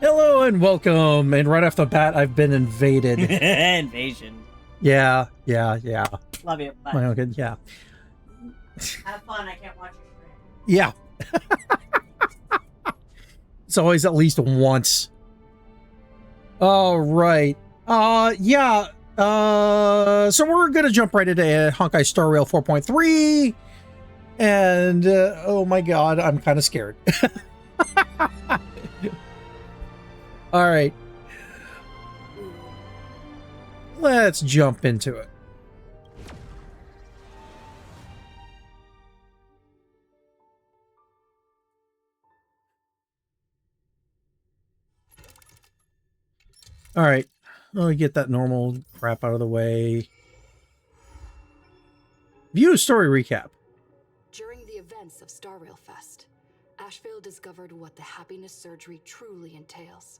Hello and welcome. And right off the bat, I've been invaded. Invasion. Yeah. Love you. Bye. My own good. Yeah. Have fun. I can't watch your stream. Yeah. It's always at least once. All right. Yeah. So we're gonna jump right into Honkaistarrail 4.3, and oh my god, I'm kind of scared. All right. Let's jump into it. All right. Let me get that normal crap out of the way. View story recap. During the events of Starrail Fest, Asheville discovered what the happiness surgery truly entails.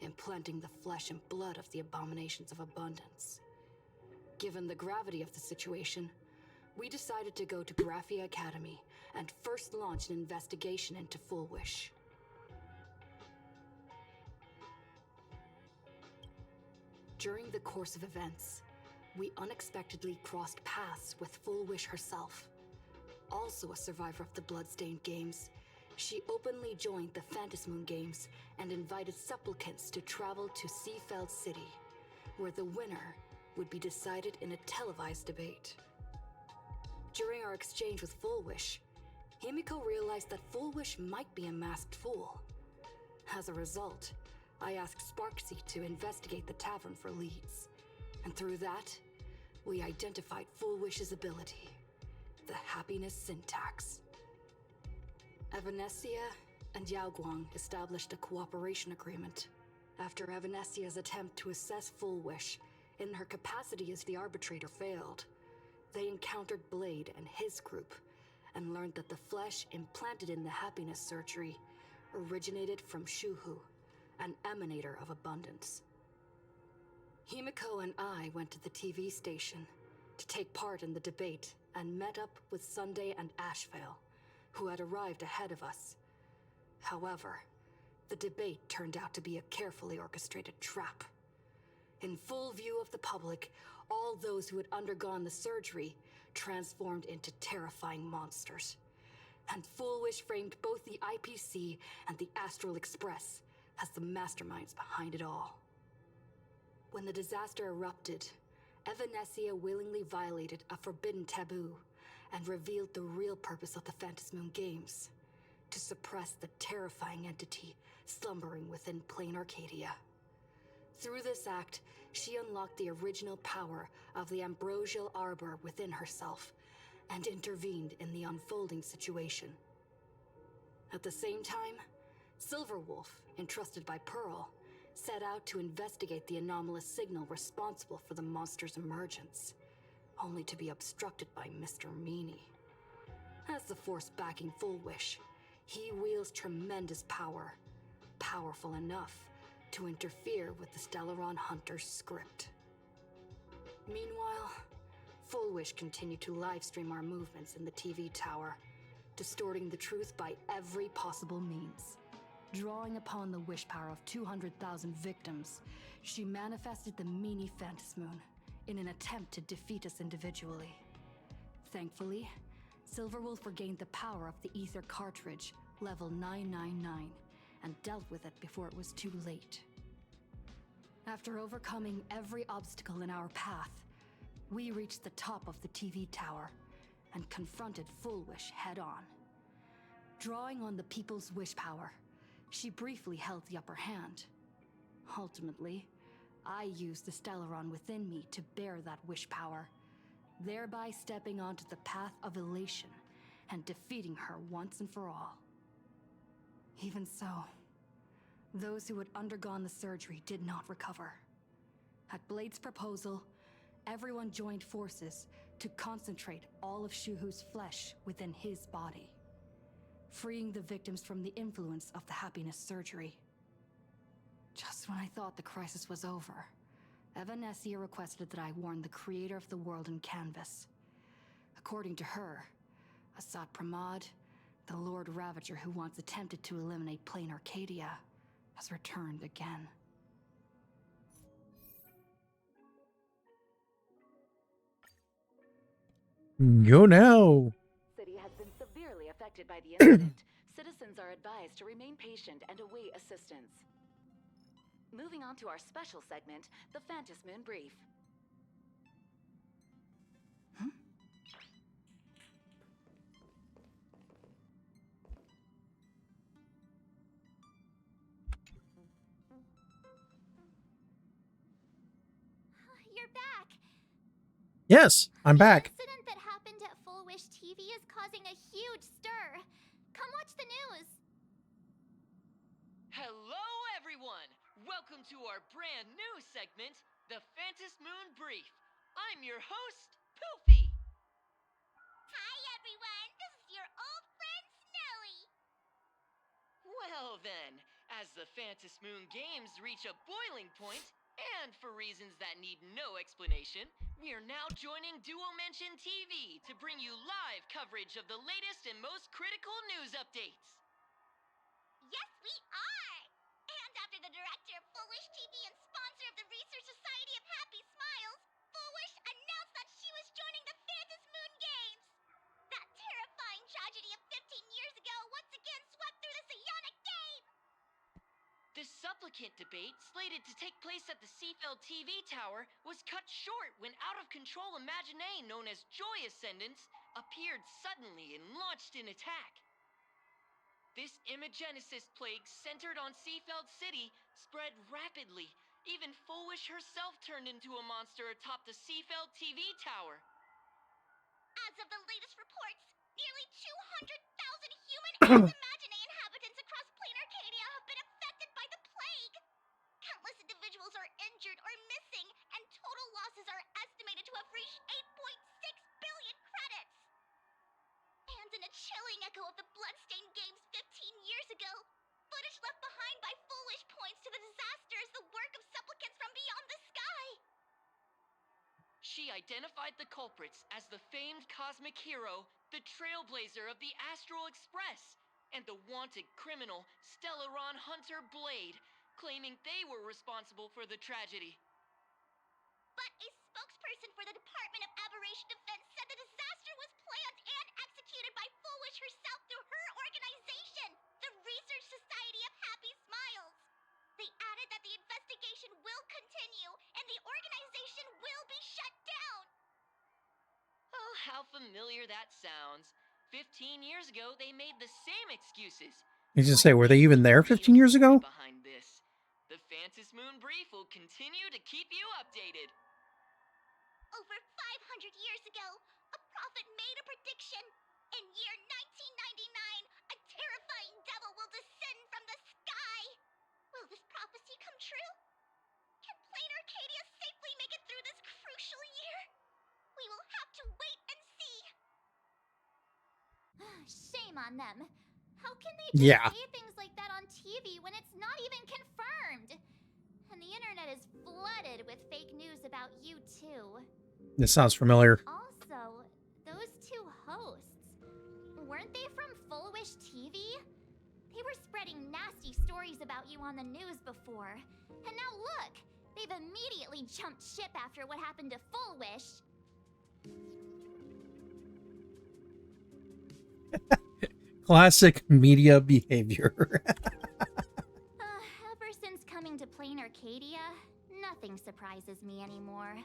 Implanting the flesh and blood of the abominations of abundance. Given the gravity of the situation, we decided to go to Graphia Academy and first launch an investigation into Full Wish. During the course of events, we unexpectedly crossed paths with Full Wish herself. Also a survivor of the Bloodstained Games, she openly joined the Phantasmoon Games and invited supplicants to travel to Seafeld City, where the winner would be decided in a televised debate. During our exchange with Full Wish, Himeko realized that Full Wish might be a masked fool. As a result, I asked Sparksy to investigate the tavern for leads, and through that, we identified Full Wish's ability, the happiness syntax. Evanesia and Yaoguang established a cooperation agreement. After Evanesia's attempt to assess Full Wish in her capacity as the arbitrator failed, they encountered Blade and his group and learned that the flesh implanted in the happiness surgery originated from Shuhu, an emanator of abundance. Himeko and I went to the TV station to take part in the debate and met up with Sunday and Ashevale, who had arrived ahead of us. However, the debate turned out to be a carefully orchestrated trap. In full view of the public, all those who had undergone the surgery transformed into terrifying monsters. And Full Wish framed both the IPC and the Astral Express as the masterminds behind it all. When the disaster erupted, Evanesia willingly violated a forbidden taboo and revealed the real purpose of the Phantasmoon Games, to suppress the terrifying entity slumbering within plain Arcadia. Through this act, she unlocked the original power of the ambrosial arbor within herself and intervened in the unfolding situation. At the same time, Silverwolf, entrusted by Pearl, set out to investigate the anomalous signal responsible for the monster's emergence, only to be obstructed by Mr. Meanie. As the force backing Full Wish, he wields tremendous power, powerful enough to interfere with the Stellaron Hunter's script. Meanwhile, Full Wish continued to livestream our movements in the TV tower, distorting the truth by every possible means. Drawing upon the wish power of 200,000 victims, she manifested the Meanie Phantasmoon in an attempt to defeat us individually. Thankfully, Silverwolf regained the power of the Ether cartridge, level 999, and dealt with it before it was too late. After overcoming every obstacle in our path, we reached the top of the TV tower and confronted Full Wish head-on. Drawing on the people's wish power, she briefly held the upper hand. Ultimately, I used the Stellaron within me to bear that wish power, thereby stepping onto the path of elation and defeating her once and for all. Even so, those who had undergone the surgery did not recover. At Blade's proposal, everyone joined forces to concentrate all of Shuhu's flesh within his body, freeing the victims from the influence of the happiness surgery. Just when I thought the crisis was over, Evanesia requested that I warn the creator of the world in canvas. According to her, Asat Pramad, the Lord Ravager who once attempted to eliminate plain Arcadia, has returned again. Go now. City has been severely affected by the incident. Citizens are advised to remain patient and await assistance. Moving on to our special segment, the Phantom Moon Brief. You're back. Yes, I'm back. The incident that happened at Full Wish TV is causing a huge stir. Come watch the news. Hello, everyone! Welcome to our brand new segment, the Phantom Moon Brief. I'm your host, Poofy. Hi, everyone. This is your old friend, Snowy. Well then, as the Phantom Moon Games reach a boiling point, and for reasons that need no explanation, we are now joining Duo Mention TV to bring you live coverage of the latest and most critical news updates. Yes, we are. And after the director of Full Wish TV and sponsor of the Research Society of Happy Smiles, Full Wish announced that she was joining the Phantom Moon Games. That terrifying tragedy of 15 years ago once again swept through the psionic game. The supplicant debate, slated to take place at the Seafeld TV tower, was cut short when out-of-control imaginee known as Joy Ascendants appeared suddenly and launched an attack. This imagenesis plague centered on Seafeld City spread rapidly. Even Full Wish herself turned into a monster atop the Seafeld TV tower. As of the latest reports, nearly 200,000 human and imaginary inhabitants across plain Arcadia have been affected by the plague. Countless individuals are injured or missing, and total losses are estimated to have reached 8.6 billion credits. And in a chilling echo of the Bloodstained Games 15 years ago, footage left behind by Full Wish points to the disaster as the work of supplicants from beyond the sky. She identified the culprits as the famed cosmic hero, the trailblazer of the Astral Express, and the wanted criminal, Stellaron Hunter Blade, claiming they were responsible for the tragedy. But a spokesperson for the Department of Aberration Defense said the disaster was planned and executed by Full Wish herself through her organization, the Research Society of Happy Smiles. They added that the investigation will continue and the organization will be shut down. Oh, how familiar that sounds. 15 years ago, they made the same excuses. You just say, were they even there 15 years ago? Behind this, the Phantom Moon Brief will continue to keep you updated. Over 500 years ago, a prophet made a prediction. In year 1999, a terrifying devil will descend from the sky. Will this prophecy come true? Can plain Arcadia safely make it through this crucial year? We will have to wait and see. Shame on them. How can they just say things like that on TV when it's not even confirmed? And the internet is flooded with fake news about you too. This sounds familiar. Also, those two hosts, weren't they from Full Wish TV? They were spreading nasty stories about you on the news before. And now look, they've immediately jumped ship after what happened to Full Wish. Classic media behavior. Ever since coming to plain Arcadia, nothing surprises me anymore.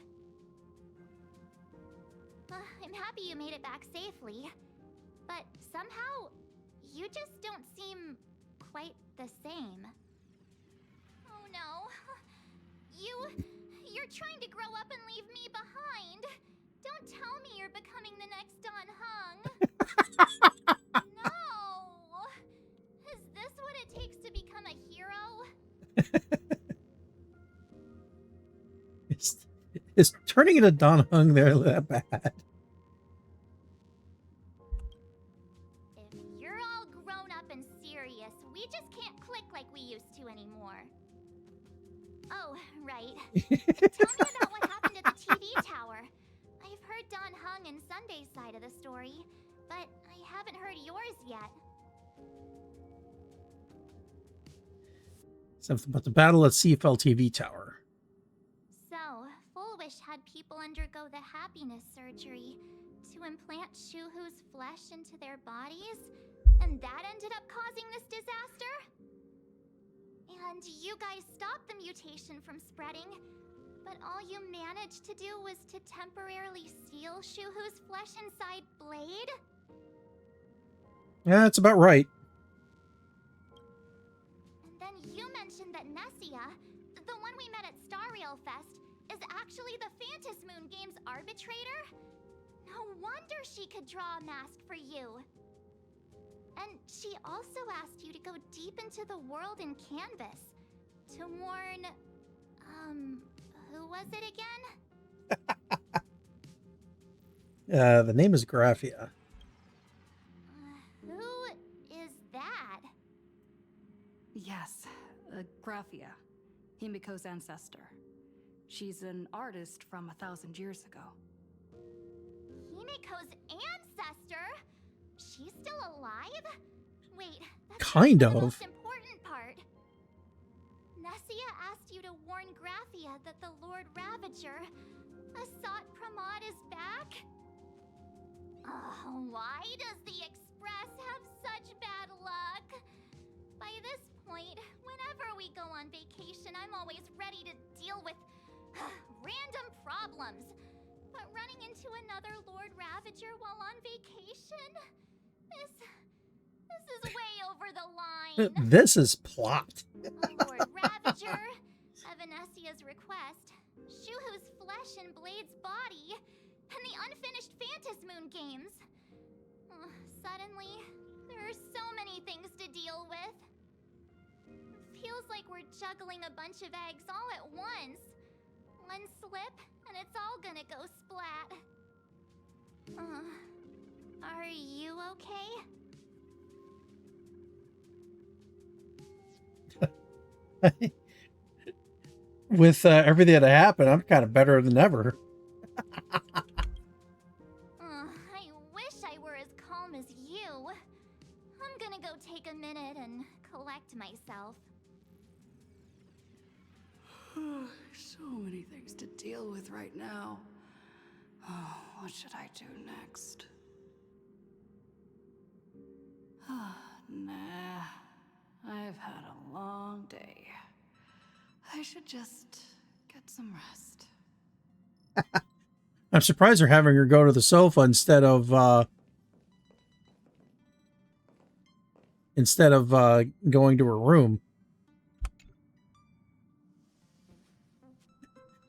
I'm happy you made it back safely, but somehow, you just don't seem quite the same. Oh no. You're trying to grow up and leave me behind. Don't tell me you're becoming the next Don Hung. No. Is this what it takes to become a hero? Is turning into Don Hung there that bad? If you're all grown up and serious, we just can't click like we used to anymore. Oh, right. Tell me about what happened at the TV tower. I've heard Don Hung and Sunday's side of the story, but I haven't heard yours yet. Something about the battle at Seafell TV Tower. So, Full Wish had people undergo the happiness surgery to implant Shuhu's flesh into their bodies, and that ended up causing this disaster? And you guys stopped the mutation from spreading, but all you managed to do was to temporarily seal Shuhu's flesh inside Blade? Yeah, that's about right. And then you mentioned that Nessia, the one we met at Star Rail Fest, is actually the Phantom Moon Games arbitrator? No wonder she could draw a mask for you. And she also asked you to go deep into the world in Canvas to warn... who was it again? The name is Graphia. Who is that? Yes, Graphia, Himeko's ancestor. She's an artist from 1,000 years ago. Himeko's ancestor? She's still alive? Wait, that's Kind the of. most important part. Nessia asked you to warn Graphia that the Lord Ravager, Asat Pramad, is back? Why does the Express have such bad luck? By this point, whenever we go on vacation, I'm always ready to deal with random problems. But running into another Lord Ravager while on vacation? This is way over the line. This is plot. Lord Ravager, Evanessia's request, Shuhu's flesh and Blade's body, and the unfinished Phantom Moon Games. Suddenly, there are so many things to deal with. Feels like we're juggling a bunch of eggs all at once. One slip, and it's all gonna go splat. Are you okay? With everything that happened, I'm kind of better than ever. I wish I were as calm as you. I'm gonna go take a minute and collect myself. So many things to deal with right now. Oh, what should I do next? Nah, I've had a long day. I should just get some rest. I'm surprised they're having her go to the sofa instead of going to her room.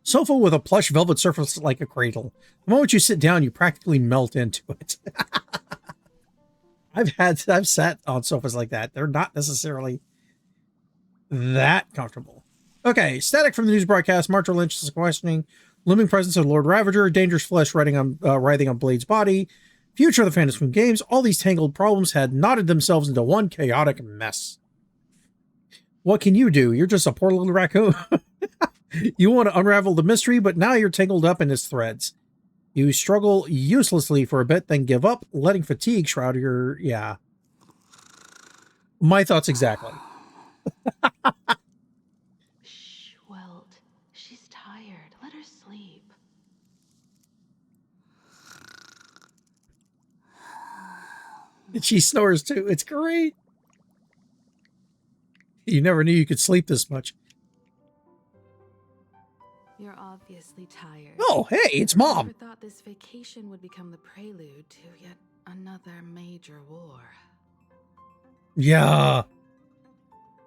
Sofa with a plush velvet surface like a cradle. The moment you sit down, you practically melt into it. I've sat on sofas like that. They're not necessarily that comfortable. Okay, static from the news broadcast. Marshall Lynch is questioning looming presence of Lord Ravager, dangerous flesh writhing on Blade's body, future of the Phantom Moon Games. All these tangled problems had knotted themselves into one chaotic mess. What can you do? You're just a poor little raccoon. You want to unravel the mystery, but now you're tangled up in its threads. You struggle uselessly for a bit, then give up, letting fatigue shroud your... Yeah. My thoughts exactly. Shh, Welt. She's tired. Let her sleep. And she snores too. It's great. You never knew you could sleep this much. You're obviously tired. Oh, hey, it's I Mom. never thought this vacation would become the prelude to yet another major war. Yeah.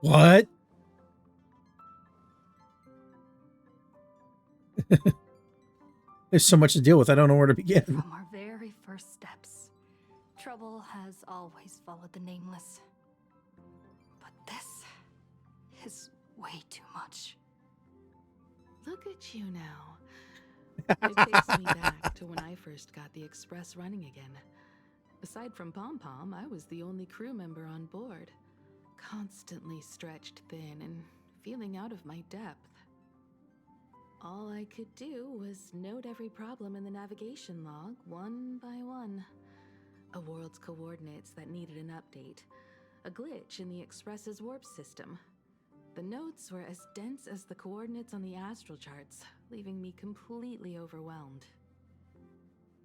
What? There's so much to deal with. I don't know where to begin. From our very first steps, trouble has always followed the Nameless. But this is way too much. Look at you now. It takes me back to when I first got the Express running again. Aside from Pom Pom, I was the only crew member on board, constantly stretched thin and feeling out of my depth. All I could do was note every problem in the navigation log, one by one. A world's coordinates that needed an update, a glitch in the Express's warp system, The notes were as dense as the coordinates on the astral charts, leaving me completely overwhelmed.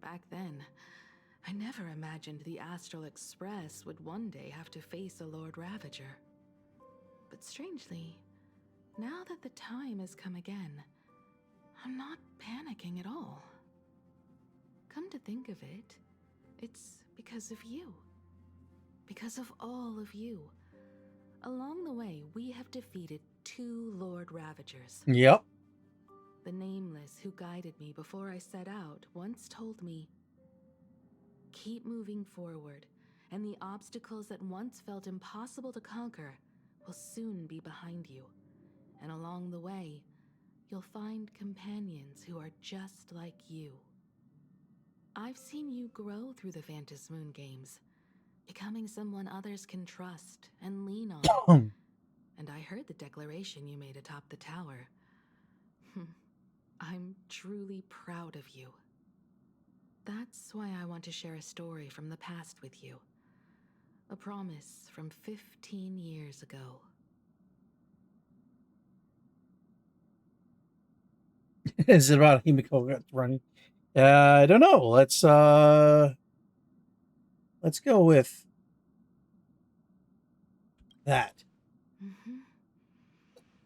Back then, I never imagined the Astral Express would one day have to face a Lord Ravager. But strangely, now that the time has come again, I'm not panicking at all. Come to think of it, it's because of you. Because of all of you. Along the way, we have defeated 2 Lord Ravagers. Yep. The Nameless who guided me before I set out once told me, keep moving forward, and the obstacles that once felt impossible to conquer will soon be behind you. And along the way, you'll find companions who are just like you. I've seen you grow through the Phantom Moon games, becoming someone others can trust and lean on. And I heard the declaration you made atop the tower. I'm truly proud of you. That's why I want to share a story from the past with you. A promise from 15 years ago. Is it about Himeko running? I don't know. Let's go with that.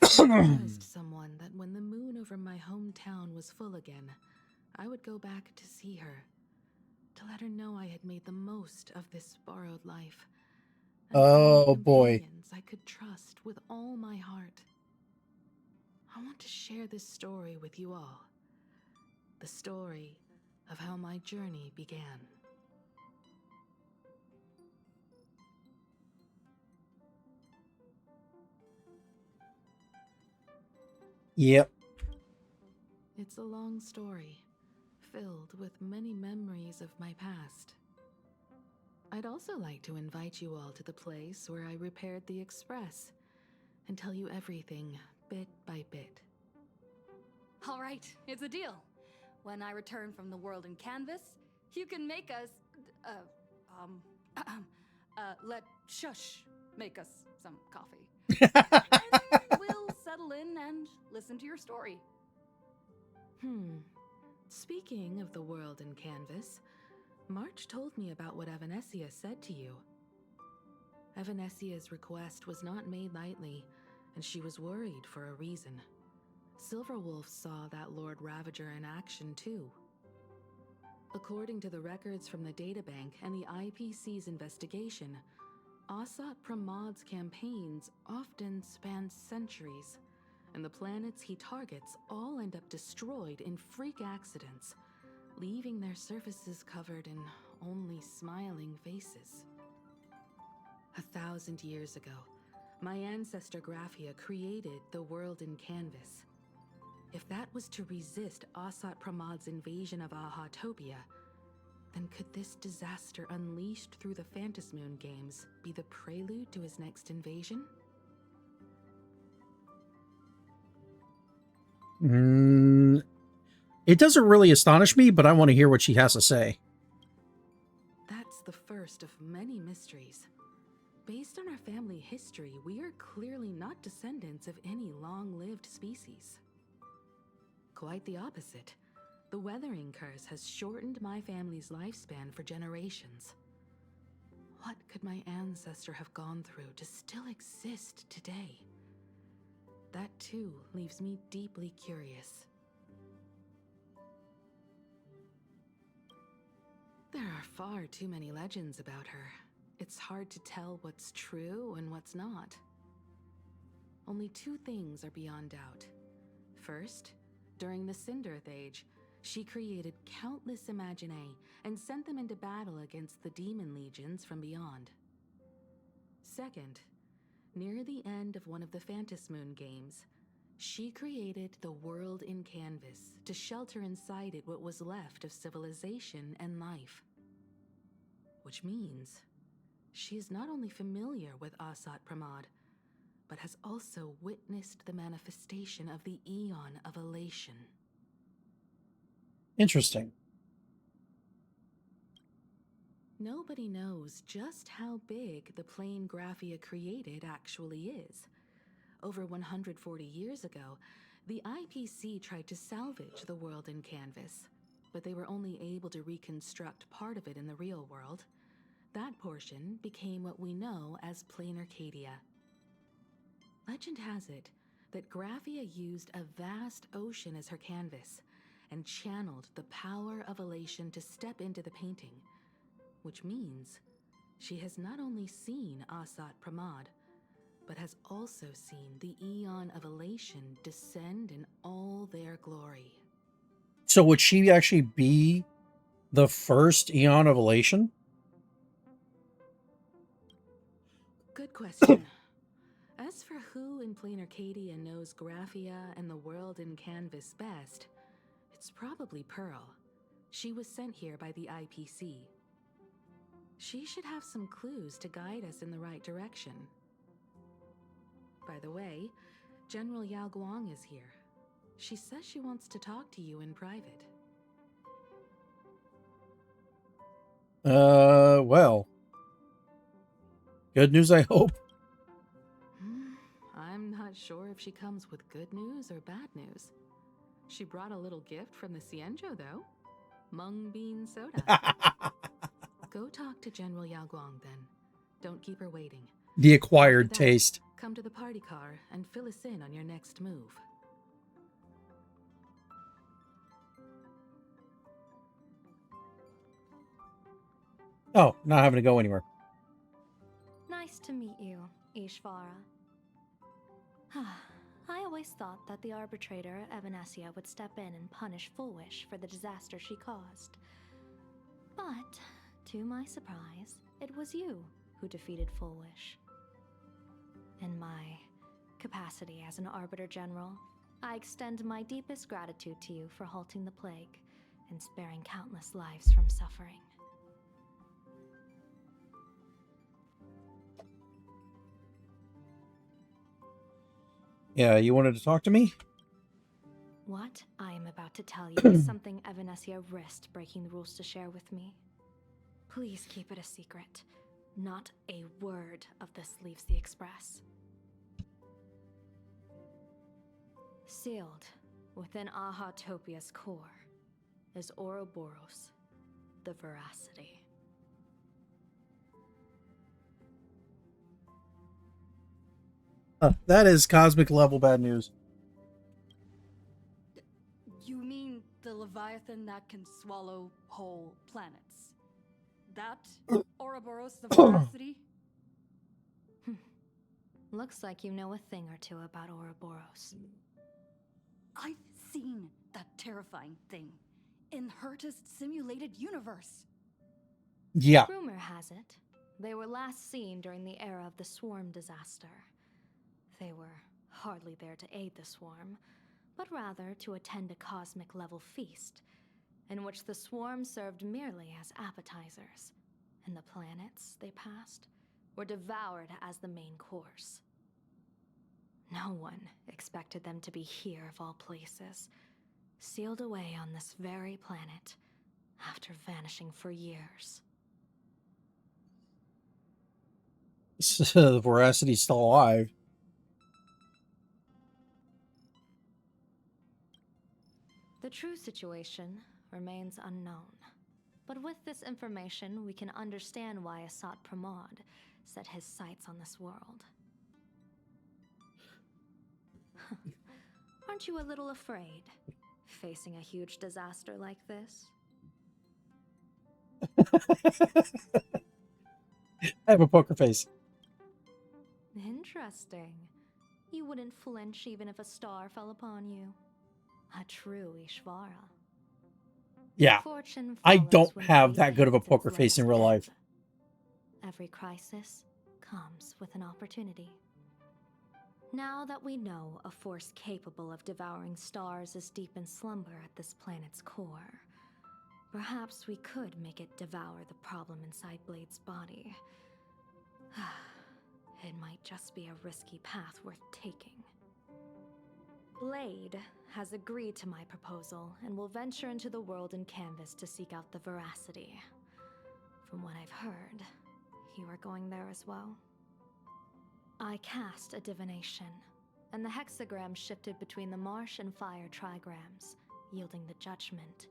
I promised someone that when the moon over my hometown was full again, I would go back to see her, to let her know I had made the most of this borrowed life. And Oh boy. companions I could trust with all my heart. I want to share this story with you all. The story of how my journey began. Yep. It's a long story, filled with many memories of my past. I'd also like to invite you all to the place where I repaired the Express and tell you everything bit by bit. All right, it's a deal. When I return from the world in canvas, you can make us, let Shush make us some coffee. And we'll settle in and listen to your story. Speaking of the world in canvas, March told me about what Evanescia said to you. Evanescia's request was not made lightly, and she was worried for a reason. Silverwolf saw that Lord Ravager in action too. According to the records from the databank and the IPC's investigation, Asat Pramad's campaigns often span centuries, and the planets he targets all end up destroyed in freak accidents, leaving their surfaces covered in only smiling faces. 1,000 years ago, my ancestor Graphia created the world in canvas. If that was to resist Asat Pramad's invasion of Ahatopia, then could this disaster unleashed through the Phantom Moon games be the prelude to his next invasion? It doesn't really astonish me, but I want to hear what she has to say. That's the first of many mysteries. Based on our family history, we are clearly not descendants of any long-lived species. Quite the opposite. The weathering curse has shortened my family's lifespan for generations. What could my ancestor have gone through to still exist today? That too leaves me deeply curious. There are far too many legends about her. It's hard to tell what's true and what's not. Only 2 things are beyond doubt. First, during the Cinderth Age, she created countless Imaginae and sent them into battle against the demon legions from beyond. Second, near the end of one of the Phantom Moon games, she created the world in canvas to shelter inside it what was left of civilization and life. Which means she is not only familiar with Asat Pramad, but has also witnessed the manifestation of the Eon of Elation. Interesting. Nobody knows just how big the plane Graphia created actually is, over 140 years ago, the IPC tried to salvage the world in Canvas, but they were only able to reconstruct part of it in the real world. That portion became what we know as Plain Arcadia. Legend has it that Graphia used a vast ocean as her canvas and channeled the power of elation to step into the painting, which means she has not only seen Asat Pramad, but has also seen the Eon of Elation descend in all their glory. So would she actually be the first Eon of Elation? Good question. As for who in Plain Arcadia knows Graphia and the world in Canvas best, it's probably Pearl. She was sent here by the IPC. She should have some clues to guide us in the right direction. By the way, General Yao Guang is here. She says she wants to talk to you in private. Well. Good news, I hope. I'm not sure if she comes with good news or bad news. She brought a little gift from the Cienjo, though. Mung bean soda. Go talk to General Yao Guang, then. Don't keep her waiting. The acquired After that, taste. come to the party car and fill us in on your next move. Oh, not having to go anywhere. Nice to meet you, Ishvara. I always thought that the arbitrator, Evanesia, would step in and punish Fullwish for the disaster she caused. But, to my surprise, it was you who defeated Fullwish. In my capacity as an Arbiter General, I extend my deepest gratitude to you for halting the plague and sparing countless lives from suffering. Yeah, you wanted to talk to me? What I am about to tell you is something Evanesia risked breaking the rules to share with me. Please keep it a secret. Not a word of this leaves the Express. Sealed within Ahatopia's core is Ouroboros, the Veracity. That is cosmic level bad news. You mean the Leviathan that can swallow whole planets? That Ouroboros the Veracity? Looks like you know a thing or two about Ouroboros. I've seen that terrifying thing in Herta's simulated universe. Yeah. Rumor has it, they were last seen during the era of the Swarm disaster. They were hardly there to aid the Swarm, but rather to attend a cosmic-level feast, in which the Swarm served merely as appetizers, and the planets they passed were devoured as the main course. No one expected them to be here of all places, sealed away on this very planet, after vanishing for years. The Veracity's still alive. The true situation remains unknown. But with this information, we can understand why Asat Pramad set his sights on this world. Aren't you a little afraid, facing a huge disaster like this? I have a poker face. Interesting. You wouldn't flinch even if a star fell upon you. A true Ishvara. Yeah. Fortune I follows don't when have fate that good of a takes its poker face in last real life. ebb. Every crisis comes with an opportunity. Now that we know a force capable of devouring stars is deep in slumber at this planet's core, perhaps we could make it devour the problem inside Blade's body. It might just be a risky path worth taking. Blade has agreed to my proposal and will venture into the world in Canvas to seek out the Veracity. From what I've heard, you are going there as well. I cast a divination, and the hexagram shifted between the marsh and fire trigrams, yielding the judgment.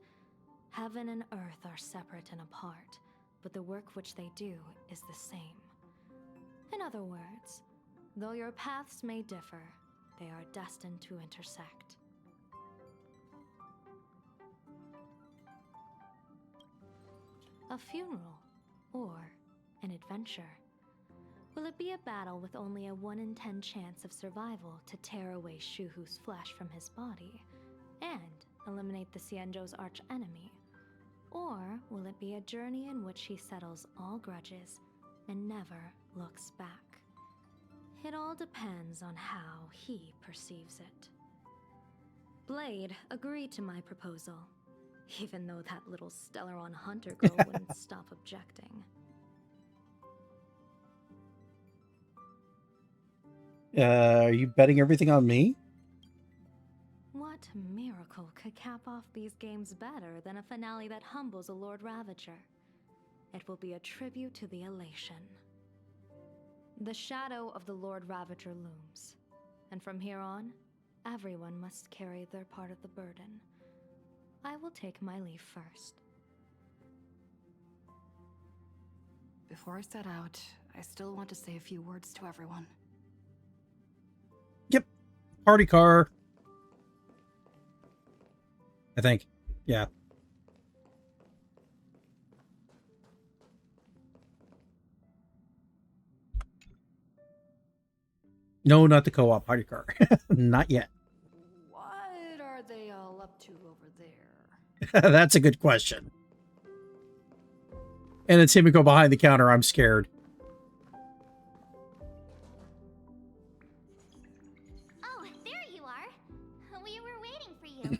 Heaven and earth are separate and apart, but the work which they do is the same. In other words, though your paths may differ, they are destined to intersect. A funeral, or an adventure. Will it be a battle with only a 1 in 10 chance of survival to tear away Shuhu's flesh from his body and eliminate the Xianzhou's arch-enemy? Or will it be a journey in which he settles all grudges and never looks back? It all depends on how he perceives it. Blade agreed to my proposal, even though that little Stellaron hunter girl wouldn't stop objecting. Are you betting everything on me? What miracle could cap off these games better than a finale that humbles a Lord Ravager? It will be a tribute to the elation. The shadow of the Lord Ravager looms, and from here on, everyone must carry their part of the burden. I will take my leave first. Before I set out, I still want to say a few words to everyone. Yep. Party car. I think. Yeah. No, not the co-op party car. Not yet. What are they all up to over there? That's a good question. And it's Himeko behind the counter. I'm scared. Oh, there you are. We were waiting for you.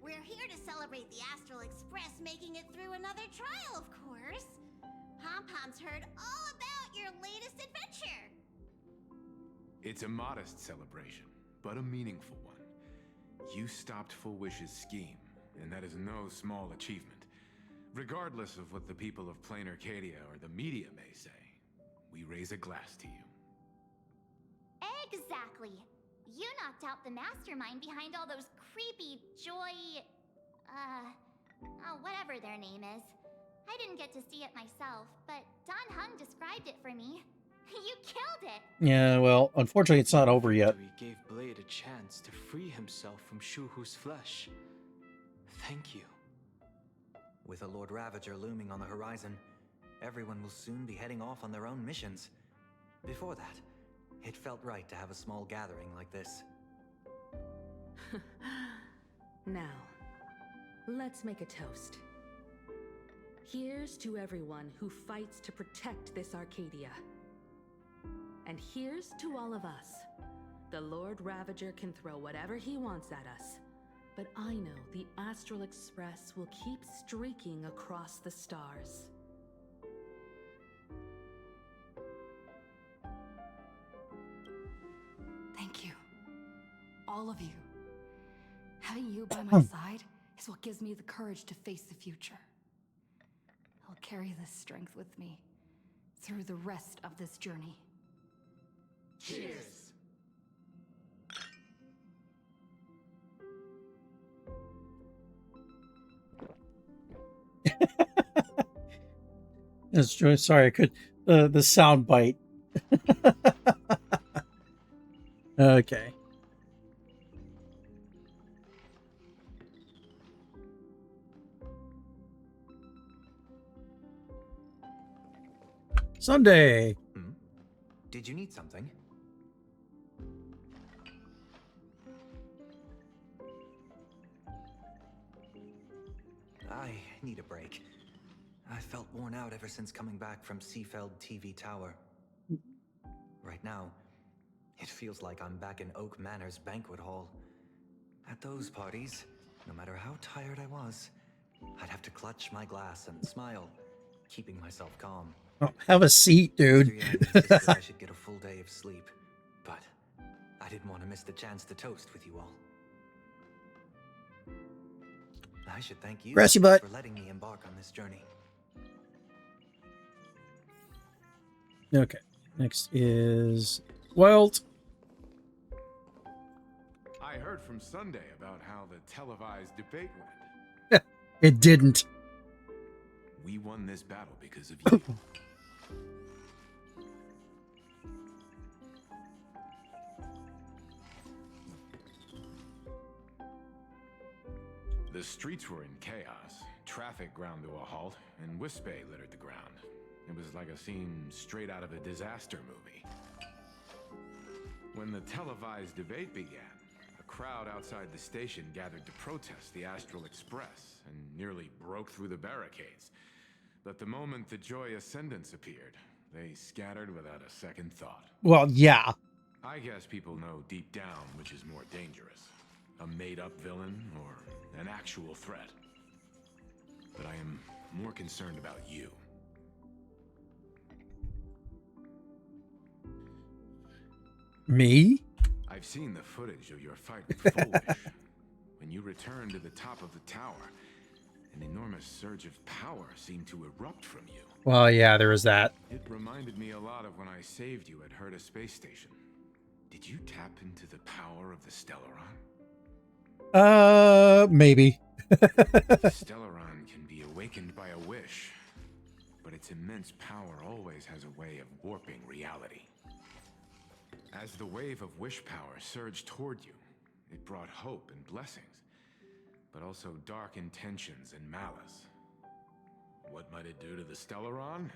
We're here to celebrate the Astral Express making it through another trial, of course. Pom-Pom's heard all about your latest adventure. It's a modest celebration, but a meaningful one. You stopped Full Wish's scheme, and that is no small achievement. Regardless of what the people of Plain Arcadia or the media may say, we raise a glass to you. Exactly. You knocked out the mastermind behind all those creepy whatever their name is. I didn't get to see it myself, but Don Hung described it for me. You killed it! Yeah, well, unfortunately it's not over yet. Victory gave Blade a chance to free himself from Shuhu's flesh. Thank you. With a Lord Ravager looming on the horizon, everyone will soon be heading off on their own missions. Before that, it felt right to have a small gathering like this. Now, let's make a toast. Here's to everyone who fights to protect this Arcadia. And here's to all of us. The Lord Ravager can throw whatever he wants at us, but I know the Astral Express will keep streaking across the stars. Thank you. All of you. Having you by my side is what gives me the courage to face the future. I'll carry this strength with me through the rest of this journey. Cheers! That's true. Sorry, I could the sound bite. Okay. Sunday. Did you need something? I need a break. I felt worn out ever since coming back from Seafeld TV Tower. Right now, it feels like I'm back in Oak Manor's banquet hall. At those parties, no matter how tired I was, I'd have to clutch my glass and smile, keeping myself calm. Oh, have a seat, dude. I should get a full day of sleep, but I didn't want to miss the chance to toast with you all. I should thank you Grassy butt. for letting me embark on this journey. Okay. Next is Welt. I heard from Sunday about how the televised debate went. It didn't. We won this battle because of you. The streets were in chaos. Traffic ground to a halt, and Wispay littered the ground. It was like a scene straight out of a disaster movie. When the televised debate began, a crowd outside the station gathered to protest the Astral Express and nearly broke through the barricades. But the moment the Joy Ascendants appeared, they scattered without a second thought. Well, yeah. I guess people know deep down which is more dangerous, a made-up villain or an actual threat. But I am more concerned about you. Me? I've seen the footage of your fight with Foolish. When you returned to the top of the tower, an enormous surge of power seemed to erupt from you. Well, yeah, there is that. It reminded me a lot of when I saved you at Herta Space Station. Did you tap into the power of the Stellaron? Maybe. The Stellaron can be awakened by a wish, but its immense power always has a way of warping reality. As the wave of wish power surged toward you, it brought hope and blessings, but also dark intentions and malice. What might it do to the Stellaron?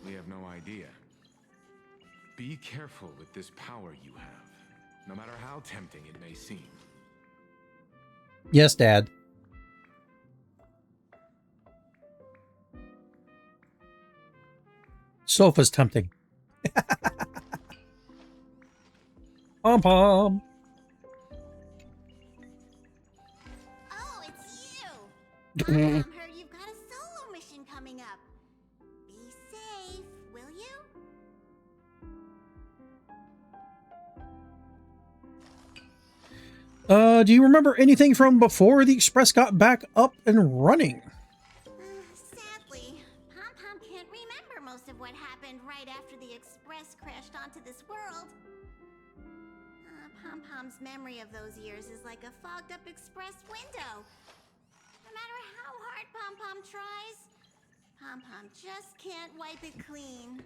We have no idea. Be careful with this power you have, no matter how tempting it may seem. Yes, Dad. Sofa's tempting. Pom-pom. Oh, it's you! Heard you've got a solo mission coming up. Be safe, will you? Do you remember anything from before the Express got back up and running? Sadly, Pom-Pom can't remember most of what happened right after the Express crashed onto this world. Pom-Pom's memory of those years is like a fogged-up Express window. No matter how hard Pom-Pom tries, Pom-Pom just can't wipe it clean.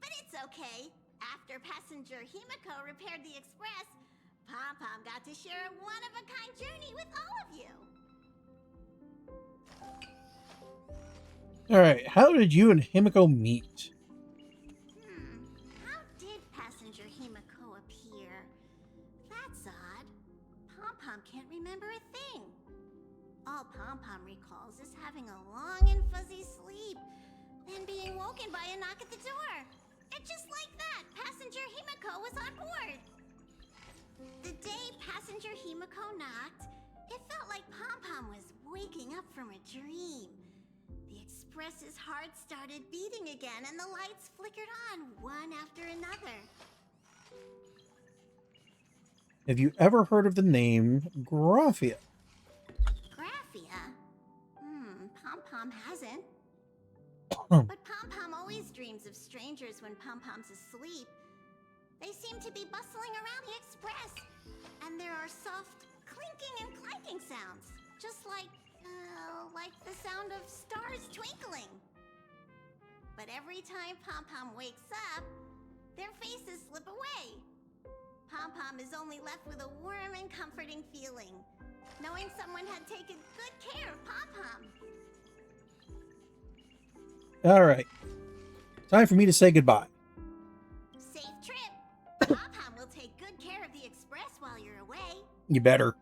But it's okay. After passenger Himeko repaired the Express, Pom-Pom got to share a one-of-a-kind journey with all of you. Alright, how did you and Himeko meet? How did passenger Himeko appear? That's odd. Pom-Pom can't remember a thing. All Pom-Pom recalls is having a long and fuzzy sleep, then being woken by a knock at the door. And just like that, passenger Himeko was on board. The day passenger Himeko knocked, it felt like Pom-Pom was waking up from a dream. The Express's heart started beating again and the lights flickered on one after another. Have you ever heard of the name Graphia? Graphia? Pom-Pom hasn't. But Pom-Pom always dreams of strangers when Pom-Pom's asleep. They seem to be bustling around the Express, and there are soft clinking and clanking sounds, just like the sound of stars twinkling. But every time Pom-Pom wakes up, their faces slip away. Pom-Pom is only left with a warm and comforting feeling, knowing someone had taken good care of Pom-Pom. Alright. Time for me to say goodbye. Safe trip. Pom-Pom will take good care of the Express while you're away. You better.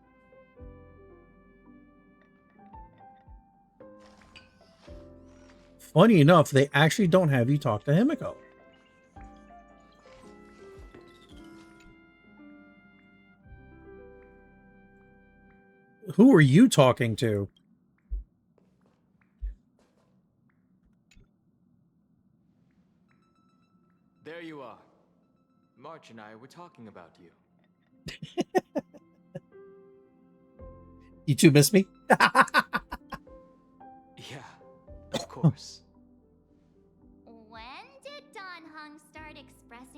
Funny enough, they actually don't have you talk to Himeko. Who are you talking to? There you are. March and I were talking about you. You two miss me? Yeah, of course. When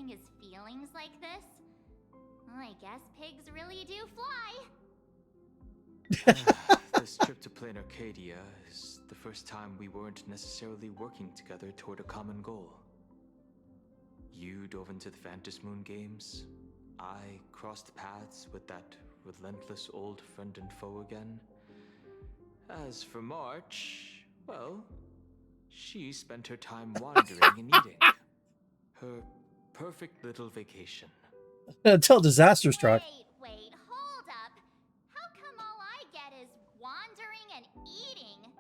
expressing his feelings like this. I guess pigs really do fly. This trip to Plain Arcadia is the first time we weren't necessarily working together toward a common goal. You dove into the Moon games. I crossed paths with that relentless old friend and foe again. As for March, well, she spent her time wandering and eating. Her perfect little vacation. Until disaster struck. Wait, hold up. How come all I get is wandering and eating?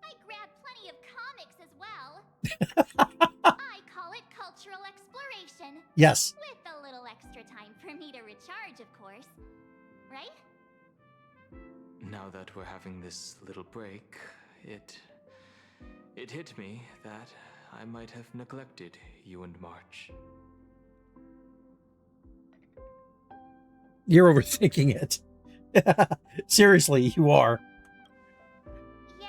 I grab plenty of comics as well. I call it cultural exploration. Yes. With a little extra time for me to recharge, of course. Right? Now that we're having this little break, it hit me that I might have neglected you and March. You're overthinking it. Seriously, you are. Yeah,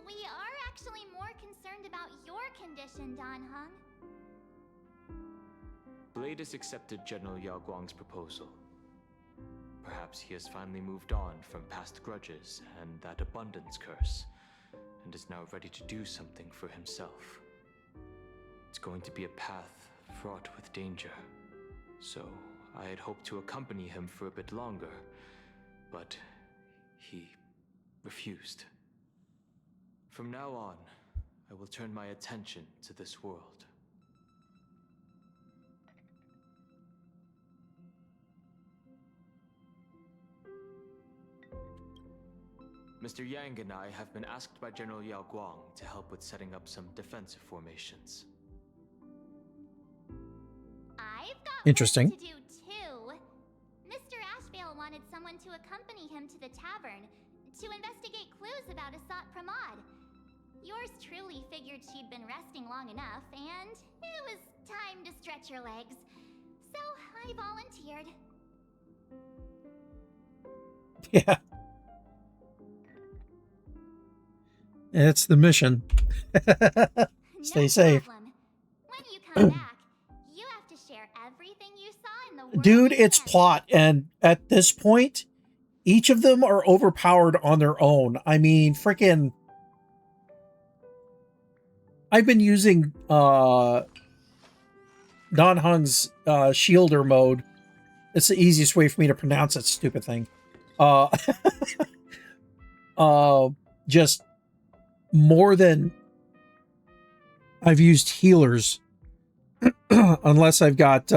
we are actually more concerned about your condition, Dan Heng. Blade has accepted General Yao Guang's proposal. Perhaps he has finally moved on from past grudges and that abundance curse, and is now ready to do something for himself. It's going to be a path fraught with danger, so I had hoped to accompany him for a bit longer, but he refused. From now on, I will turn my attention to this world. Mr. Yang and I have been asked by General Yao Guang to help with setting up some defensive formations. I've got Interesting. work to do too. Mr. Ashvale wanted someone to accompany him to the tavern to investigate clues about Asat Pramad. Yours truly figured she'd been resting long enough, and it was time to stretch her legs. So I volunteered. Yeah. It's the mission. Stay safe. Problem. When you come back, you have to share everything you saw in the world. Dude, it's plot, and at this point, each of them are overpowered on their own. I mean, freaking... I've been using Dan Heng's shielder mode. It's the easiest way for me to pronounce that stupid thing. Just more than I've used healers. Unless I've got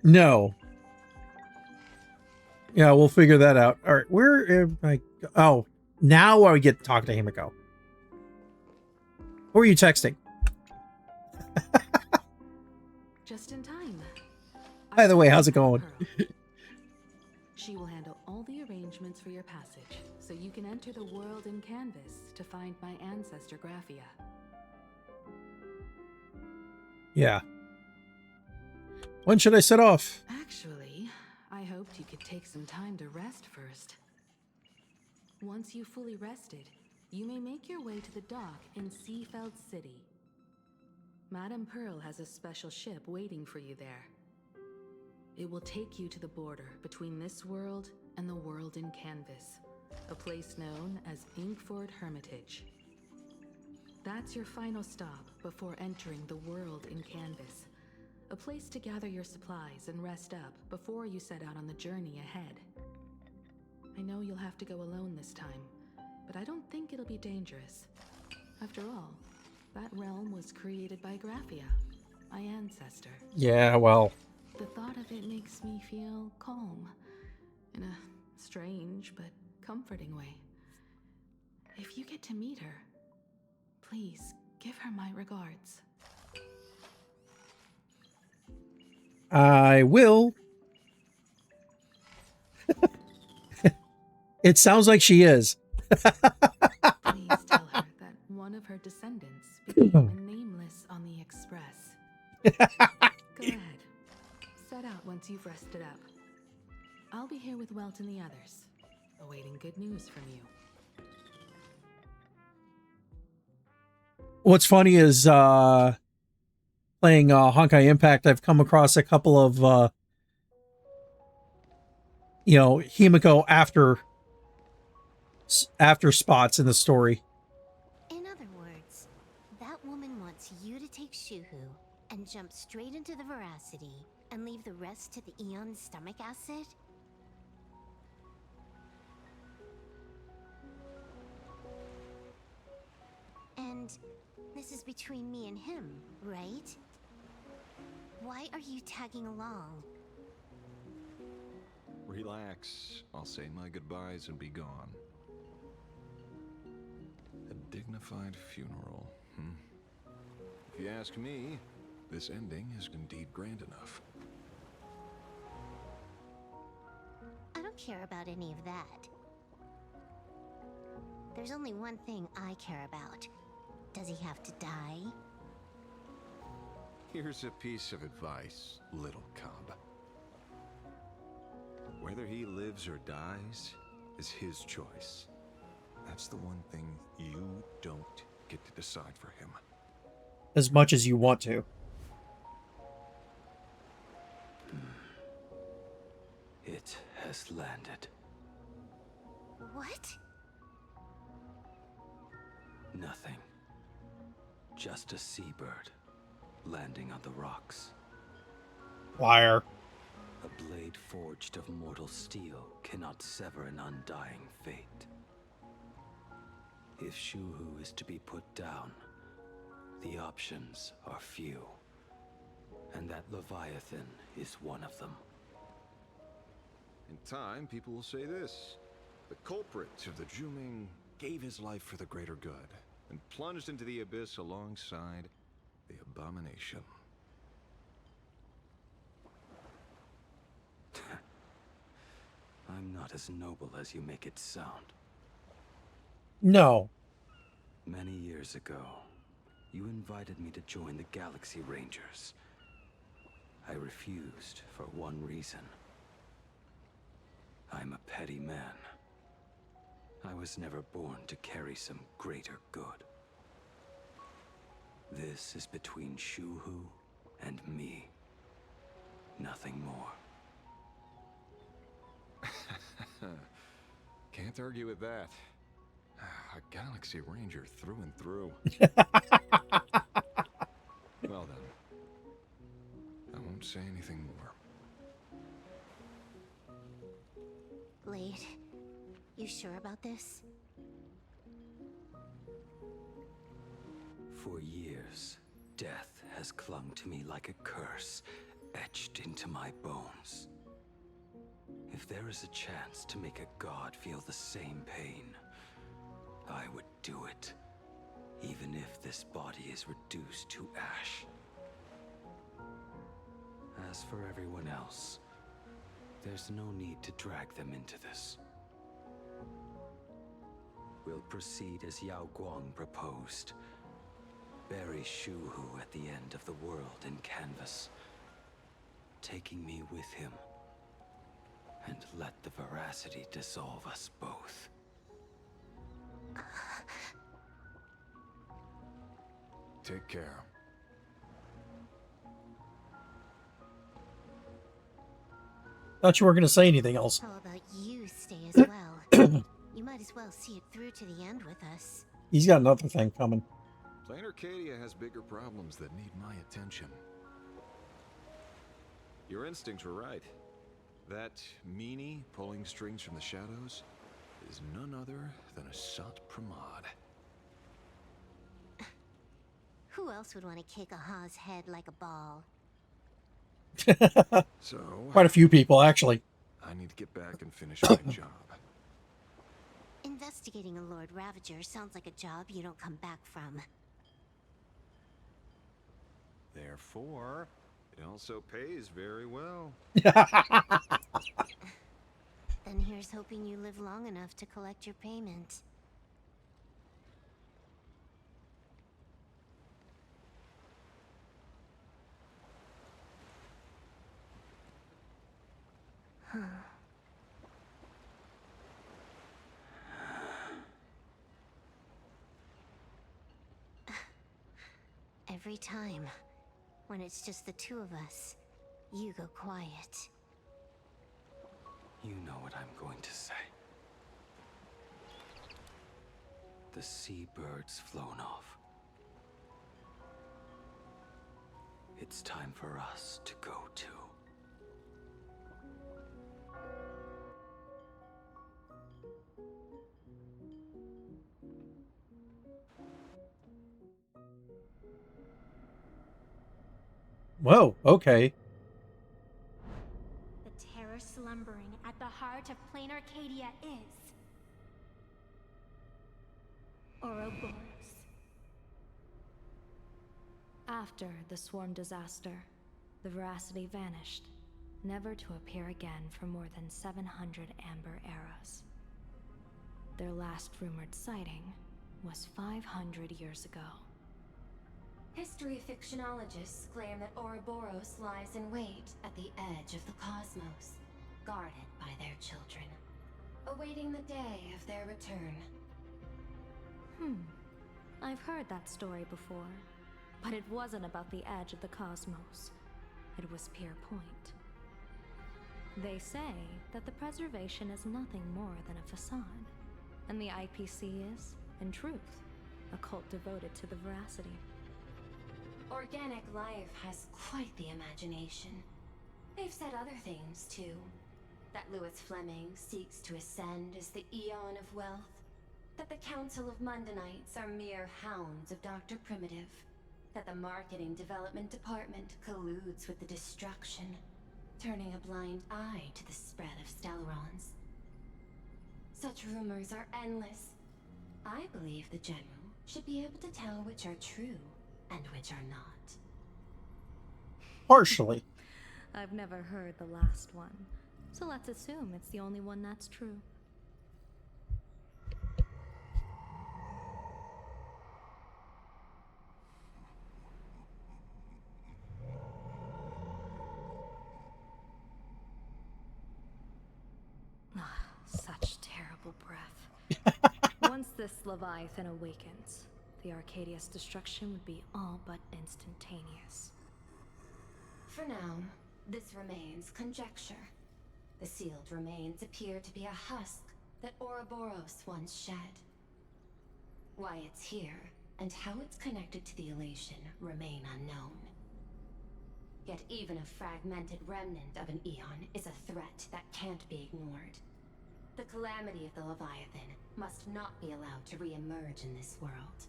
no. Yeah, we'll figure that out. All right, where am I? Oh, now I get to talk to Himeko. Who are you texting? Just in time. By the way, how's it going? She will handle all the arrangements for your passage, so you can enter the world in canvas to find my ancestor Graphia. Yeah. When should I set off? Actually, I hoped you could take some time to rest first. Once you've fully rested, you may make your way to the dock in Seafeld City. Madame Pearl has a special ship waiting for you there. It will take you to the border between this world and the world in canvas, a place known as Inkford Hermitage. That's your final stop before entering the world in canvas, a place to gather your supplies and rest up before you set out on the journey ahead. I know you'll have to go alone this time, but I don't think it'll be dangerous. After all, that realm was created by Graphia, my ancestor. Yeah, well... The thought of it makes me feel calm, in a strange but comforting way. If you get to meet her, please give her my regards. I will. It sounds like she is. Please tell her that one of her descendants became a nameless on the Express. Go ahead. Set out once you've rested up. I'll be here with Welt and the others, awaiting good news from you. What's funny is playing Honkai Impact, I've come across a couple of Himeko after spots in the story. In other words, that woman wants you to take Shuhu and jump straight into the veracity and leave the rest to the Eon's stomach acid? And this is between me and him, right? Why are you tagging along? Relax. I'll say my goodbyes and be gone. A dignified funeral, If you ask me, this ending is indeed grand enough. I don't care about any of that. There's only one thing I care about. Does he have to die? Here's a piece of advice, little cub. Whether he lives or dies is his choice. That's the one thing you don't get to decide for him. As much as you want to. It has landed. What? Nothing. Just a seabird landing on the rocks. Liar. A blade forged of mortal steel cannot sever an undying fate. If Shuhu is to be put down, the options are few. And that Leviathan is one of them. In time, people will say this. The culprit of the Juming gave his life for the greater good and plunged into the abyss alongside the abomination. I'm not as noble as you make it sound. No. Many years ago, you invited me to join the Galaxy Rangers. I refused for one reason. I'm a petty man. I was never born to carry some greater good. This is between Shuhu and me. Nothing more. Can't argue with that. A Galaxy Ranger through and through. Well then, I won't say anything more. Blade, you sure about this? For years, death has clung to me like a curse, etched into my bones. If there is a chance to make a god feel the same pain, I would do it, even if this body is reduced to ash. As for everyone else, there's no need to drag them into this. We'll proceed as Yao Guang proposed. Bury Shuhu at the end of the world in canvas, taking me with him, and let the veracity dissolve us both. Take care. Thought you weren't going to say anything else. How about you stay as well? You might as well see it through to the end with us. He's got another thing coming. Plain Arcadia has bigger problems that need my attention. Your instincts were right. That meanie pulling strings from the shadows is none other than Asat Pramad. Who else would want to kick a Ha's head like a ball? So, quite a few people, actually. I need to get back and finish my job. Investigating a Lord Ravager sounds like a job you don't come back from. Therefore, it also pays very well. Then here's hoping you live long enough to collect your payment. Every time, when it's just the two of us, you go quiet. You know what I'm going to say. The seabird's flown off. It's time for us to go too. Whoa, okay. The terror slumbering at the heart of Plain Arcadia is Ouroboros. After the swarm disaster, the Veracity vanished, never to appear again for more than 700 Amber eras. Their last rumored sighting was 500 years ago. History fictionologists claim that Ouroboros lies in wait at the edge of the cosmos, guarded by their children, awaiting the day of their return. I've heard that story before, but it wasn't about the edge of the cosmos. It was Pier Point. They say that the preservation is nothing more than a facade, and the IPC is, in truth, a cult devoted to the Veracity. Organic life has quite the imagination. They've said other things, too. That Louis Fleming seeks to ascend as the Eon of Wealth. That the Council of Mundanites are mere hounds of Dr. Primitive. That the Marketing Development Department colludes with the destruction, turning a blind eye to the spread of Stellarons. Such rumors are endless. I believe the General should be able to tell which are true and which are not. Partially. I've never heard the last one, so let's assume it's the only one that's true. Such terrible breath. Once this Leviathan awakens, the Arcadia's destruction would be all but instantaneous. For now, this remains conjecture. The sealed remains appear to be a husk that Ouroboros once shed. Why it's here, and how it's connected to the elation, remain unknown. Yet even a fragmented remnant of an Eon is a threat that can't be ignored. The calamity of the Leviathan must not be allowed to re-emerge in this world.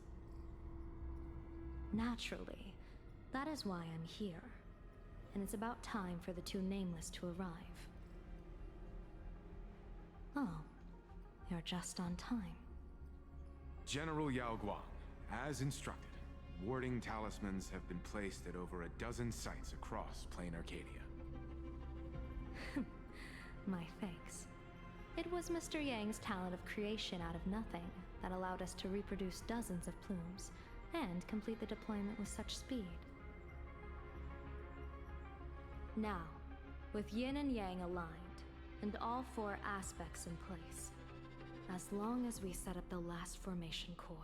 Naturally, that is why I'm here. And it's about time for the two Nameless to arrive. Oh, you're just on time. General Yao Guang, as instructed, warding talismans have been placed at over a dozen sites across Plain Arcadia. My thanks. It was Mr. Yang's talent of creation out of nothing that allowed us to reproduce dozens of plumes and complete the deployment with such speed. Now, with Yin and Yang aligned, and all four aspects in place, as long as we set up the last formation core,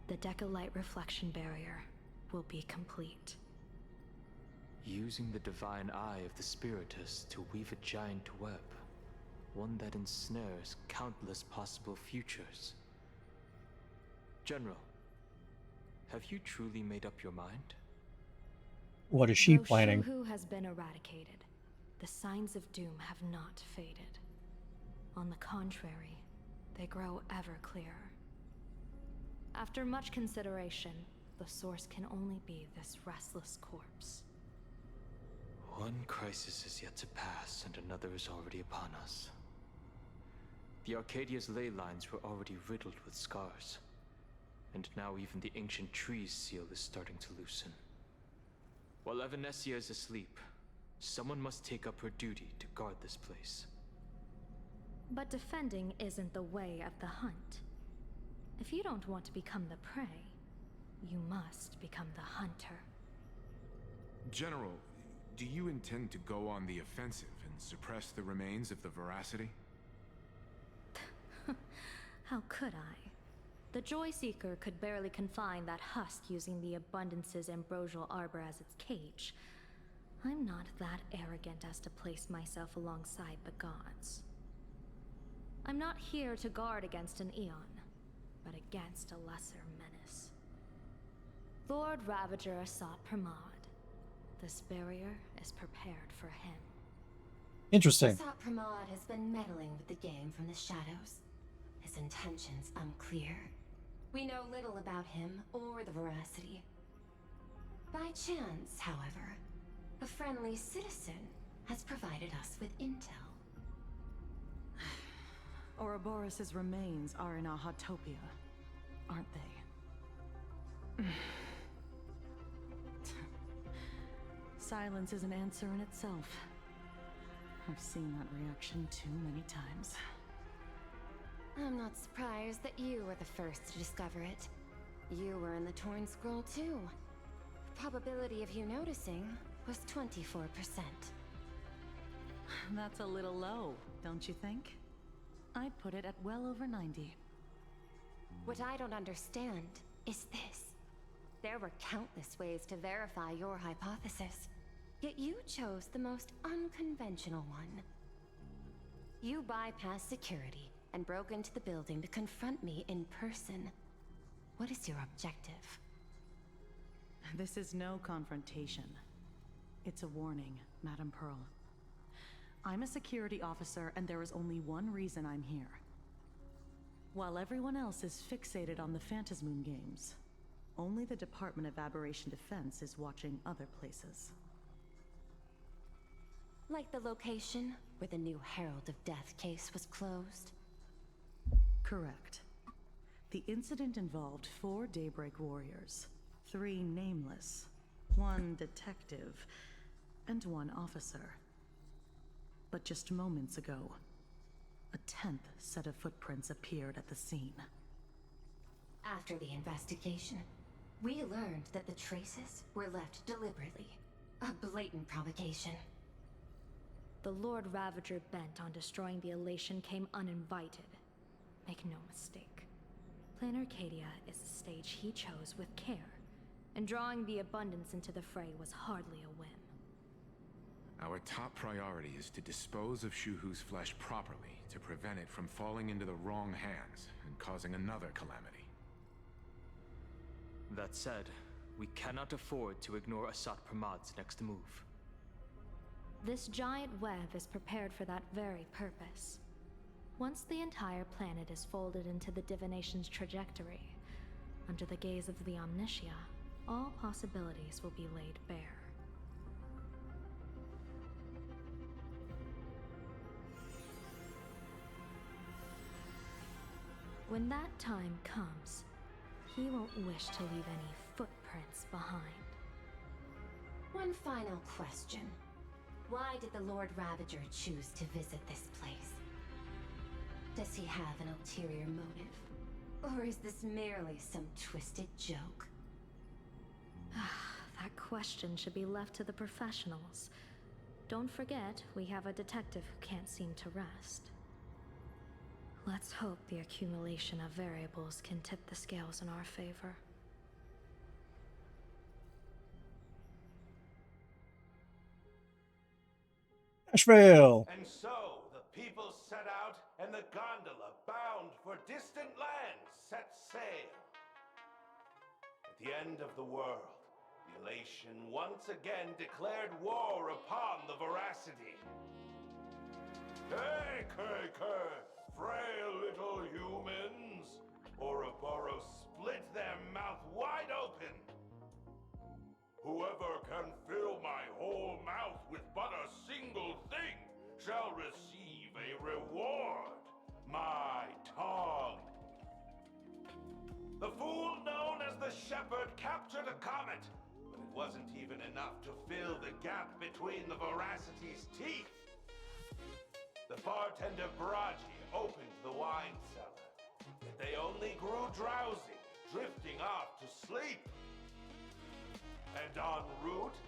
the Decalite reflection barrier will be complete. Using the divine eye of the Spiritus to weave a giant web, one that ensnares countless possible futures. General, have you truly made up your mind? What is she Though planning? Shuhu has been eradicated, the signs of doom have not faded. On the contrary, they grow ever clearer. After much consideration, the source can only be this restless corpse. One crisis is yet to pass, and another is already upon us. The Arcadia's ley lines were already riddled with scars, and now even the ancient trees seal is starting to loosen. While Evanescia is asleep, someone must take up her duty to guard this place. But defending isn't the way of the hunt. If you don't want to become the prey, you must become the hunter. General, do you intend to go on the offensive and suppress the remains of the Veracity? How could I? The Joy Seeker could barely confine that husk using the Abundance's ambrosial arbor as its cage. I'm not that arrogant as to place myself alongside the gods. I'm not here to guard against an Eon, but against a lesser menace. Lord Ravager Asat Pramad. This barrier is prepared for him. Interesting. Asat Pramad has been meddling with the game from the shadows. His intentions unclear. We know little about him or the Veracity. By chance, however, a friendly citizen has provided us with intel. Ouroboros' remains are in Ahatopia, aren't they? Silence is an answer in itself. I've seen that reaction too many times. I'm not surprised that you were the first to discover it. You were in the Torn Scroll too. The probability of you noticing was 24%. That's a little low, don't you think? I'd put it at well over 90. What I don't understand is this. There were countless ways to verify your hypothesis, yet you chose the most unconventional one. You bypassed security and broke into the building to confront me in person. What is your objective? This is no confrontation. It's a warning, Madam Pearl. I'm a security officer, and there is only one reason I'm here. While everyone else is fixated on the Phantasmoon games, only the Department of Aberration Defense is watching other places. Like the location where the new Herald of Death case was closed? Correct. The incident involved 4 Daybreak warriors, 3 nameless, 1 detective, and 1 officer. But just moments ago, a 10th set of footprints appeared at the scene. After the investigation, we learned that the traces were left deliberately. A blatant provocation. The Lord Ravager bent on destroying the Elation came uninvited. Make no mistake. Planar Arcadia is a stage he chose with care, and drawing the Abundance into the fray was hardly a whim. Our top priority is to dispose of Shuhu's flesh properly to prevent it from falling into the wrong hands and causing another calamity. That said, we cannot afford to ignore Asat Pramad's next move. This giant web is prepared for that very purpose. Once the entire planet is folded into the divination's trajectory, under the gaze of the Omnitia, all possibilities will be laid bare. When that time comes, he won't wish to leave any footprints behind. One final question. Why did the Lord Ravager choose to visit this place? Does he have an ulterior motive? Or is this merely some twisted joke? That question should be left to the professionals. Don't forget, we have a detective who can't seem to rest. Let's hope the accumulation of variables can tip the scales in our favor. Asheville. And so, the people set out, and the gondola, bound for distant lands, set sail. At the end of the world, the Elation once again declared war upon the Veracity. Hey, frail little humans! Ouroboros split their mouth wide open. Whoever can fill my whole mouth with but a single thing shall receive a reward. My tongue. The fool known as the Shepherd captured a comet, but it wasn't even enough to fill the gap between the Veracity's teeth. The bartender Baraji opened the wine cellar, but they only grew drowsy, drifting off to sleep. And en route,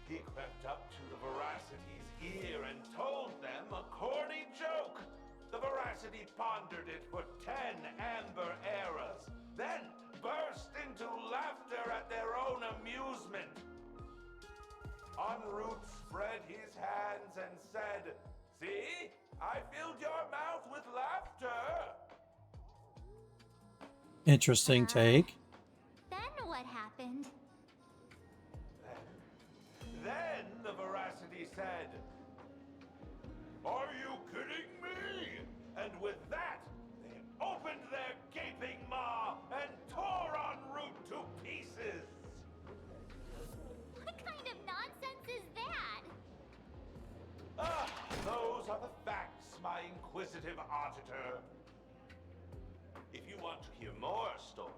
he crept up to the Veracity's ear and told them a corny joke. The Veracity pondered it for 10 amber eras, then burst into laughter at their own amusement. En route spread his hands and said, "See, I filled your mouth with laughter." Interesting take. Then what happened? Then the Veracity said, "Are you kidding me?" And with that, they opened their gaping maw and tore en route to pieces. What kind of nonsense is that? Ah, those are the facts, my inquisitive auditor. If you want to hear more stories,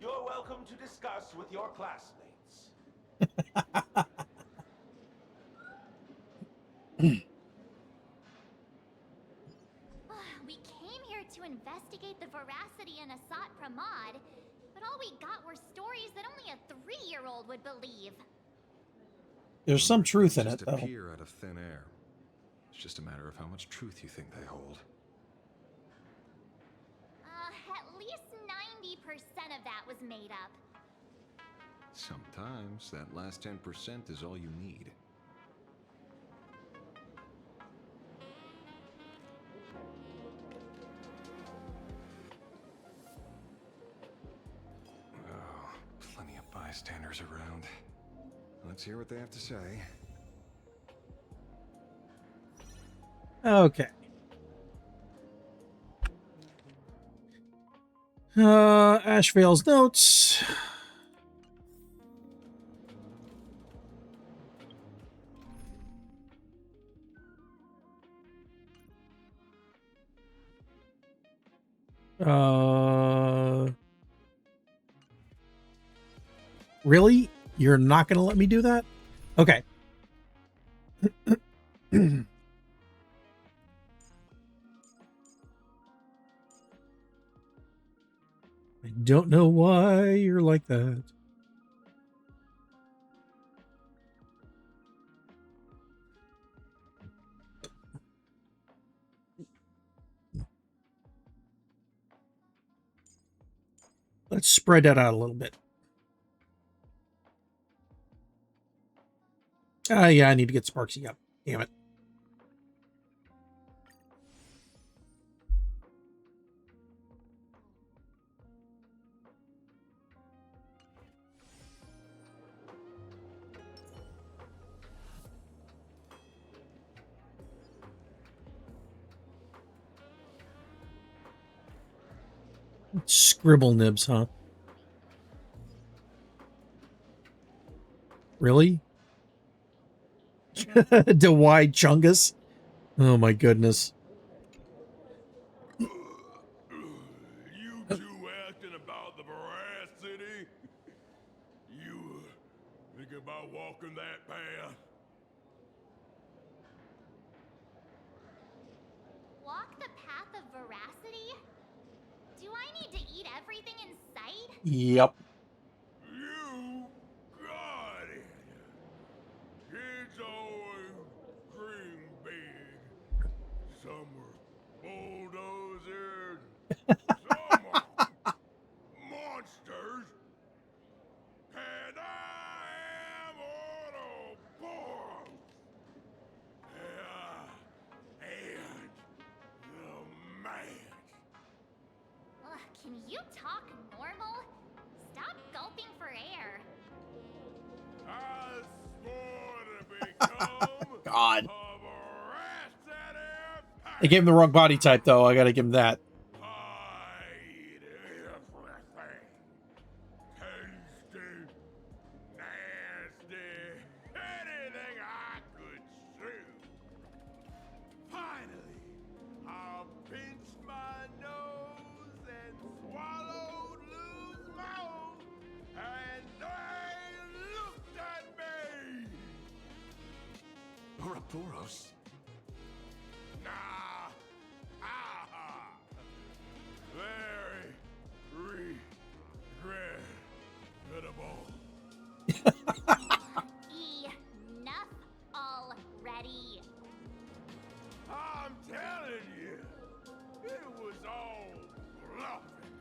you're welcome to discuss with your classmates. We came here to investigate the Veracity and Asat Pramad, but all we got were stories that only a 3-year-old would believe. There's some truth in it, Just though. appear out of thin air. It's just a matter of how much truth you think they hold. At least 90% of that was made up. Sometimes that last 10% is all you need. Oh, plenty of bystanders around. Let's hear what they have to say. Okay. Ashvale's notes. Really? You're not going to let me do that? Okay. I don't know why you're like that. Let's spread that out a little bit. Yeah, I need to get Sparksy up. Damn it. Scribble nibs, huh? Really? DeWide Chungus? Oh my goodness. You two asking about the Veracity? You thinking about walking that path? Walk the path of Veracity? Do I need to eat everything in sight? Yep. You got it. Kids always dream big. Some were bulldozers, some are monsters, and I am Autoboros. And the man. Ugh, can you talk normal? Stop gulping for air. I swore to become God. a Veracity. I gave him the wrong body type, though. I gotta give him that. Hide everything. Tasty, nasty, anything I could chew. Finally, I pinched my nose and swallowed loose mouth, and they looked at me. Ouroboros? Nah. Ah. Very regrettable. Enough already. I'm telling you, it was all bluffing.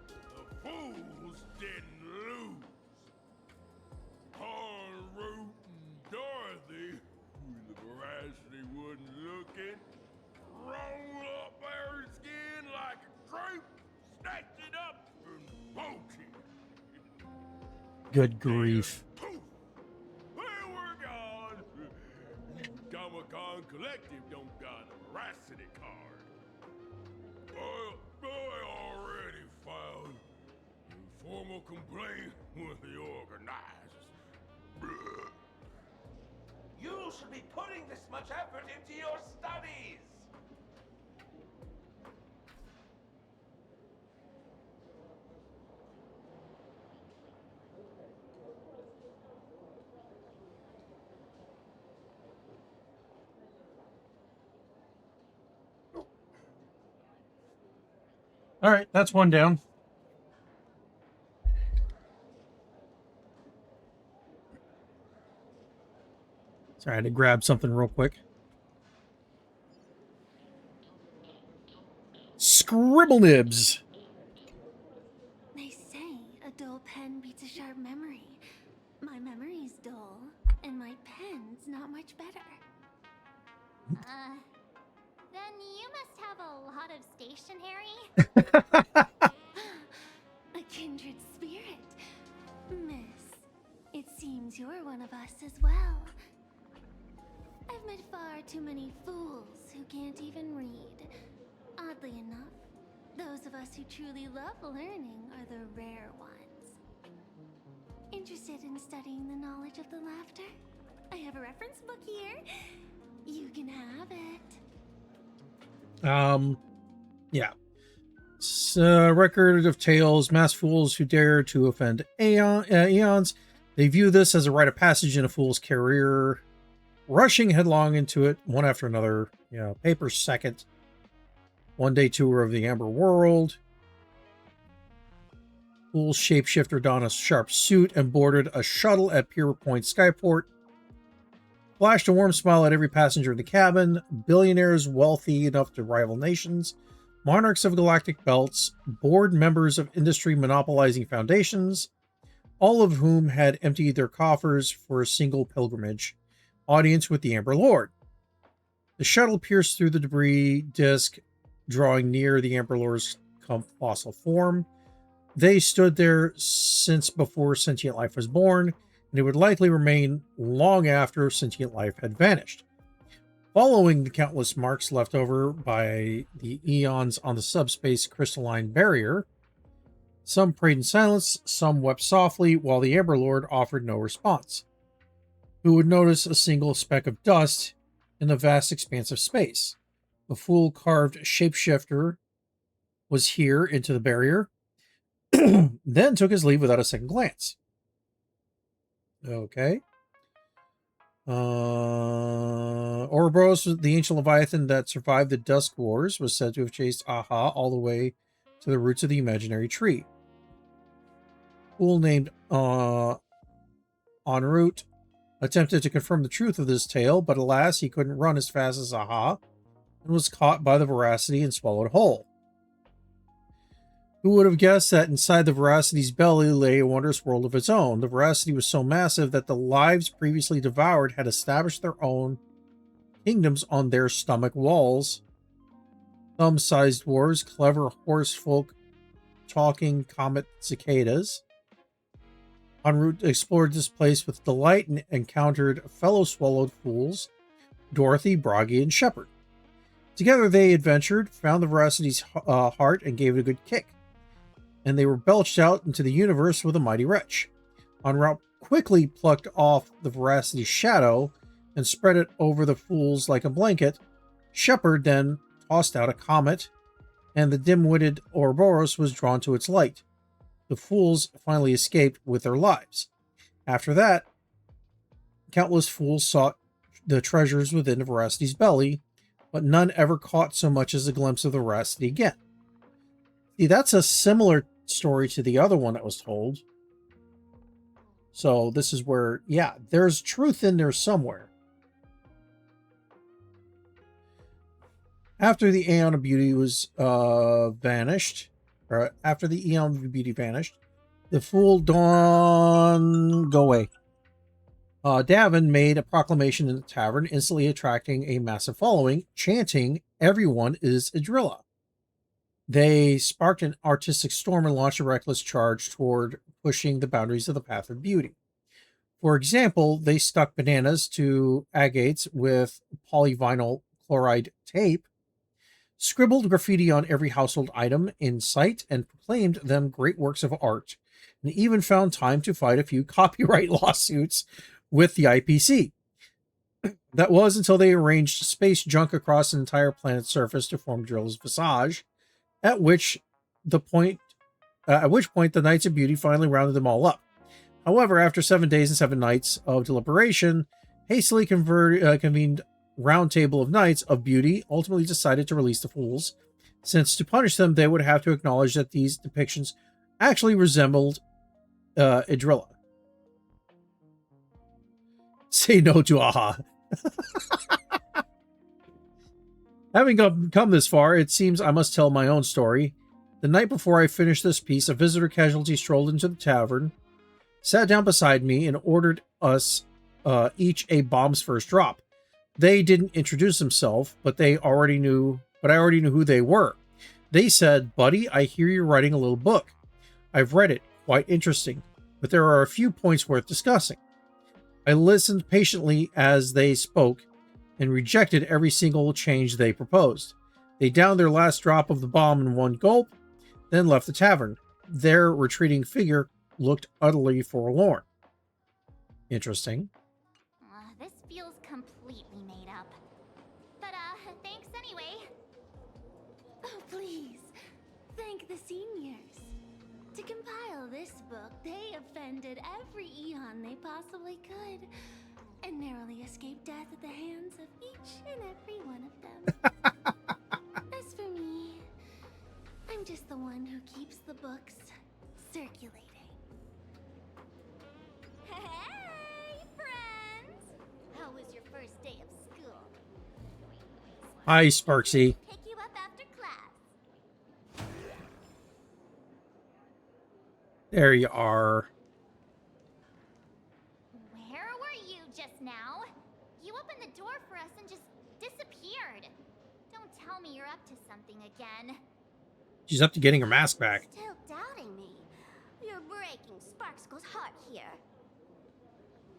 The Good grief. Comic-Con Collective don't got a veracity card. I already filed a formal complaint with the organizers. You should be putting this much effort into your studies. All right, that's one down. Sorry, I had to grab something real quick. Scribble nibs. They say a dull pen beats a sharp memory. My memory's dull, and my pen's not much better. Then you must have a lot of stationery. A kindred spirit. Miss, it seems you're one of us as well. I've met far too many fools who can't even read. Oddly enough, those of us who truly love learning are the rare ones. Interested in studying the knowledge of the laughter? I have a reference book here. You can have it. Yeah. It's a record of tales, masked fools who dare to offend eons. They view this as a rite of passage in a fool's career, rushing headlong into it, one after another. Paper second. One-day tour of the Amber World. Fool's shapeshifter donned a sharp suit and boarded a shuttle at Pier Point Skyport. Flashed a warm smile at every passenger in the cabin. Billionaires wealthy enough to rival nations. Monarchs of galactic belts. Board members of industry monopolizing foundations. All of whom had emptied their coffers for a single pilgrimage. Audience with the Amber Lord. The shuttle pierced through the debris disk, drawing near the Amber Lord's fossil form. They stood there since before sentient life was born, and it would likely remain long after sentient life had vanished. Following the countless marks left over by the eons on the subspace crystalline barrier, some prayed in silence, some wept softly, while the Amber Lord offered no response. Who would notice a single speck of dust in the vast expanse of space? The fool-carved shapeshifter was here into the barrier, then took his leave without a second glance. Okay. Ouroboros, the ancient leviathan that survived the Dusk Wars, was said to have chased Aha all the way to the roots of the imaginary tree. Fool named En route attempted to confirm the truth of this tale, but alas, he couldn't run as fast as Aha and was caught by the veracity and swallowed whole. Who would have guessed that inside the Veracity's belly lay a wondrous world of its own? The Veracity was so massive that the lives previously devoured had established their own kingdoms on their stomach walls. Thumb-sized dwarves, clever horse folk, talking comet cicadas. En route, explored this place with delight and encountered fellow swallowed fools, Dorothy, Broggy, and Shepard. Together they adventured, found the Veracity's heart, and gave it a good kick. And they were belched out into the universe with a mighty wretch. En route quickly plucked off the Veracity's shadow and spread it over the fools like a blanket. Shepard then tossed out a comet, and the dim-witted Ouroboros was drawn to its light. The fools finally escaped with their lives. After that, countless fools sought the treasures within the Veracity's belly, but none ever caught so much as a glimpse of the Veracity again. See, that's a similar story to the other one that was told. So this is where, yeah, there's truth in there somewhere. After the Aeon of Beauty was vanished, or after the Aeon of Beauty vanished, the fool Dawn go away. Davin made a proclamation in the tavern, instantly attracting a massive following, chanting, "Everyone is Adrilla." They sparked an artistic storm and launched a reckless charge toward pushing the boundaries of the path of beauty. For example, they stuck bananas to agates with polyvinyl chloride tape, scribbled graffiti on every household item in sight, and proclaimed them great works of art, and even found time to fight a few copyright lawsuits with the IPC. That was until they arranged space junk across an entire planet's surface to form Drill's visage, at which the point at which point the Knights of Beauty finally rounded them all up. However, after 7 days and 7 nights of deliberation, hastily convened Round Table of Knights of Beauty ultimately decided to release the fools, since to punish them they would have to acknowledge that these depictions actually resembled Idrilla. Say no to Aha. Having come this far, it seems I must tell my own story. The night before I finished this piece, a visitor casualty strolled into the tavern, sat down beside me, and ordered us each a bomb's first drop. They didn't introduce themselves, but I already knew who they were. They said, "Buddy, I hear you're writing a little book. I've read it. Quite interesting. But there are a few points worth discussing." I listened patiently as they spoke and rejected every single change they proposed. They downed their last drop of the bomb in one gulp, then left the tavern. Their retreating figure looked utterly forlorn. Interesting. This feels completely made up. But, thanks anyway. Oh, please. Thank the seniors. To compile this book, they offended every Eon they possibly could, and narrowly escaped death at the hands of each and every one of them. As for me, I'm just the one who keeps the books circulating. Hey, friends! How was your first day of school? Hi, Sparksy. Pick you up after class. There you are. Where were you just now? You opened the door for us and just disappeared. Don't tell me you're up to something again. She's up to getting her mask back. Still doubting me? You're breaking Sparkskull's heart here.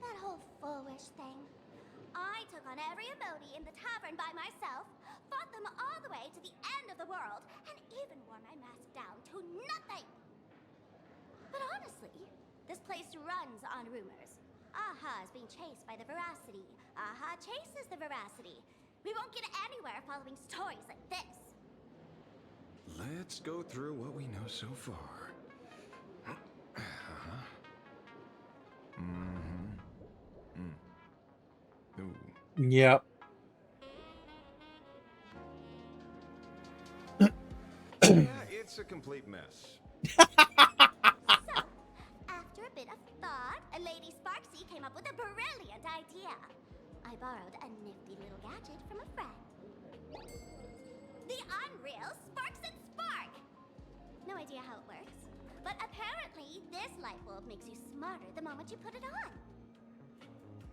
That whole foolish thing. I took on every emoji in the tavern by myself, fought them all the way to the end of the world, and even wore my mask down to nothing. But honestly, this place runs on rumors. Aha is being chased by the Veracity. Aha chases the Veracity. We won't get anywhere following stories like this. Let's go through what we know so far. Ooh. Yep. Yeah, it's a complete mess. So, after a bit of thought, Lady Sparksy came up with a brilliant idea. I borrowed a nifty little gadget from a friend. The Unreal Sparks and Spark! No idea how it works, but apparently this light bulb makes you smarter the moment you put it on.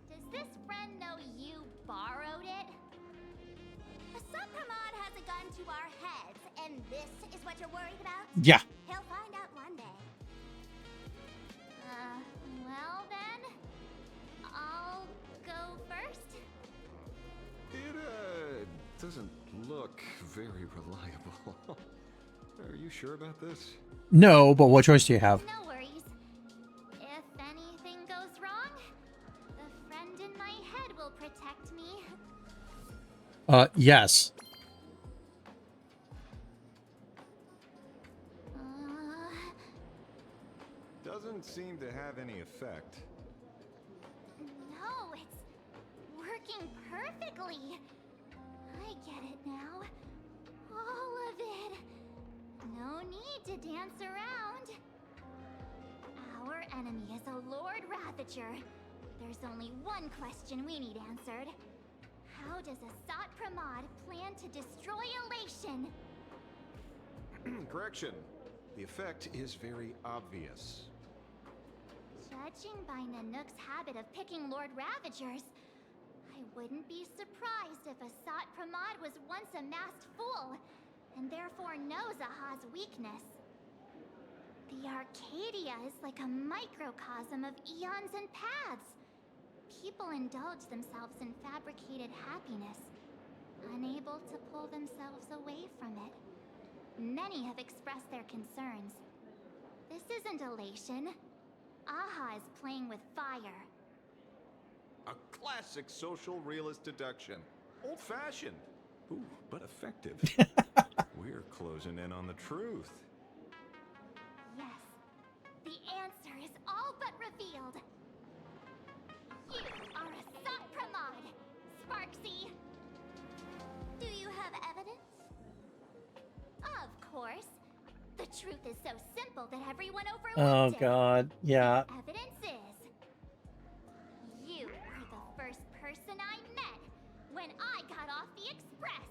Does this friend know you borrowed it? Asat Pramad has a gun to our heads, and this is what you're worried about? Yeah. He'll find out one day. Well then, I'll go first. It, doesn't look very reliable. Are you sure about this? No, but what choice do you have? No worries. If anything goes wrong, the friend in my head will protect me. Yes. Doesn't seem to have any effect. No, it's working perfectly. I get it now. All of it. No need to dance around. Our enemy is a Lord Ravager. There's only one question we need answered. How does Asat Pramad plan to destroy Elation? Correction. The effect is very obvious. Judging by Nanook's habit of picking Lord Ravagers, I wouldn't be surprised if Asat Pramad was once a masked fool. and therefore knows Aha's weakness. The Arcadia is like a microcosm of eons and paths. People indulge themselves in fabricated happiness, unable to pull themselves away from it. Many have expressed their concerns. This isn't elation. Aha is playing with fire. A classic social realist deduction. Old-fashioned. Ooh, but effective. We're closing in on the truth. Yes, the answer is all but revealed. You are Asat Pramad, Sparksy. Do you have evidence? Of course. The truth is so simple that everyone overlooked Oh god, yeah. The evidence is you were the first person I met when I got off the express.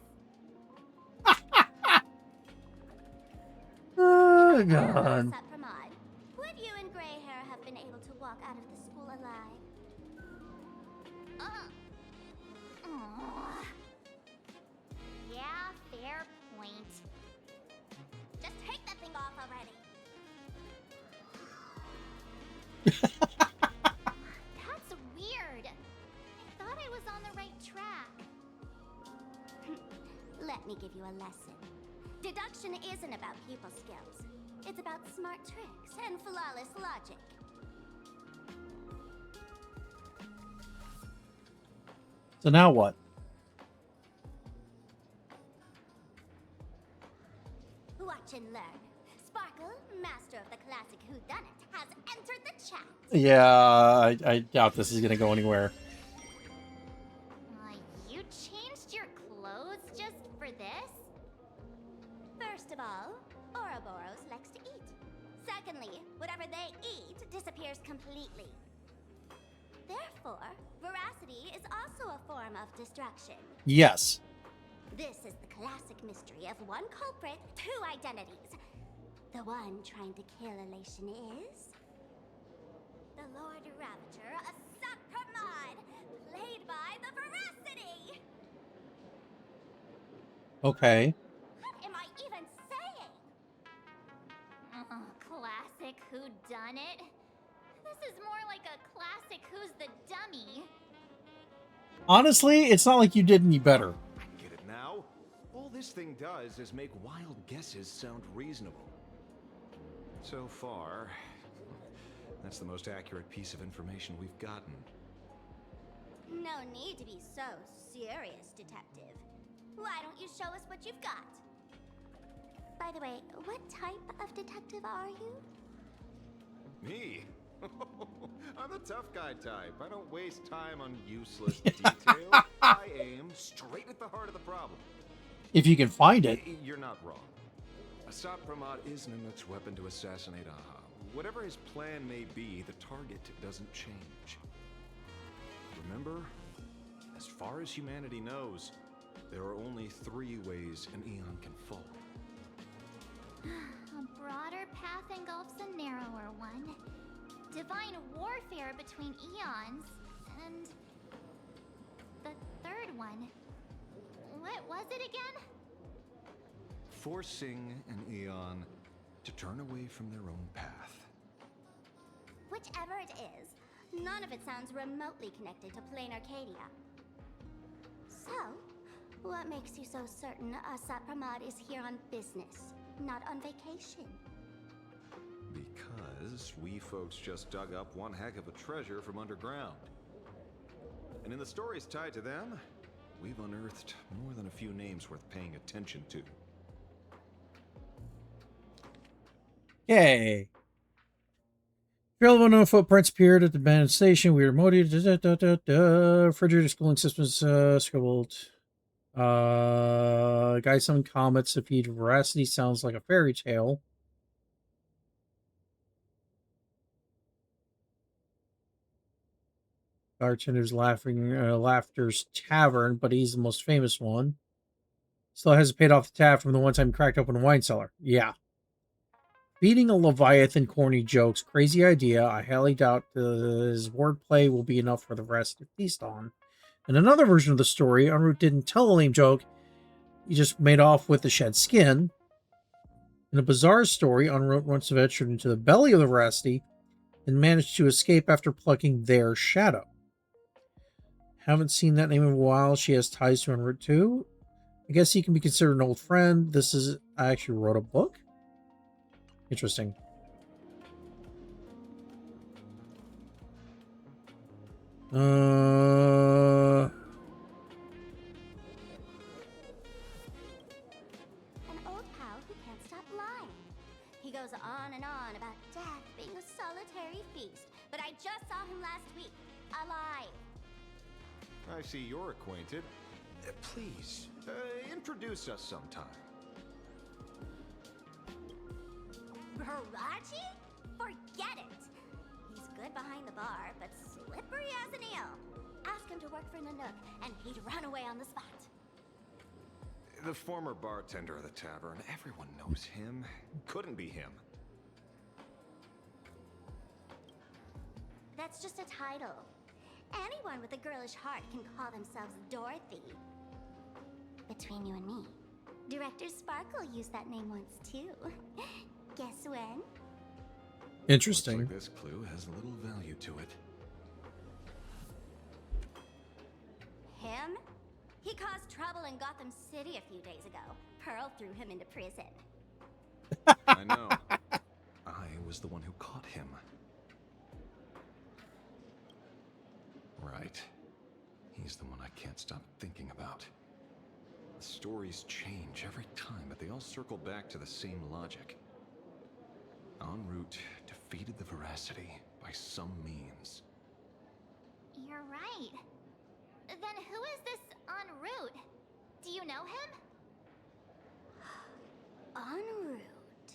Oh god. Asat Pramad, would you and Grey Hair have been able to walk out of the school alive? Yeah, fair point. Just take that thing off already. That's weird. I thought I was on the right track. Let me give you a lesson. Deduction isn't about pupil skills. It's about smart tricks and flawless logic. So now what? Watch and learn. Sparkle, master of the classic whodunit, has entered the chat. Yeah, I doubt this is gonna go anywhere. You changed your clothes just for this? First of all, Ouroboros likes to eat. Secondly, whatever they eat disappears completely. Therefore, veracity is also a form of destruction. Yes. This is the classic mystery of one culprit, two identities. The one trying to kill elation is the Lord Ravager, Asat Pramad, played by the Veracity. Okay. What am I even saying? Classic whodunit. This is more like a classic Who's the Dummy. Honestly, it's not like you did any better. Get it now? All this thing does is make wild guesses sound reasonable. So far, that's the most accurate piece of information we've gotten. No need to be so serious, detective. Why don't you show us what you've got? By the way, what type of detective are you? Me? I'm the tough guy type. I don't waste time on useless detail. I aim straight at the heart of the problem. If you can find it. You're not wrong. Asat Pramad is Nunuk's weapon to assassinate Aha. Whatever his plan may be, the target doesn't change. Remember, as far as humanity knows, there are only 3 ways an Eon can fall. A broader path engulfs a narrower one. Divine warfare between eons, and the third one. What was it again? Forcing an Eon to turn away from their own path. Whichever it is, none of it sounds remotely connected to plain Arcadia. So, what makes you so certain Asat Pramad is here on business, not on vacation? Because we folks just dug up one heck of a treasure from underground. And in the stories tied to them, we've unearthed more than a few names worth paying attention to. Yay. Trail of unknown footprints appeared at the abandoned station. Weird motive. Refrigerator schooling systems scribbled. Guy summon comets to feed veracity sounds like a fairy tale. Bartender's Laughter's Tavern, but he's the most famous one. Still hasn't paid off the tab from the one time he cracked open a wine cellar. Yeah. Beating a Leviathan corny jokes. Crazy idea. I highly doubt his wordplay will be enough for the rest to feast on. In another version of the story, En route didn't tell the lame joke, He just made off with the shed skin. In a bizarre story, en route once ventured into the belly of the Veracity and managed to escape after plucking their shadow. Haven't seen that name in a while. She has ties to en route too. I guess he can be considered an old friend. I actually wrote a book. Interesting. An old pal who can't stop lying. He goes on and on about death being a solitary feast, but I just saw him last week, alive. I see you're acquainted. Please, introduce us sometime. Baraji? Forget it! He's good behind the bar, but slippery as an eel. Ask him to work for Nanook, and he'd run away on the spot. The former bartender of the tavern. Everyone knows him. Couldn't be him. That's just a title. Anyone with a girlish heart can call themselves Dorothy. Between you and me, Director Sparkle used that name once too. Guess when? Interesting. Looks like this clue has little value to it. Him? He caused trouble in Gotham City a few days ago. Pearl threw him into prison. I know. I was the one who caught him. Right. He's the one I can't stop thinking about. The stories change every time, but they all circle back to the same logic. En route defeated the Veracity by some means. You're right. Then who is this en route? Do you know him? En route.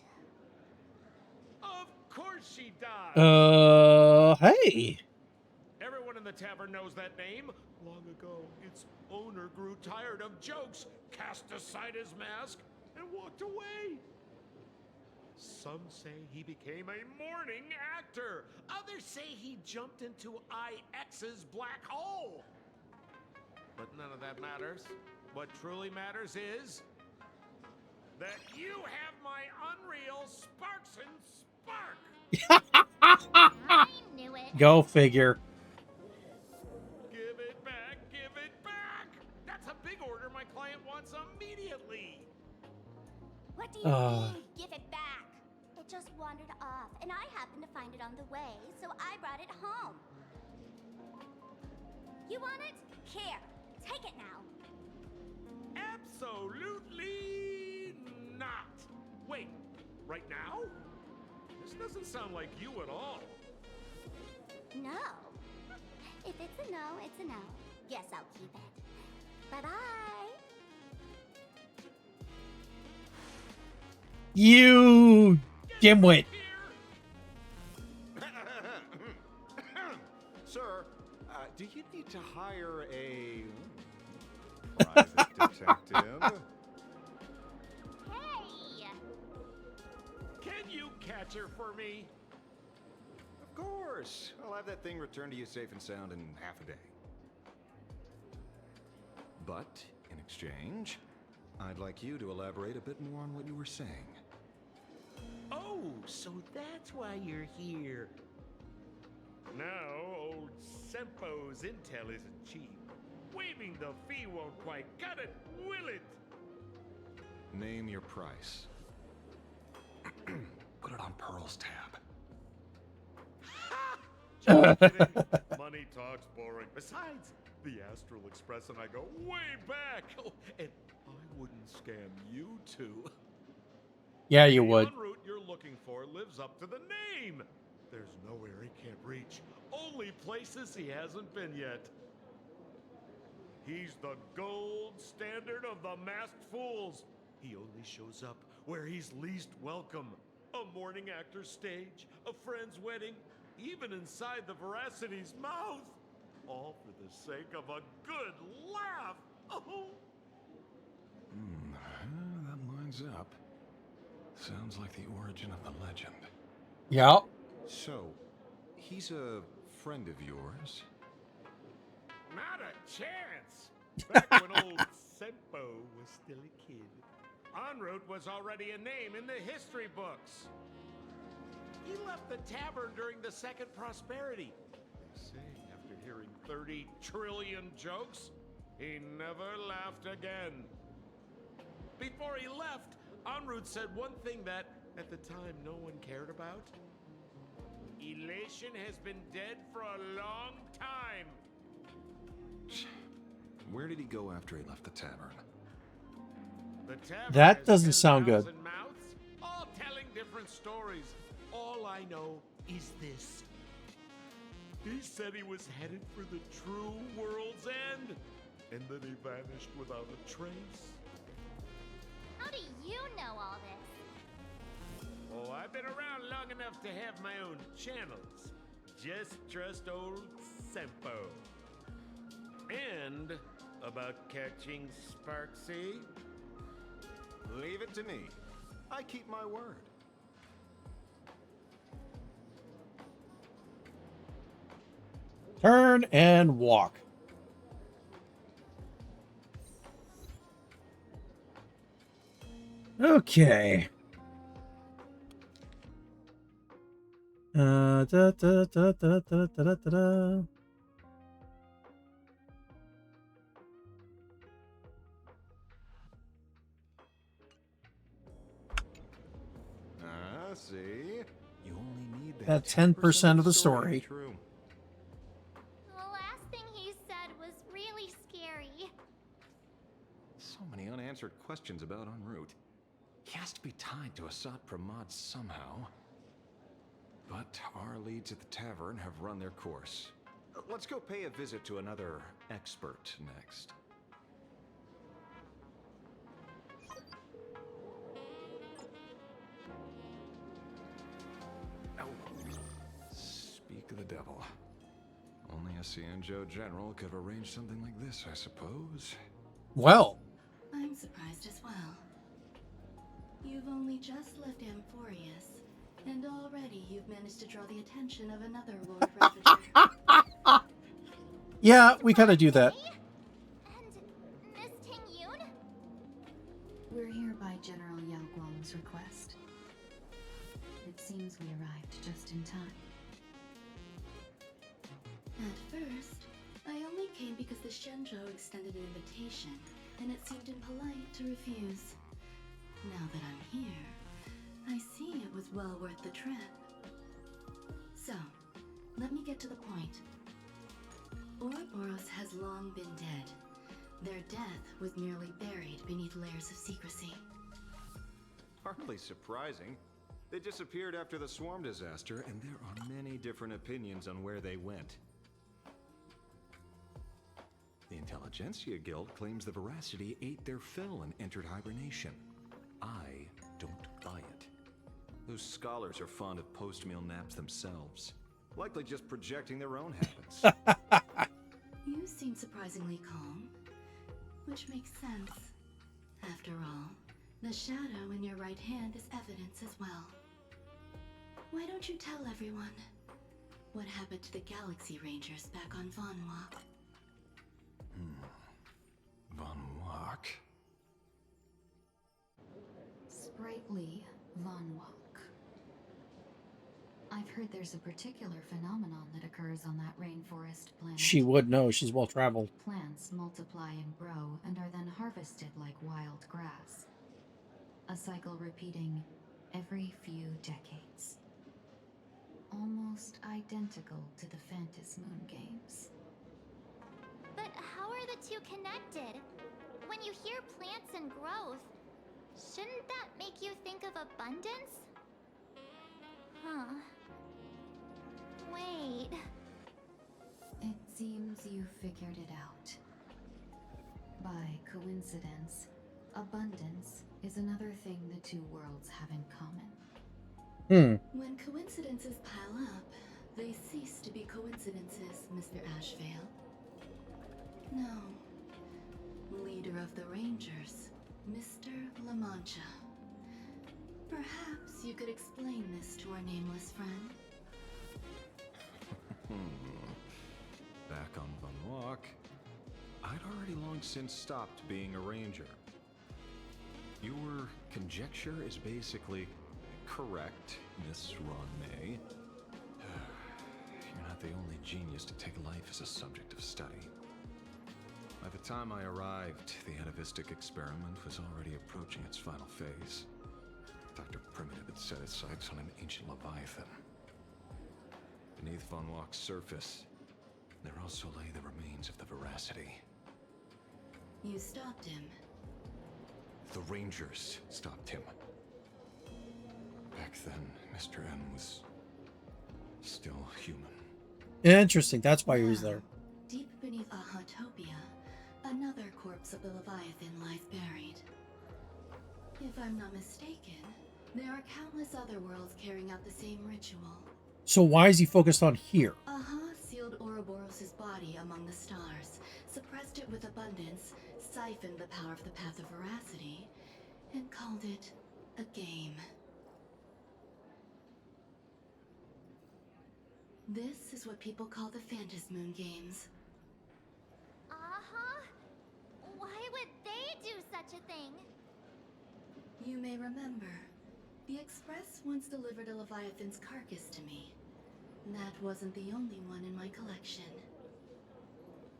Of course she does. Hey. Everyone in the tavern knows that name. Long ago, its owner grew tired of jokes, cast aside his mask, and walked away. Some say he became a mourning actor. Others say he jumped into IX's black hole. But none of that matters. What truly matters is that you have my unreal Sparks and Spark. I knew it. Go figure. Give it back, give it back. That's a big order my client wants immediately. What do you mean, give it back? It just wandered off, and I happened to find it on the way, so I brought it home. You want it? Here, take it now. Absolutely not. Wait, right now? This doesn't sound like you at all. No. If it's a no, it's a no. Guess I'll keep it. Bye-bye. You dimwit. Sir, do you need to hire a private detective? Hey! Can you catch her for me? Of course. I'll have that thing returned to you safe and sound in half a day. But, in exchange, I'd like you to elaborate a bit more on what you were saying. Oh, so that's why you're here. Now, old Sempo's intel isn't cheap. Waiving the fee won't quite cut it, will it? Name your price. Put it on Pearl's tab. Just kidding. Money talks boring. Besides, the Astral Express and I go way back. Oh, and I wouldn't scam you two. Yeah, you would. The en route you're looking for lives up to the name. There's nowhere he can't reach. Only places he hasn't been yet. He's the gold standard of the masked fools. He only shows up where he's least welcome. A mourning actor's stage, a friend's wedding, even inside the Veracity's mouth. All for the sake of a good laugh. Oh. That lines up. Sounds like the origin of the legend. Yeah. So, he's a friend of yours? Not a chance. Back when old Sempo was still a kid. En route was already a name in the history books. He left the tavern during the Second Prosperity. They say after hearing 30 trillion jokes, he never laughed again. Before he left, en route said one thing that, at the time, no one cared about. Elation has been dead for a long time. Where did he go after he left the tavern? The tavern That has doesn't sound 10,000 good. mouths, all telling different stories. All I know is this. He said he was headed for the true world's end, and then he vanished without a trace. How do you know all this? Oh, I've been around long enough to have my own channels. Just trust old Sempo. And about catching Sparksy? Leave it to me. I keep my word. Turn and walk. Okay. Da, da, da, da, da, da, da, da. See? You only need That 10% of the story. True. The last thing he said was really scary. So many unanswered questions about en route. He has to be tied to Asat Pramad somehow. But our leads at the tavern have run their course. Let's go pay a visit to another expert next. Speak of the devil. Only a Cienjo general could have arranged something like this, I suppose. Well. I'm surprised as well. You've only just left Amphorius, and already you've managed to draw the attention of another Lord Ravager. Yeah, we gotta do that. Miss Ting-Yun? We're here by General Yao Guang's request. It seems we arrived just in time. At first, I only came because the Shenzhou extended an invitation, and it seemed impolite to refuse. Now that I'm here, I see it was well worth the trip. So, let me get to the point. Ouroboros has long been dead. Their death was merely buried beneath layers of secrecy. Hardly surprising. They disappeared after the swarm disaster, and there are many different opinions on where they went. The Intelligentsia Guild claims the Veracity ate their fill and entered hibernation. I don't buy it. Those scholars are fond of post-meal naps themselves, likely just projecting their own habits. You seem surprisingly calm, which makes sense. After all, the shadow in your right hand is evidence as well. Why don't you tell everyone what happened to the Galaxy Rangers back on Von Walk? Von Walk? Sprightly Von Walk. I've heard there's a particular phenomenon that occurs on that rainforest planet. She would know. She's well traveled. Plants multiply and grow and are then harvested like wild grass. A cycle repeating every few decades. Almost identical to the Phantom Moon games. But how are the two connected? When you hear plants and growth, shouldn't that make you think of abundance? Huh. Wait. It seems you figured it out. By coincidence, abundance is another thing the two worlds have in common. When coincidences pile up, they cease to be coincidences, Mr. Ashvale. No. Leader of the Rangers, Mr. La Mancha. Perhaps you could explain this to our nameless friend. Back on Von Walk, I'd already long since stopped being a ranger. Your conjecture is basically correct, Miss Ron May. You're not the only genius to take life as a subject of study. By the time I arrived, the atavistic experiment was already approaching its final phase. Dr. Primitive had set his sights on an ancient Leviathan. Beneath Von Walk's surface, there also lay the remains of the Veracity. You stopped him. The Rangers stopped him. Back then, Mr. M was still human. Interesting. That's why he was there. Deep beneath Ahatopia, another corpse of the Leviathan lies buried. If I'm not mistaken, there are countless other worlds carrying out the same ritual. So why is he focused on here? Aha sealed Ouroboros' body among the stars, suppressed it with abundance, siphoned the power of the Path of Veracity, and called it a game. This is what people call the Phantasmoon Games. Uh-huh. Why would they do such a thing? You may remember, the Express once delivered a Leviathan's carcass to me. That wasn't the only one in my collection.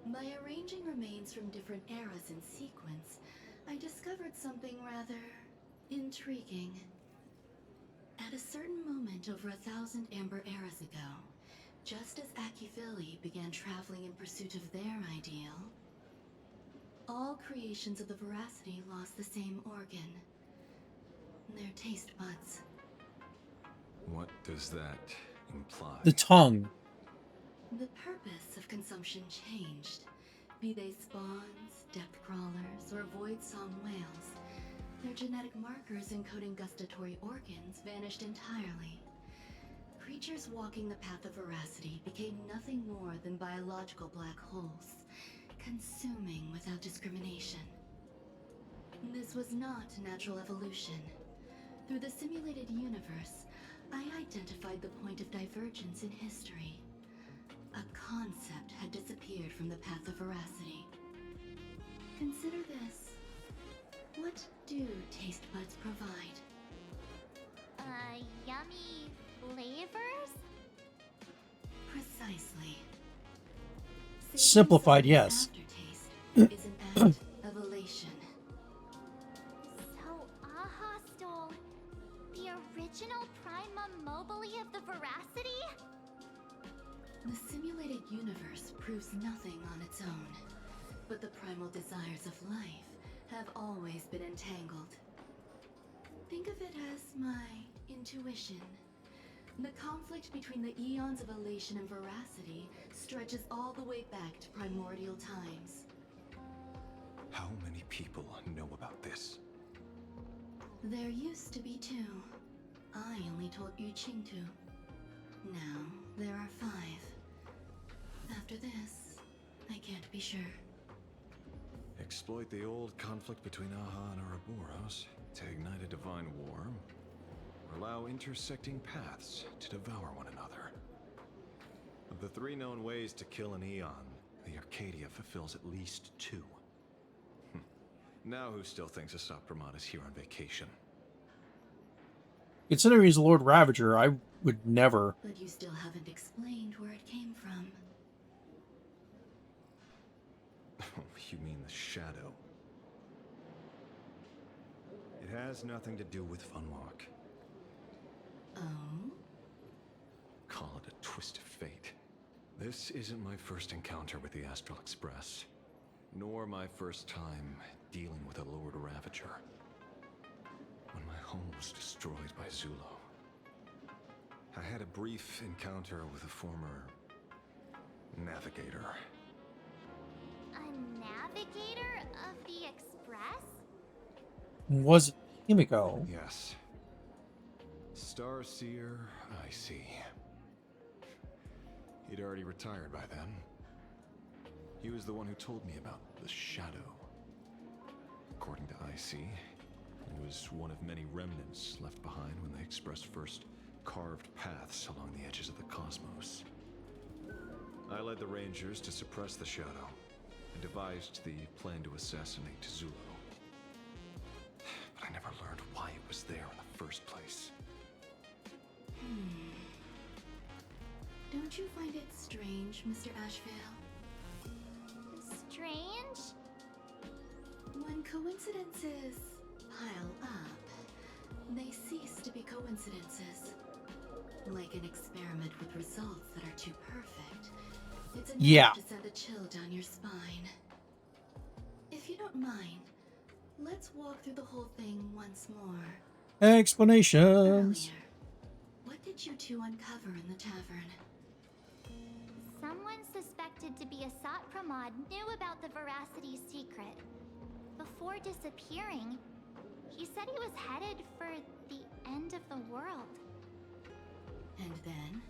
By arranging remains from different eras in sequence, I discovered something rather intriguing. At a certain moment over 1,000 Amber eras ago, just as Akifili began traveling in pursuit of their ideal, all creations of the Veracity lost the same organ. Their taste buds. What does that imply? The tongue. The purpose of consumption changed. Be they spawns, depth crawlers, or void song whales, their genetic markers encoding gustatory organs vanished entirely. Creatures walking the path of Veracity became nothing more than biological black holes, consuming without discrimination. This was not natural evolution. Through the simulated universe, I identified the point of divergence in history. A concept had disappeared from the path of Veracity. Consider this. What do taste buds provide? Yummy flavors? Precisely. Simplified, yes. Aftertaste is an act of elation. So Aha stole the original Prima Mobile of the Veracity? The simulated universe proves nothing on its own, but the primal desires of life have always been entangled. Think of it as my intuition. The conflict between the eons of elation and Veracity stretches all the way back to primordial times. How many people know about this? There used to be 2. I only told Yu Qingtu. Now, there are 5. After this, I can't be sure. Exploit the old conflict between Aha and Ouroboros to ignite a divine war, or allow intersecting paths to devour one another. Of the 3 known ways to kill an Eon, the Arcadia fulfills at least 2. Now who still thinks Asat Pramad is here on vacation? Considering he's Lord Ravager, I would never. But you still haven't explained where it came from. You mean the shadow? It has nothing to do with Funwalk. Oh? Call it a twist of fate. This isn't my first encounter with the Astral Express, nor my first time dealing with a Lord Ravager. When my home was destroyed by Zulo, I had a brief encounter with a former navigator. A navigator of the Express? Was it Himeko? Yes. Starseer, I see. He'd already retired by then. He was the one who told me about the shadow. According to IC, it was one of many remnants left behind when the Express first carved paths along the edges of the cosmos. I led the Rangers to suppress the shadow and devised the plan to assassinate Zulo. But I never learned why it was there in the first place. Don't you find it strange, Mr. Ashvale? Strange? When coincidences pile up, they cease to be coincidences. Like an experiment with results that are too perfect. It's enough to send a chill down your spine. If you don't mind, let's walk through the whole thing once more. Explanations. Earlier, what did you two uncover in the tavern? Someone suspected to be Asat Pramad knew about the Veracity's secret. Before disappearing, he said he was headed for the end of the world. And then?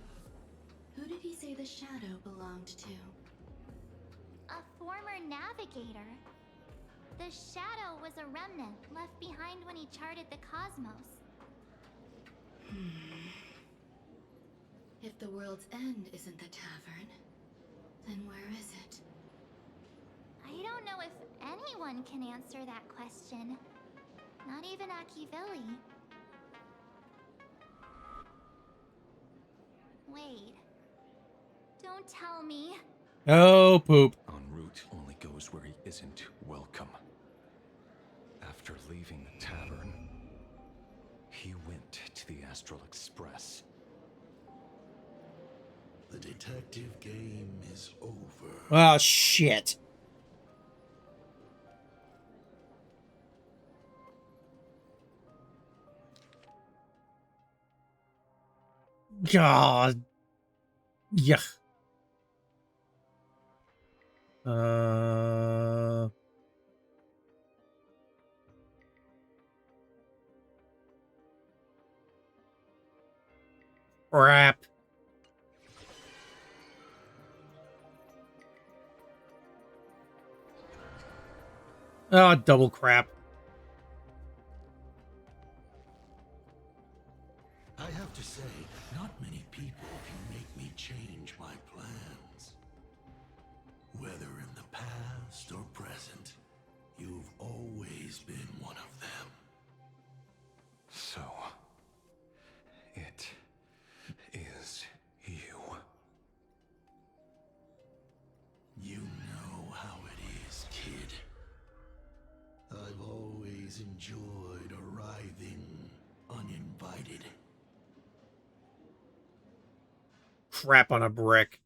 Who did he say the shadow belonged to? A former navigator. The shadow was a remnant left behind when he charted the cosmos. If the world's end isn't the tavern, then where is it? I don't know if anyone can answer that question. Not even Akivilli. Wait. Don't tell me. Oh, poop. En route only goes where he isn't welcome. After leaving the tavern, he went to the Astral Express. The detective game is over. Oh, shit. God. Yeah. Crap. Oh, double crap. I have to say, not many people can make me change my plans. Whether in the past or present, you've always been one of them. So, it is you. You know how it is, kid. I've always enjoyed arriving uninvited. Crap on a brick.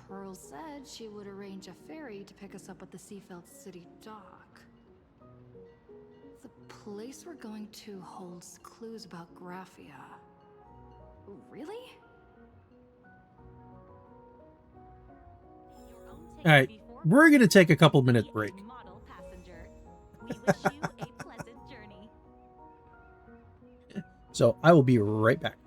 Pearl said she would arrange a ferry to pick us up at the Seafeld City dock. The place we're going to holds clues about Graphia. Really? All right. We're going to take a couple minute break. Model passenger. We wish you a pleasant journey. So I will be right back.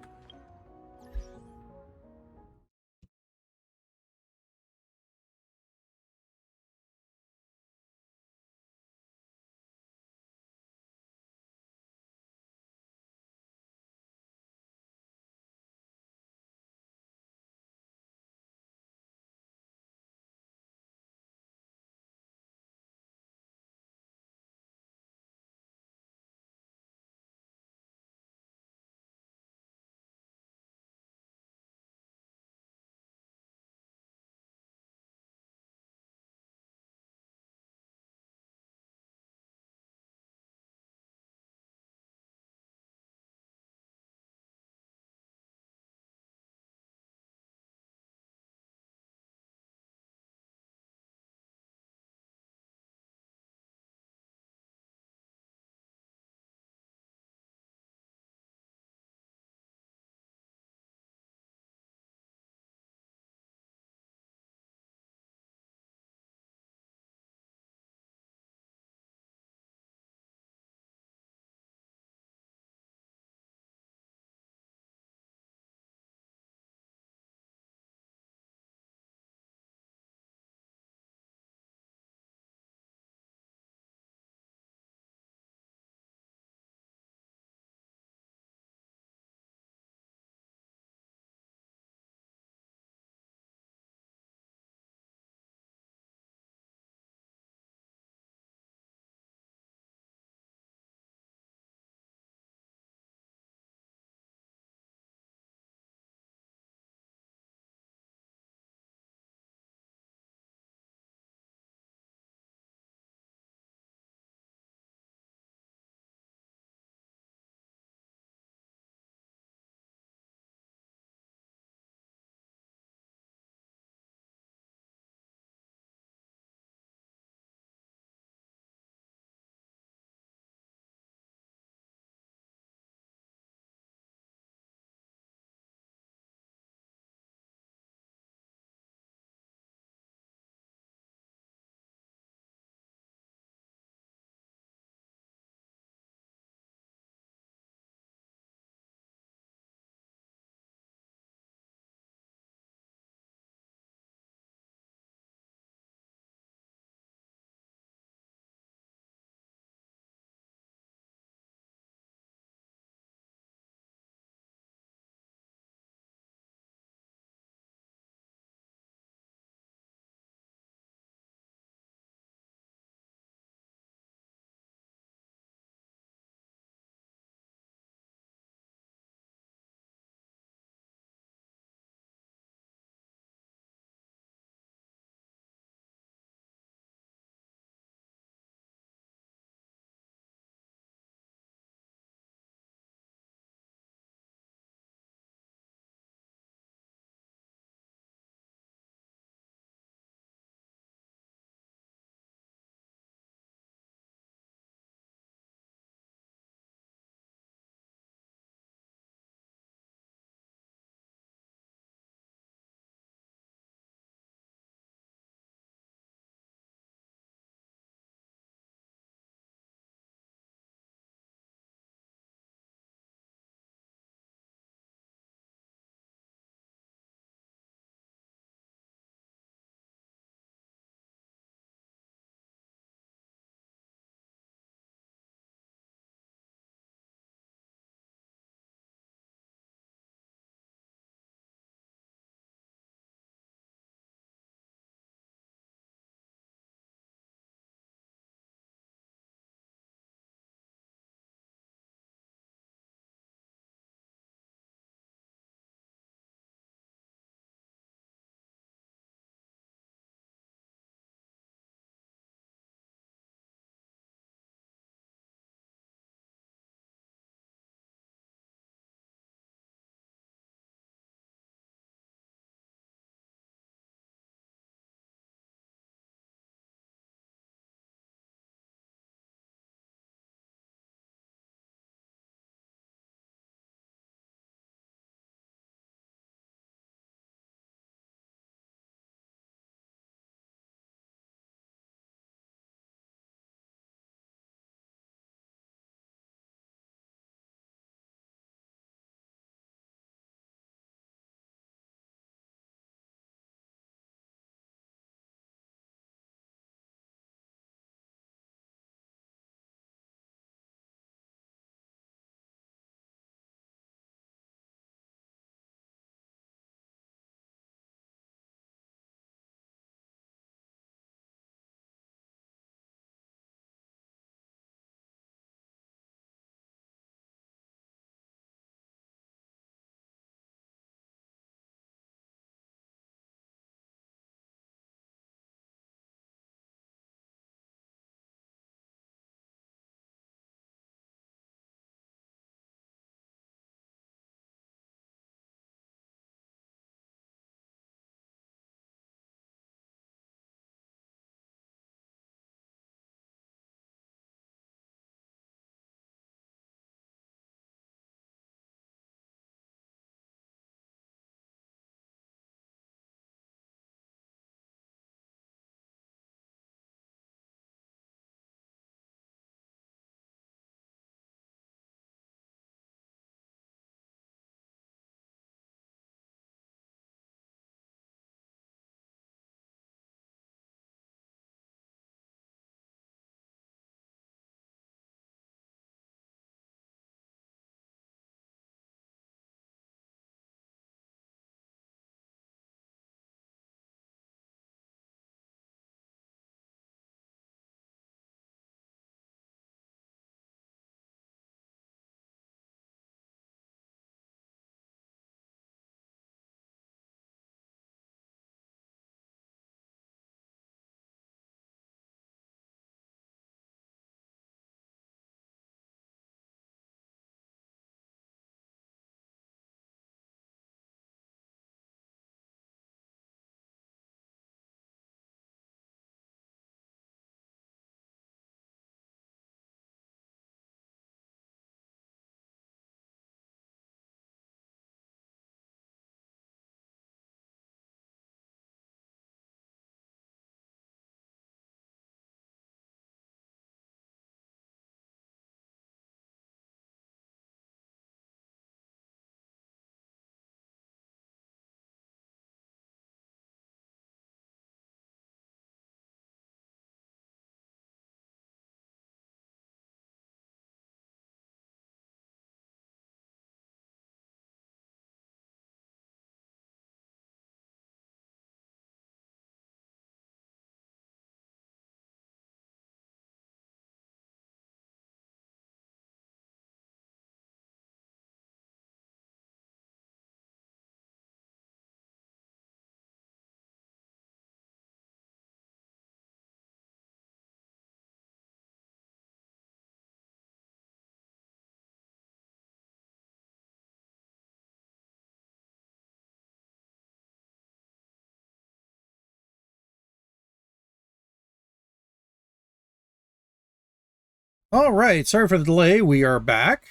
All right, sorry for the delay. We are back.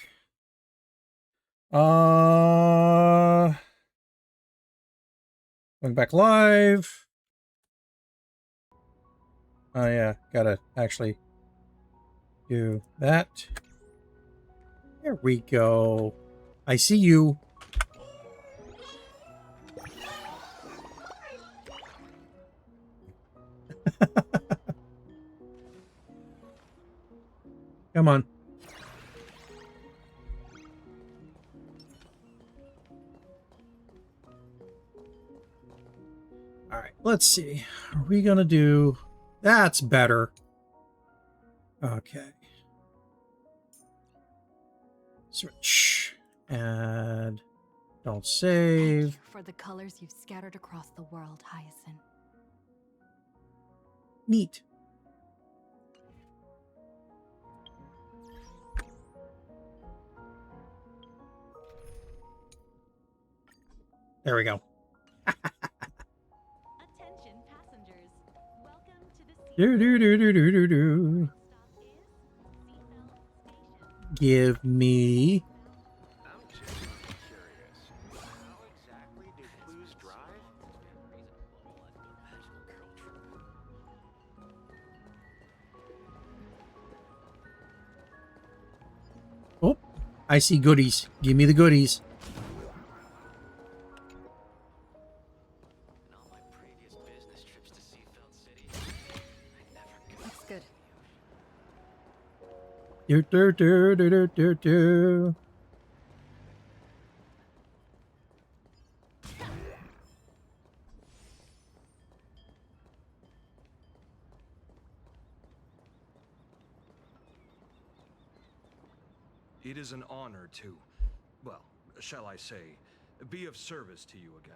Going back live. Oh yeah, gotta actually do that. There we go. I see you. Come on. All right, let's see. Are we gonna do... That's better. Okay. Switch. And don't save. Thank you for the colors you've scattered across the world, Hyacinth. Neat. There we go. Attention passengers. Welcome to the Give me... Oh, I see goodies. Give me the goodies. Looks good. Do. It is an honor to, well, shall I say, be of service to you again.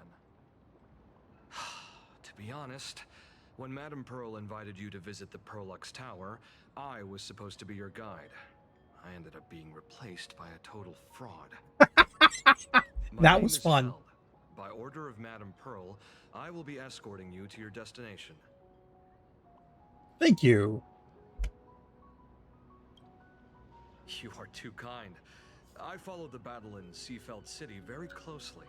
To be honest, when Madame Pearl invited you to visit the Perlux Tower, I was supposed to be your guide. I ended up being replaced by a total fraud. That was fun. Held. By order of Madame Pearl, I will be escorting you to your destination. Thank you. You are too kind. I followed the battle in Seafeld City very closely.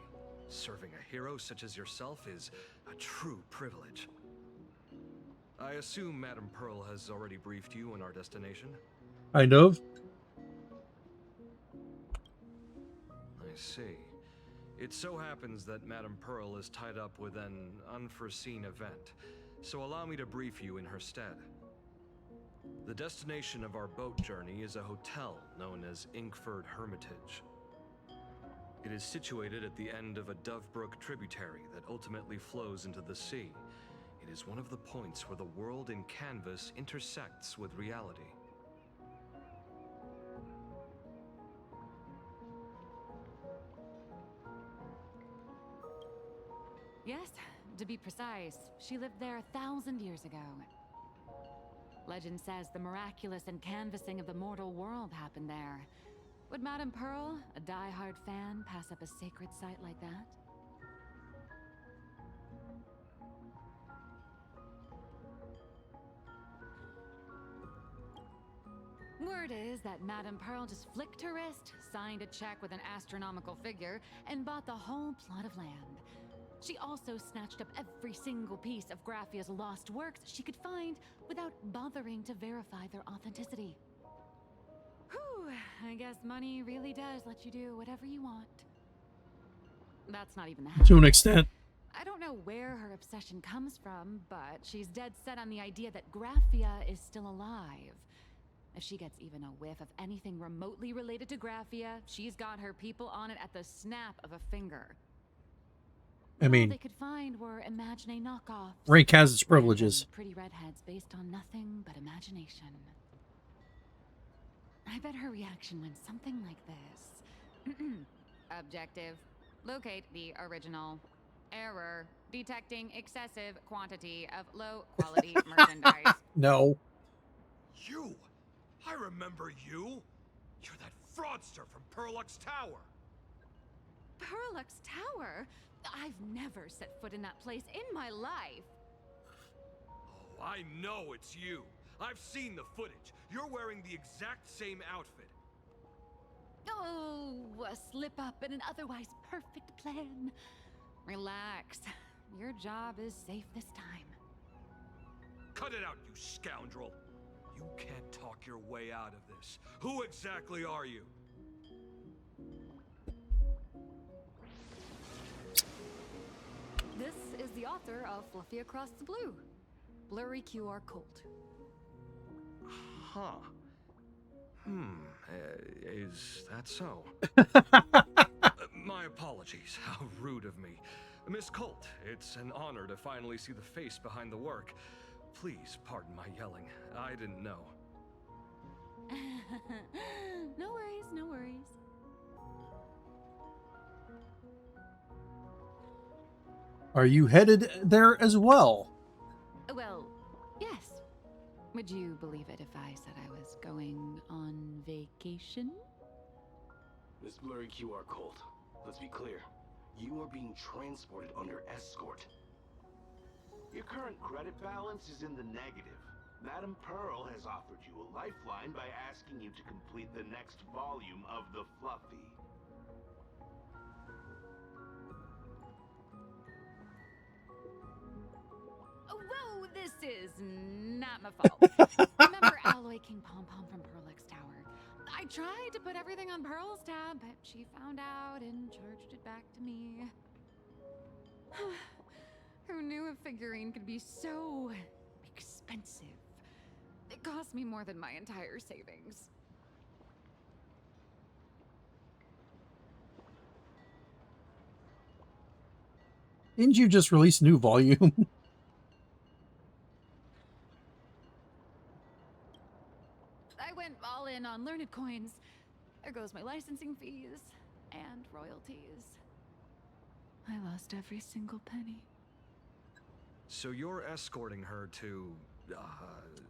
Serving a hero such as yourself is a true privilege. I assume Madame Pearl has already briefed you on our destination? Kind of. I see. It so happens that Madame Pearl is tied up with an unforeseen event, so allow me to brief you in her stead. The destination of our boat journey is a hotel known as Inkford Hermitage. It is situated at the end of a Dovebrook tributary that ultimately flows into the sea. It is one of the points where the world in canvas intersects with reality. Yes, to be precise, she lived there 1,000 years ago. Legend says the miraculous canvassing of the mortal world happened there. Would Madame Pearl, a die-hard fan, pass up a sacred site like that? Word is that Madame Pearl just flicked her wrist, signed a check with an astronomical figure, and bought the whole plot of land. She also snatched up every single piece of Graphia's lost works she could find without bothering to verify their authenticity. Whew, I guess money really does let you do whatever you want. That's not even the half. To an extent. I don't know where her obsession comes from, but she's dead set on the idea that Graphia is still alive. If she gets even a whiff of anything remotely related to Graphia, she's got her people on it at the snap of a finger. I mean, all they could find were Imagine knockoffs. rank has its privileges. Pretty redheads based on nothing but imagination. I bet her reaction went something like this. Objective. Locate the original. Error. Detecting excessive quantity of low-quality merchandise. No. You! I remember you! You're that fraudster from Perlux Tower! Perlux Tower? I've never set foot in that place in my life. Oh, I know it's you. I've seen the footage. You're wearing the exact same outfit. Oh, a slip up in an otherwise perfect plan. Relax. Your job is safe this time. Cut it out, you scoundrel. You can't talk your way out of this. Who exactly are you? This is the author of Fluffy Across the Blue, Blurry QR Colt. Huh. Is that so? My apologies. How rude of me. Miss Colt, it's an honor to finally see the face behind the work. Please pardon my yelling. I didn't know. No worries, no worries. Are you headed there as well? Well, yes. Would you believe it if I said I was going on vacation? Miss Blurry QR Colt, let's be clear. You are being transported under escort. Your current credit balance is in the negative. Madame Pearl has offered you a lifeline by asking you to complete the next volume of the Fluffy. Oh, whoa, this is not my fault. Remember Alloy King Pom Pom from Pearlix Tower? I tried to put everything on Pearl's tab, but she found out and charged it back to me. Who knew a figurine could be so expensive? It cost me more than my entire savings. Didn't you just release a new volume? I went all in on learned coins. There goes my licensing fees and royalties. I lost every single penny. So you're escorting her to,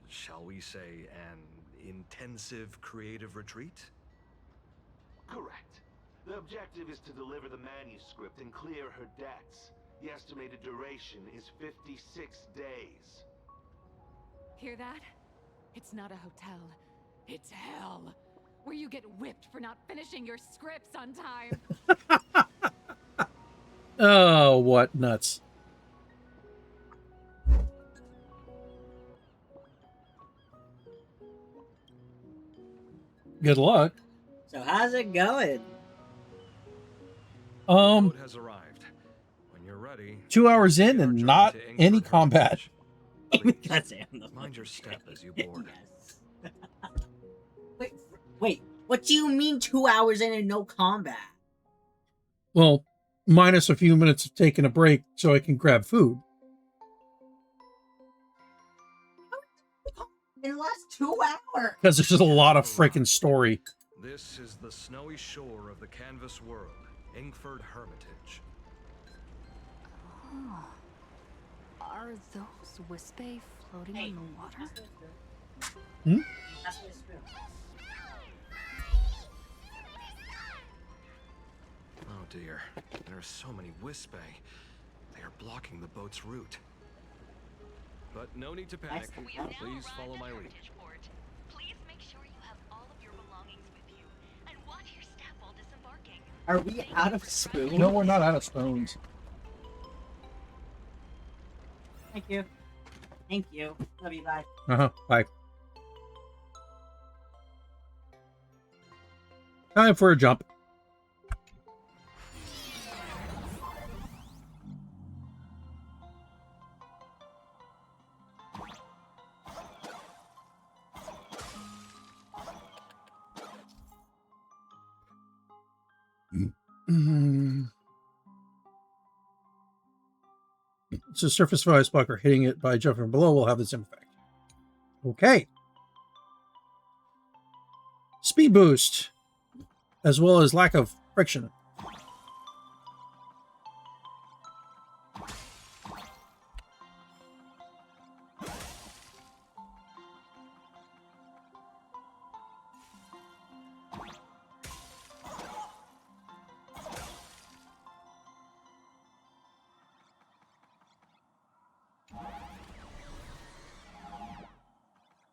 shall we say, an intensive creative retreat? Correct. The objective is to deliver the manuscript and clear her debts. The estimated duration is 56 days. Hear that? It's not a hotel. It's hell. Where you get whipped for not finishing your scripts on time. Oh, what nuts. Good luck. So how's it going? Boat has arrived. When you're ready, 2 hours in and not any combat. Mind your step as you board. Wait, what do you mean 2 hours in and no combat? Well, minus a few minutes of taking a break so I can grab food. In the last 2 hours. Because there's just a lot of freaking story. This is the snowy shore of the canvas world, Ingford Hermitage. Oh. Are those Wispae floating in the water? Hmm? Oh dear, there are so many Wispae. They are blocking the boat's route. But no need to panic. Please follow my lead. Please make sure you have all of your belongings with you, and watch your step while disembarking. Are we out of spoons? No, we're not out of spoons. Thank you. Thank you. Love you, bye. Bye. Time for a jump. So surface of ice block or hitting it by jumping below will have the same effect. Okay. Speed boost, as well as lack of friction.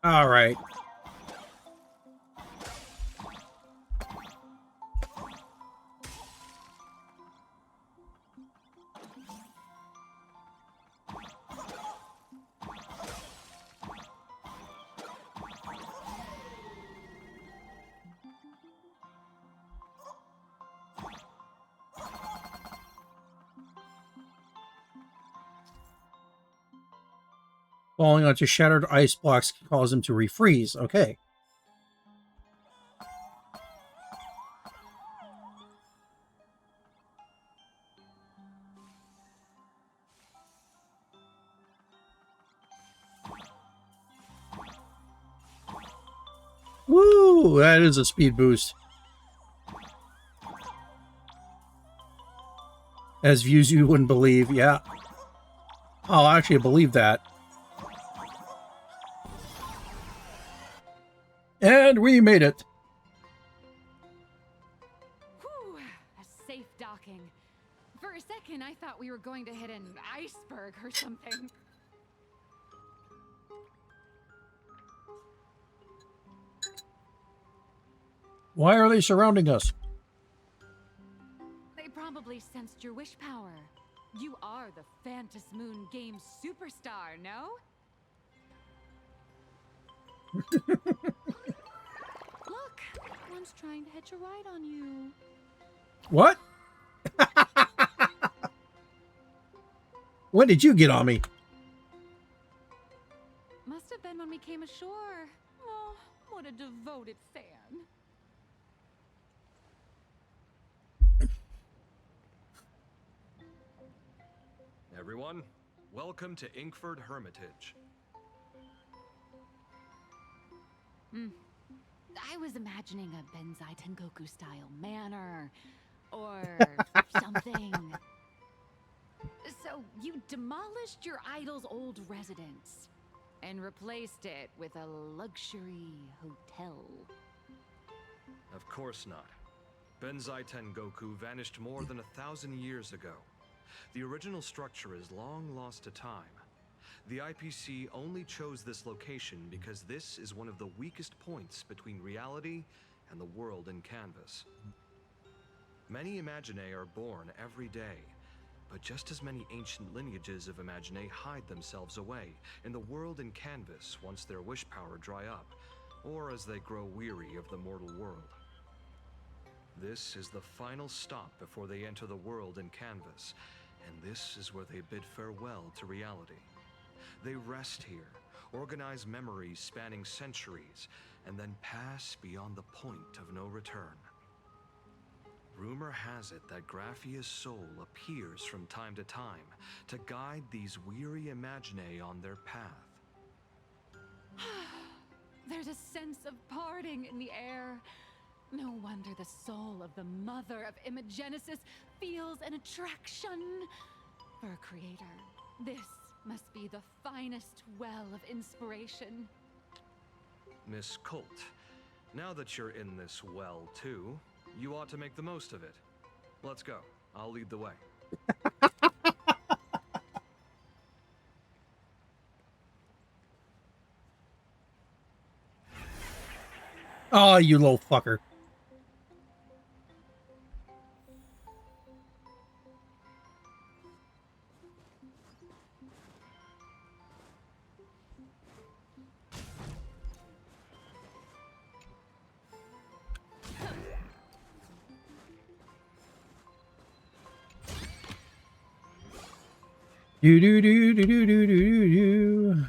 All right. Falling onto shattered ice blocks can cause them to refreeze. Okay. Woo! That is a speed boost. As views you wouldn't believe, yeah. I'll actually believe that. And we made it. Whew, a safe docking. For a second, I thought we were going to hit an iceberg or something. Why are they surrounding us? They probably sensed your wish power. You are the Phantom Moon game superstar, no? Look, one's trying to hitch a ride on you. What? When did you get on me? Must have been when we came ashore. Oh, what a devoted fan. Everyone, welcome to Inkford Hermitage. I was imagining a Benzai Tengoku style manor or something. So you demolished your idol's old residence and replaced it with a luxury hotel. Of course not. Benzai Tengoku vanished more than 1,000 years ago. The original structure is long lost to time. The IPC only chose this location because this is one of the weakest points between reality and the world in canvas. Many Imaginae are born every day, but just as many ancient lineages of Imaginae hide themselves away in the world in canvas once their wish power dry up, or as they grow weary of the mortal world. This is the final stop before they enter the world in canvas, and this is where they bid farewell to reality. They rest here, organize memories spanning centuries, and then pass beyond the point of no return. Rumor has it that Graphia's soul appears from time to time to guide these weary Imaginae on their path. There's a sense of parting in the air. No wonder the soul of the mother of Imagenesis feels an attraction for a creator. This must be the finest well of inspiration. Miss Colt, now that you're in this well too, you ought to make the most of it. Let's go. I'll lead the way. Oh, you little fucker. Do do do do do do do do.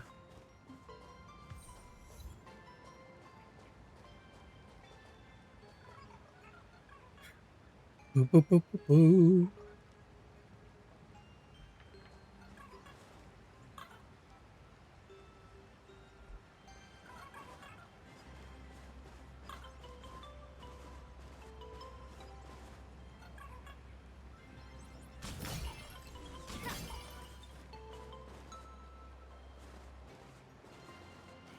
Boo boo boo boo boo.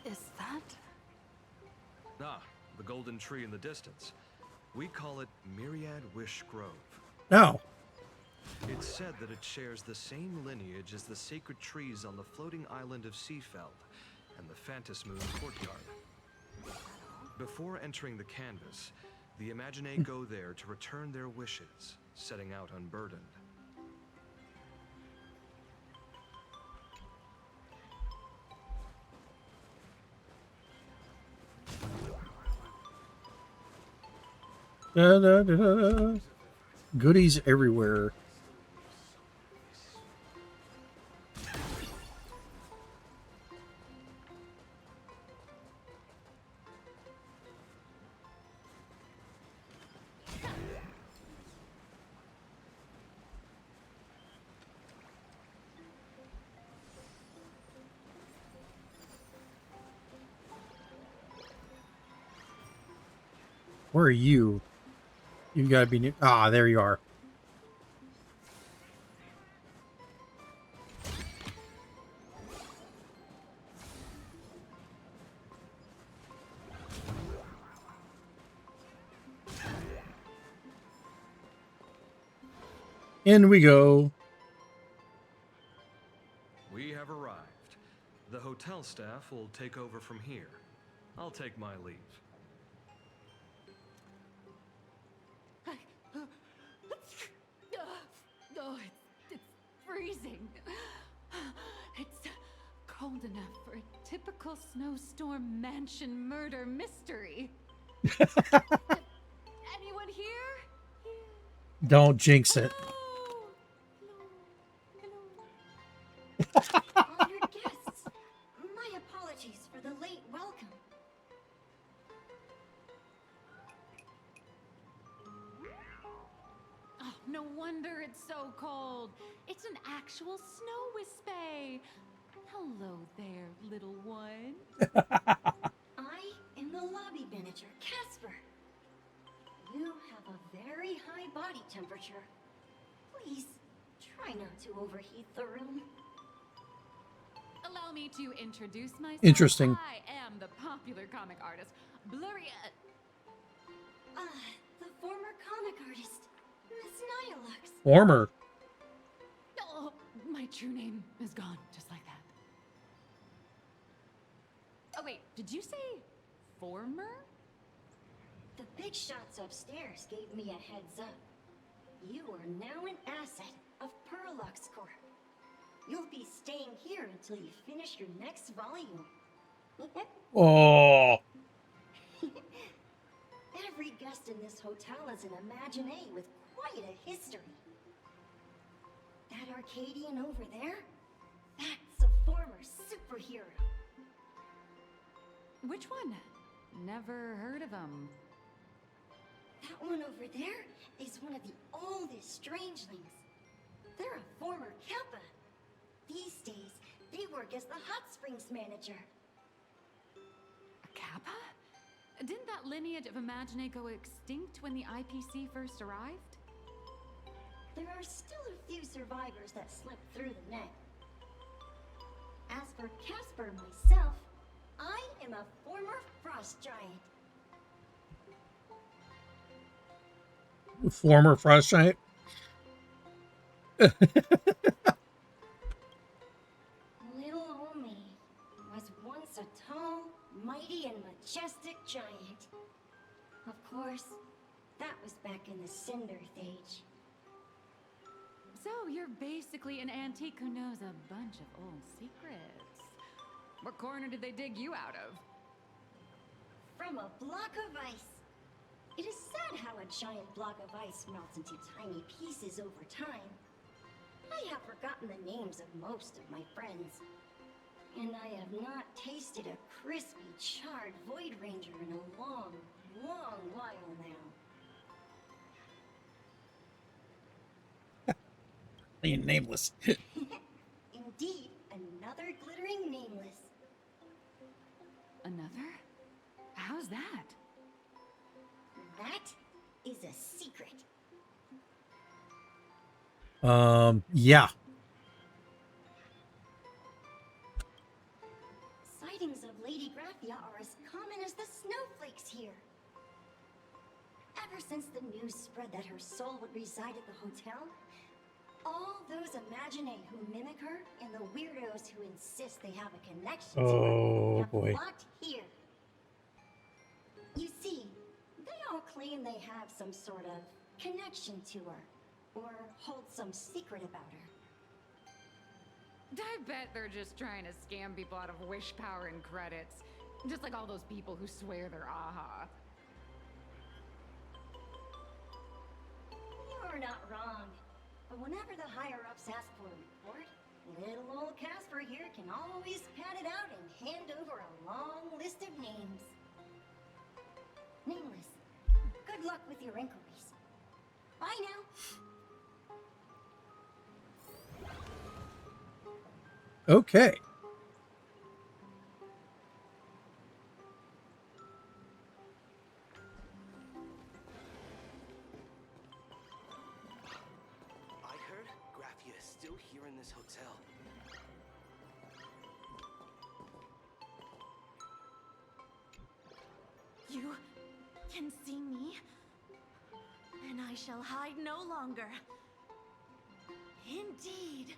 Is that? Ah, the golden tree in the distance. We call it Myriad Wish Grove. No. It's said that it shares the same lineage as the sacred trees on the floating island of Seafeld, and the Phantasmoon courtyard. Before entering the canvas, the Imaginae go there to return their wishes, setting out unburdened. Da, da, da, da. Goodies everywhere. Where are you? You gotta be near. Ah, there you are. In we go. We have arrived. The hotel staff will take over from here. I'll take my leave. Oh, it's freezing. It's cold enough for a typical snowstorm mansion murder mystery. Anyone here? Don't jinx it. Honored guests, my apologies for the late welcome. Oh, no wonder it's so cold. It's an actual snow wispy. Hello there, little one. I am the lobby manager, Casper. You have a very high body temperature. Please, try not to overheat the room. Allow me to introduce myself. Interesting. I am the popular comic artist, Blurry. The former comic artist, Miss Nihilux. Former. Oh, my true name is gone, just like that. Oh wait, did you say former? The big shots upstairs gave me a heads up. You are now an asset of Perlux Corp. You'll be staying here until you finish your next volume. Oh. Every guest in this hotel is an Imaginae with quite a history. That Arcadian over there? That's a former superhero. Which one? Never heard of him. That one over there is one of the oldest strangelings. They're a former Kappa. These days, they work as the hot springs manager. A Kappa? Didn't that lineage of Imaginae go extinct when the IPC first arrived? There are still a few survivors that slipped through the net. As for Casper myself, I am a former frost giant. Former frost giant. Little old me was once a tall, mighty, and majestic giant. Of course, that was back in the Cinder Age. So you're basically an antique who knows a bunch of old secrets. What corner did they dig you out of? From a block of ice. It is sad how a giant block of ice melts into tiny pieces over time. I have forgotten the names of most of my friends. And I have not tasted a crispy, charred Void Ranger in a long, long while now. Nameless. Indeed, another glittering nameless. Another? How's that? That is a secret. Yeah. Sightings of Lady Graphia are as common as the snowflakes here. Ever since the news spread that her soul would reside at the hotel, All those Imaginae who mimic her and the weirdos who insist they have a connection to Oh, her have boy. flocked here. You see, they all claim they have some sort of connection to her, or hold some secret about her. I bet they're just trying to scam people out of wish power and credits. Just like all those people who swear they're AHA. You're not wrong. But whenever the higher-ups ask for a report, little old Casper here can always pad it out and hand over a long list of names. Nameless, good luck with your inquiries. Bye now. Okay. I heard Graphia is still here in this hotel. You can see me, and I shall hide no longer. Indeed,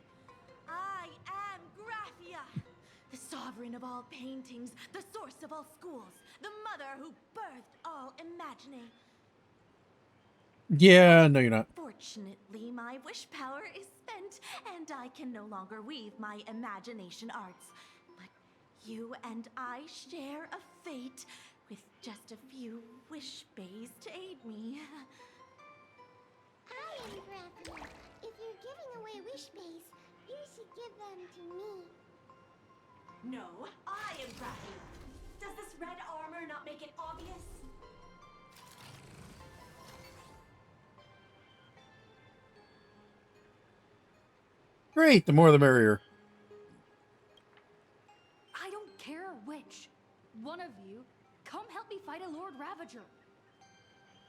I am Graphia, the sovereign of all paintings, the source of all schools, the mother who birthed all Imaginae. Yeah, no, you're not. Fortunately, my wish power is spent, and I can no longer weave my imagination arts. But you and I share a fate, with just a few wish bays to aid me. I am Graphia. If you're giving away wish bays, you should give them to me. No, I am Graphia. Does this red armor not make it obvious? Great, the more the merrier. I don't care which. One of you, come help me fight a Lord Ravager.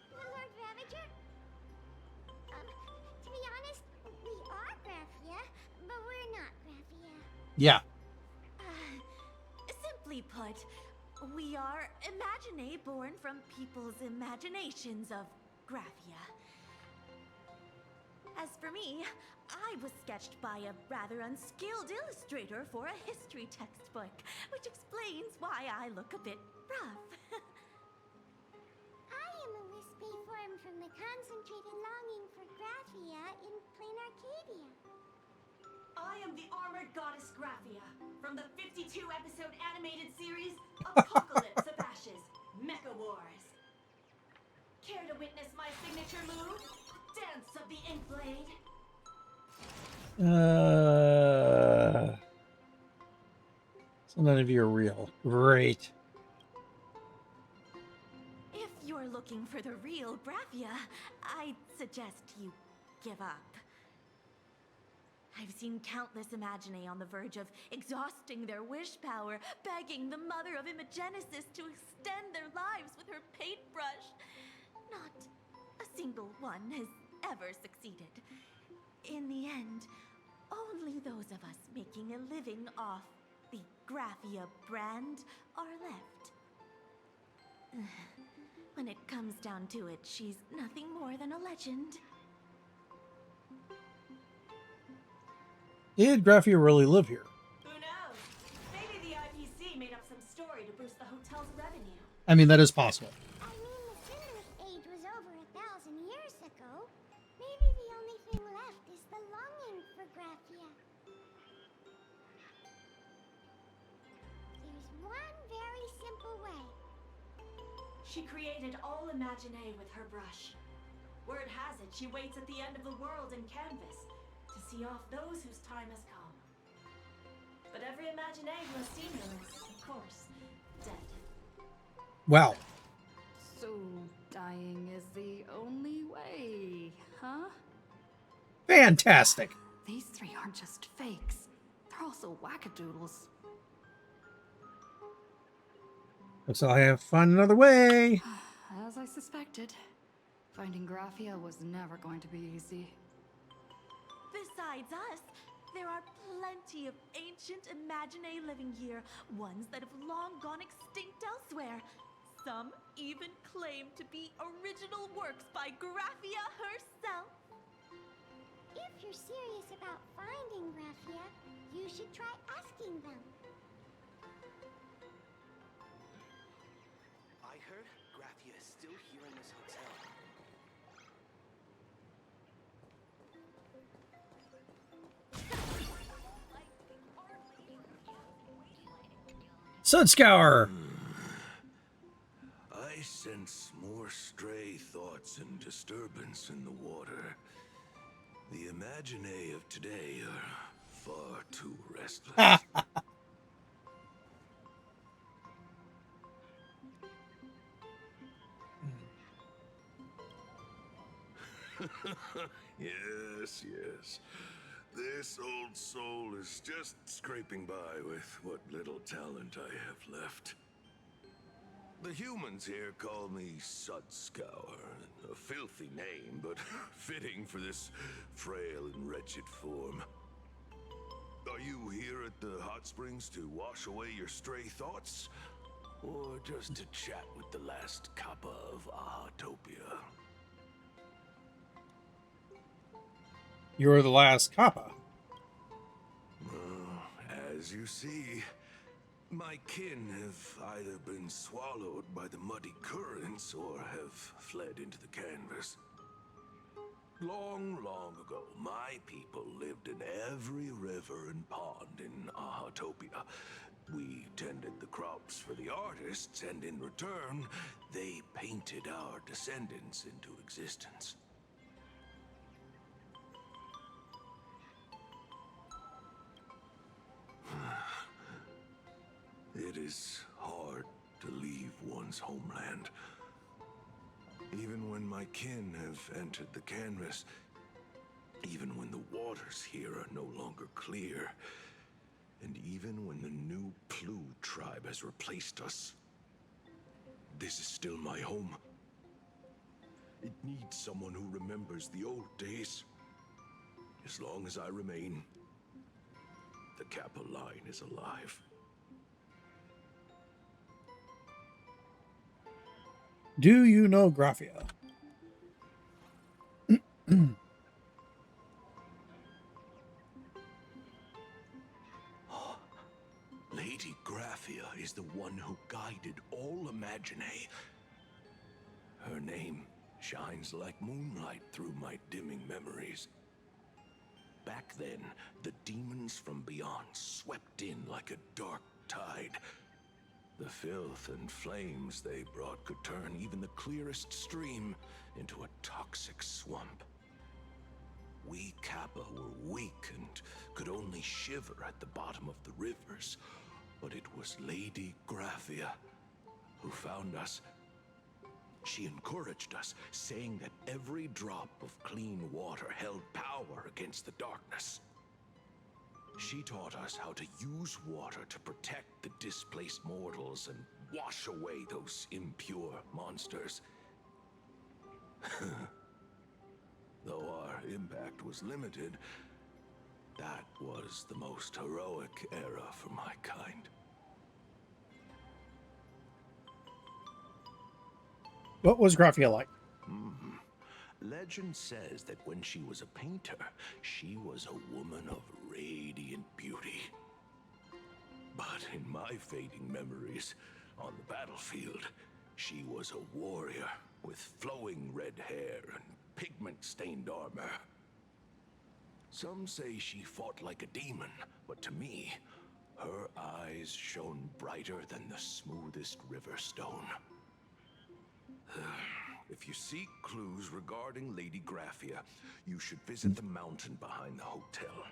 The Lord Ravager? To be honest, we are Graphia, but we're not Graphia. Yeah. Simply put, we are Imaginae born from people's imaginations of Graphia. As for me, I was sketched by a rather unskilled illustrator for a history textbook, which explains why I look a bit rough. I am a wispy form from the concentrated longing for Graphia in plain Arcadia. I am the armored goddess Graphia from the 52-episode animated series Apocalypse of Ashes, Mecha Wars. Care to witness my signature move? Dance of the Inkblade? So none of you are real. Great. If you're looking for the real Graphia, I'd suggest you give up. I've seen countless Imaginae on the verge of exhausting their wish power, begging the mother of Imagenesis to extend their lives with her paintbrush. Not a single one has ever succeeded. In the end, only those of us making a living off the Graphia brand are left. When it comes down to it, she's nothing more than a legend. Did Graphia really live here? Who knows? Maybe the IPC made up some story to boost the hotel's revenue. I mean, that is possible. I mean, the Sinless Age was over 1,000 years ago. Maybe the only thing left is the longing for Graphia. There's one very simple way. She created all Imaginae with her brush. Word has it, she waits at the end of the world in canvas to see off those whose time has come. But every Imaginae who has seen her is, of course, dead. Wow. So dying is the only way, huh? Fantastic. These three aren't just fakes. They're also wackadoodles. Looks like I have to find another way. As I suspected, finding Graphia was never going to be easy. Besides us, there are plenty of ancient Imaginae living here, ones that have long gone extinct elsewhere. Some even claim to be original works by Graphia herself. If you're serious about finding Graphia, you should try asking them. I heard Graphia is still here in this hotel. Sun Scour. I sense more stray thoughts and disturbance in the water. The imaginae of today are far too restless. Yes, yes. This old soul is just scraping by with what little talent I have left. The humans here call me Asat Pramad, a filthy name, but fitting for this frail and wretched form. Are you here at the hot springs to wash away your stray thoughts? Or just to chat with the last kappa of Ahatopia? You're the last kappa. Well, as you see, my kin have either been swallowed by the muddy currents or have fled into the canvas. Long, long ago, my people lived in every river and pond in Ahatopia. We tended the crops for the artists, and in return, they painted our descendants into existence. It is hard to leave one's homeland. Even when my kin have entered the canvas, even when the waters here are no longer clear, and even when the new Plu tribe has replaced us, this is still my home. It needs someone who remembers the old days. As long as I remain, the Kappa line is alive. Do you know Graphia? Lady Graphia is the one who guided all Imaginae. Her name shines like moonlight through my dimming memories. Back then, the demons from beyond swept in like a dark tide. The filth and flames they brought could turn even the clearest stream into a toxic swamp. We Kappa were weak and could only shiver at the bottom of the rivers, but it was Lady Graphia who found us. She encouraged us, saying that every drop of clean water held power against the darkness. She taught us how to use water to protect the displaced mortals and wash away those impure monsters. Though our impact was limited, that was the most heroic era for my kind. What was Graphia like? Legend says that when she was a painter, she was a woman of radiant beauty. But in my fading memories, on the battlefield, she was a warrior with flowing red hair and pigment-stained armor. Some say she fought like a demon, but to me, her eyes shone brighter than the smoothest river stone. If you seek clues regarding Lady Graphia, you should visit the mountain behind the hotel.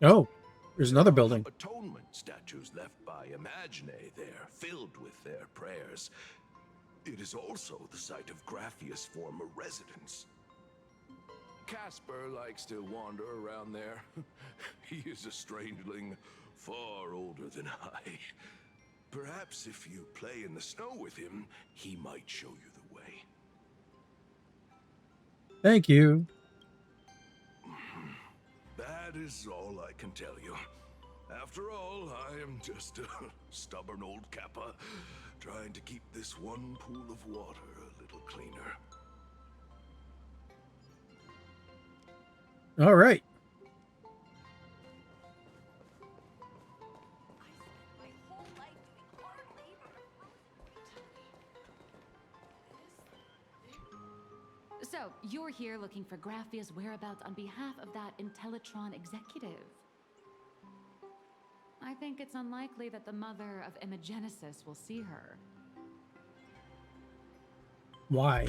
Oh, there's another building. Atonement statues left by Imaginae there, filled with their prayers. It is also the site of Graphia's former residence. Casper likes to wander around there. He is a strangeling far older than I. Perhaps if you play in the snow with him, he might show you the way. Thank you. That is all I can tell you. After all, I am just a stubborn old Kappa, trying to keep this one pool of water a little cleaner. All right. here looking for Graphia's whereabouts on behalf of that Intellitron executive. I think it's unlikely that the mother of Imogenesis will see her. Why?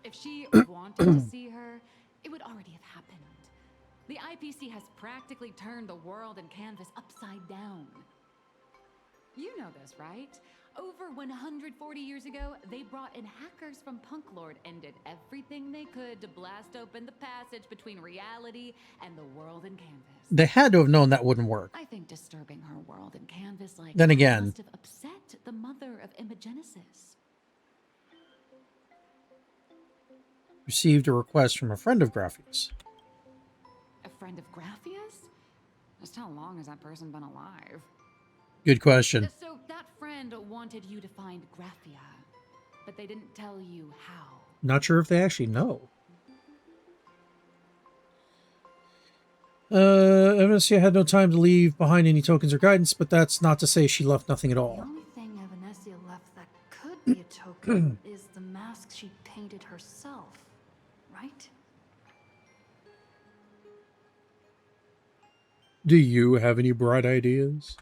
If she wanted to see her, it would already have happened. The IPC has practically turned the world and canvas upside down. You know this, right? Over 140 years ago, they brought in hackers from Punklord and did everything they could to blast open the passage between reality and the world and canvas. They had to have known that wouldn't work. I think disturbing her world and canvas like Then that again, must have upset the mother of Imogenesis. received a request from a friend of Graphia's. A friend of Graphia's? Just how long has that person been alive? Good question. So that friend wanted you to find Graphia, but they didn't tell you how. Not sure if they actually know. Evanescia had no time to leave behind any tokens or guidance, but that's not to say she left nothing at The all. only thing Evanescia left that could be a token is the mask she painted herself, right? Do you have any bright ideas?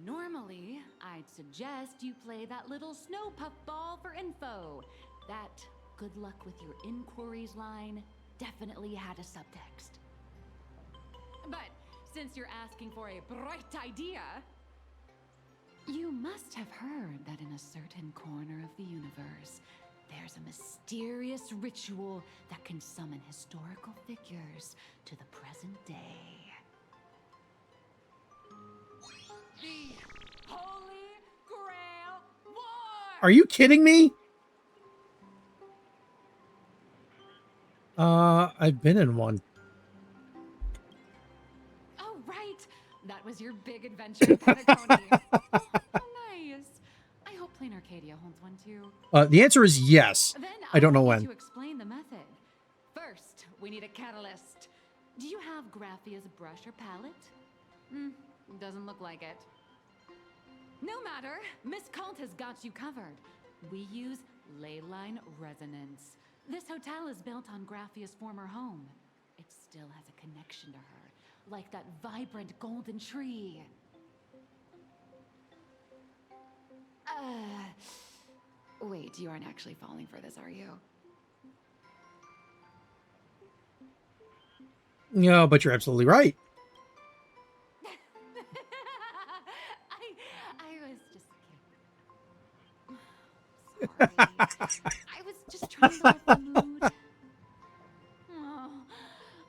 Normally, I'd suggest you play that little snow puff ball for info. That good luck with your inquiries line definitely had a subtext. But since you're asking for a bright idea, you must have heard that in a certain corner of the universe, there's a mysterious ritual that can summon historical figures to the present day. The Holy Grail War! Are you kidding me? I've been in one. Oh, right! That was your big adventure in Patagonia. Oh, nice. I hope Plain Arcadia holds one too. The answer is yes. Then I don't know need when. to explain the method. First, we need a catalyst. Do you have Graphia's brush or palette? Doesn't look like it. No matter, Miss Kalt has got you covered. We use ley line resonance. This hotel is built on Graphia's former home. It still has a connection to her, like that vibrant golden tree. Wait, you aren't actually falling for this, are you? No, but you're absolutely right. I was just kidding. Sorry. I was just trying to lift the mood. Oh,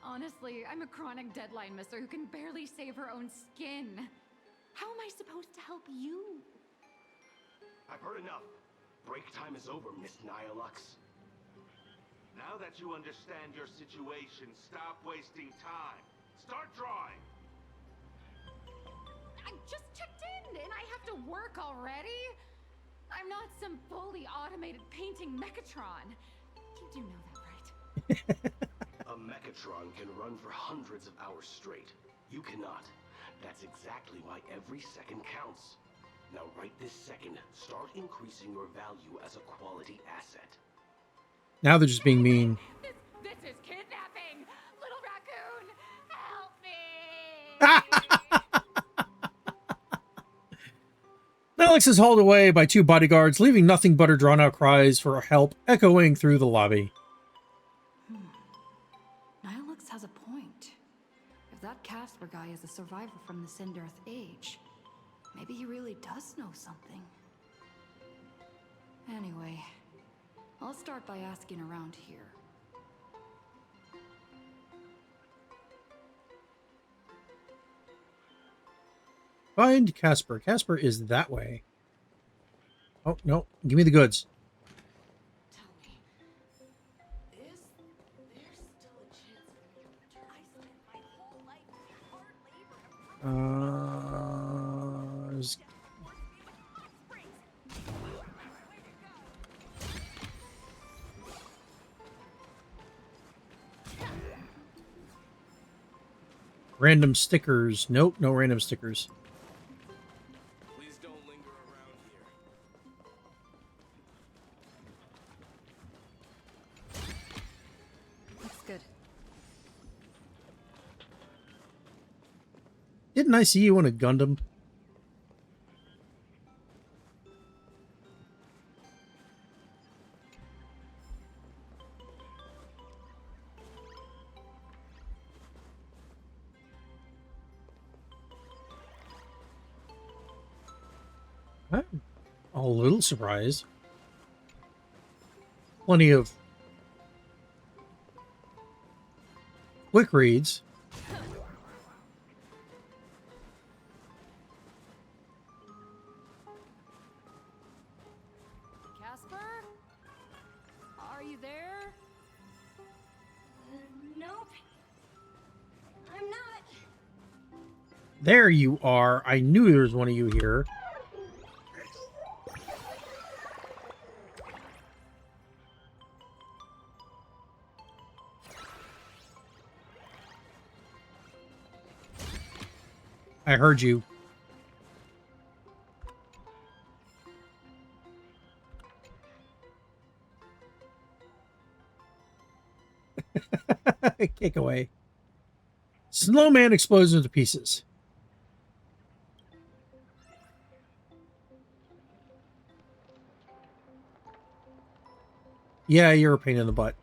honestly, I'm a chronic deadline misser who can barely save her own skin. How am I supposed to help you? I've heard enough. Break time is over, Miss Nihilux. Now that you understand your situation, stop wasting time. Start drawing. I just checked in and I have to work already? I'm not some fully automated painting Mechatron. You do know that, right? A Mechatron can run for hundreds of hours straight. You cannot. That's exactly why every second counts. Now right this second, start increasing your value as a quality asset. Now they're just being mean. This is kidnapping! Little raccoon, help me! Alex is hauled away by two bodyguards, leaving nothing but her drawn-out cries for help echoing through the lobby. Nihilux has a point. If that Casper guy is a survivor from the Sindarth age, maybe he really does know something. Anyway, I'll start by asking around here. Find Casper. Casper is that way. Oh, no. Give me the goods. Just- Random stickers. Nope, no random stickers. Please don't linger around here. Didn't I see you in a Gundam? I'm a little surprised. Plenty of quick reads. Casper? Are you there? Nope. I'm not. There you are. I knew there was one of you here. I heard you. Kick away. Snowman explodes into pieces. Yeah, you're a pain in the butt.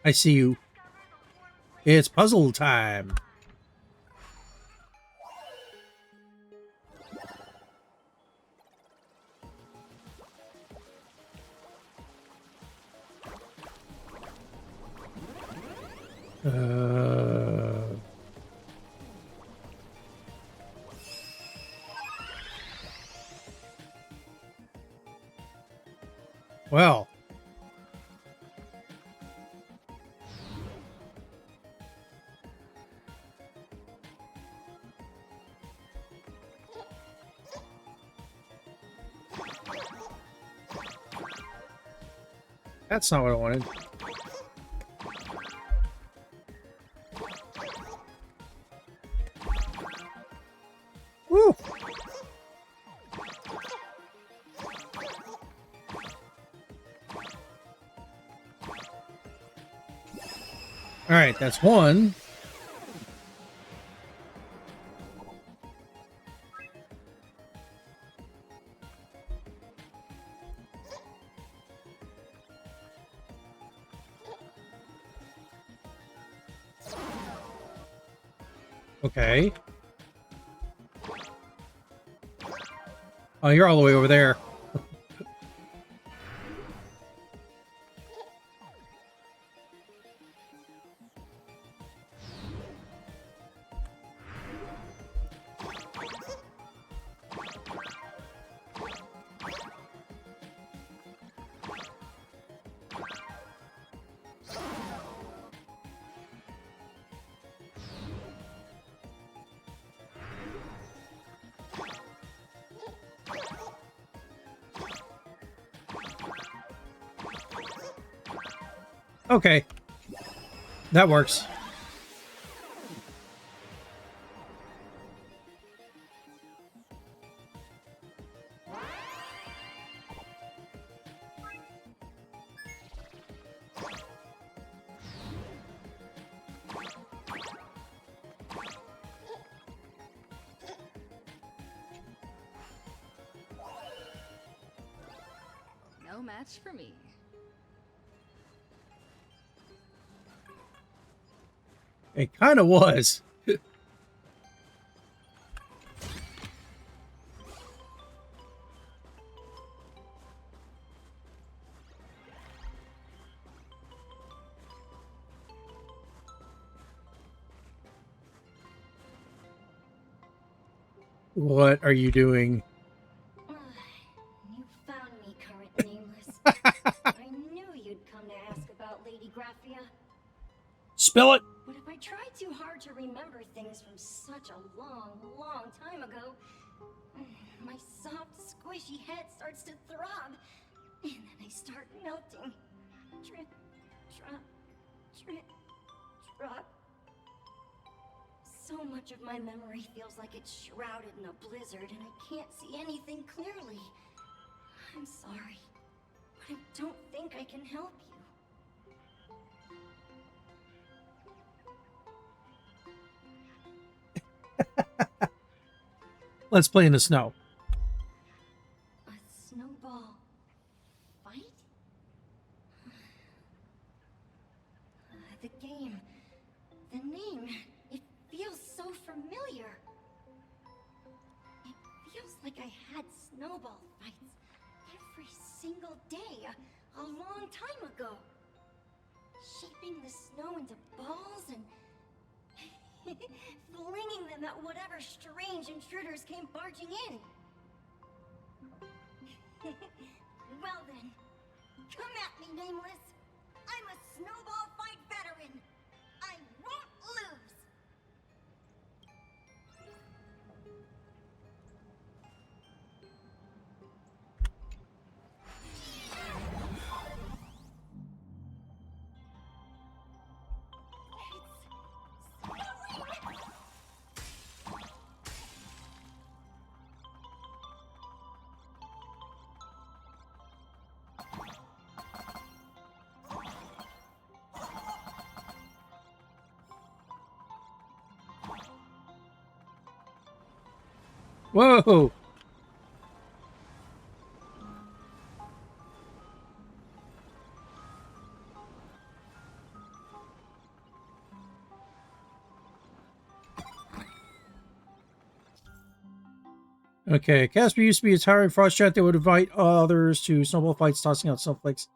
I see you. It's puzzle time. Well. That's not what I wanted. Woo! All right, that's one. Okay. Oh, you're all the way over there. Okay. That works. No match for me. It kind of was. What are you doing? You found me, current nameless. I knew you'd come to ask about Lady Graphia. Spill it. But if I tried too hard to remember things from such a long, long time ago, my soft, squishy head starts to throb, and then I start melting. Drip, drop, So much of my memory feels like it's shrouded in a blizzard and I can't see anything clearly. I'm sorry, but I don't think I can help you. Let's play in the snow. A snowball fight? The game, the name, it feels so familiar. It feels like I had snowball fights every single day a long time ago. Shaping the snow into balls and flinging them at whatever strange intruders came barging in. Well then, come at me, Nameless. I'm a snowball fight veteran. I won't lose. Whoa! Okay, Casper used to be a tiring frost chat that would invite others to snowball fights, tossing out snowflakes,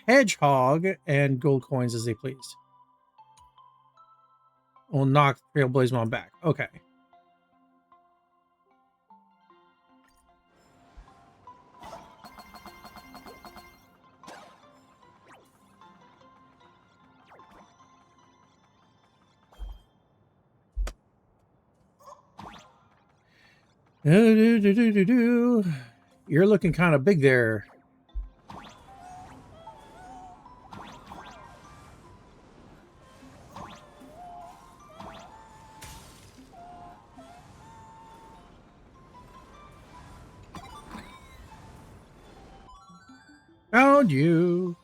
hedgehog, and gold coins as they pleased. Will knock Trailblazemon back. Okay. You're looking kind of big there. Found you.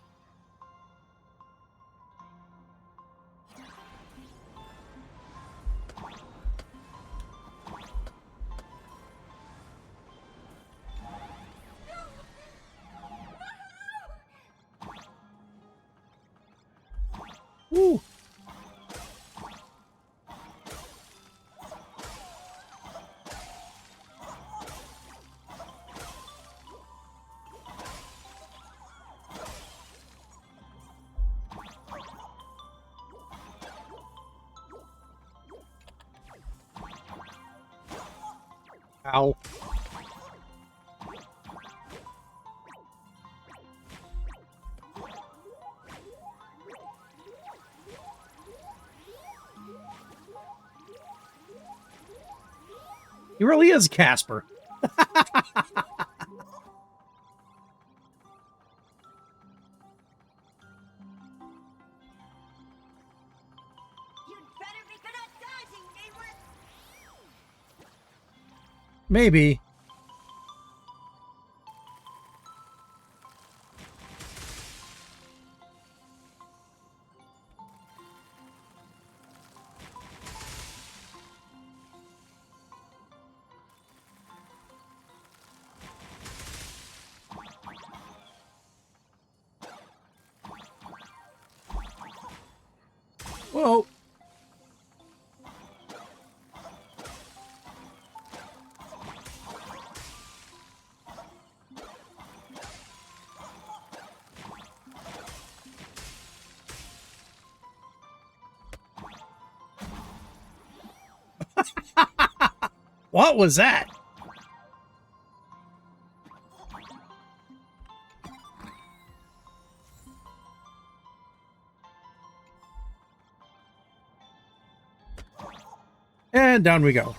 Woo. Ow. He really is Casper. Maybe. Whoa. What was that? And down we go.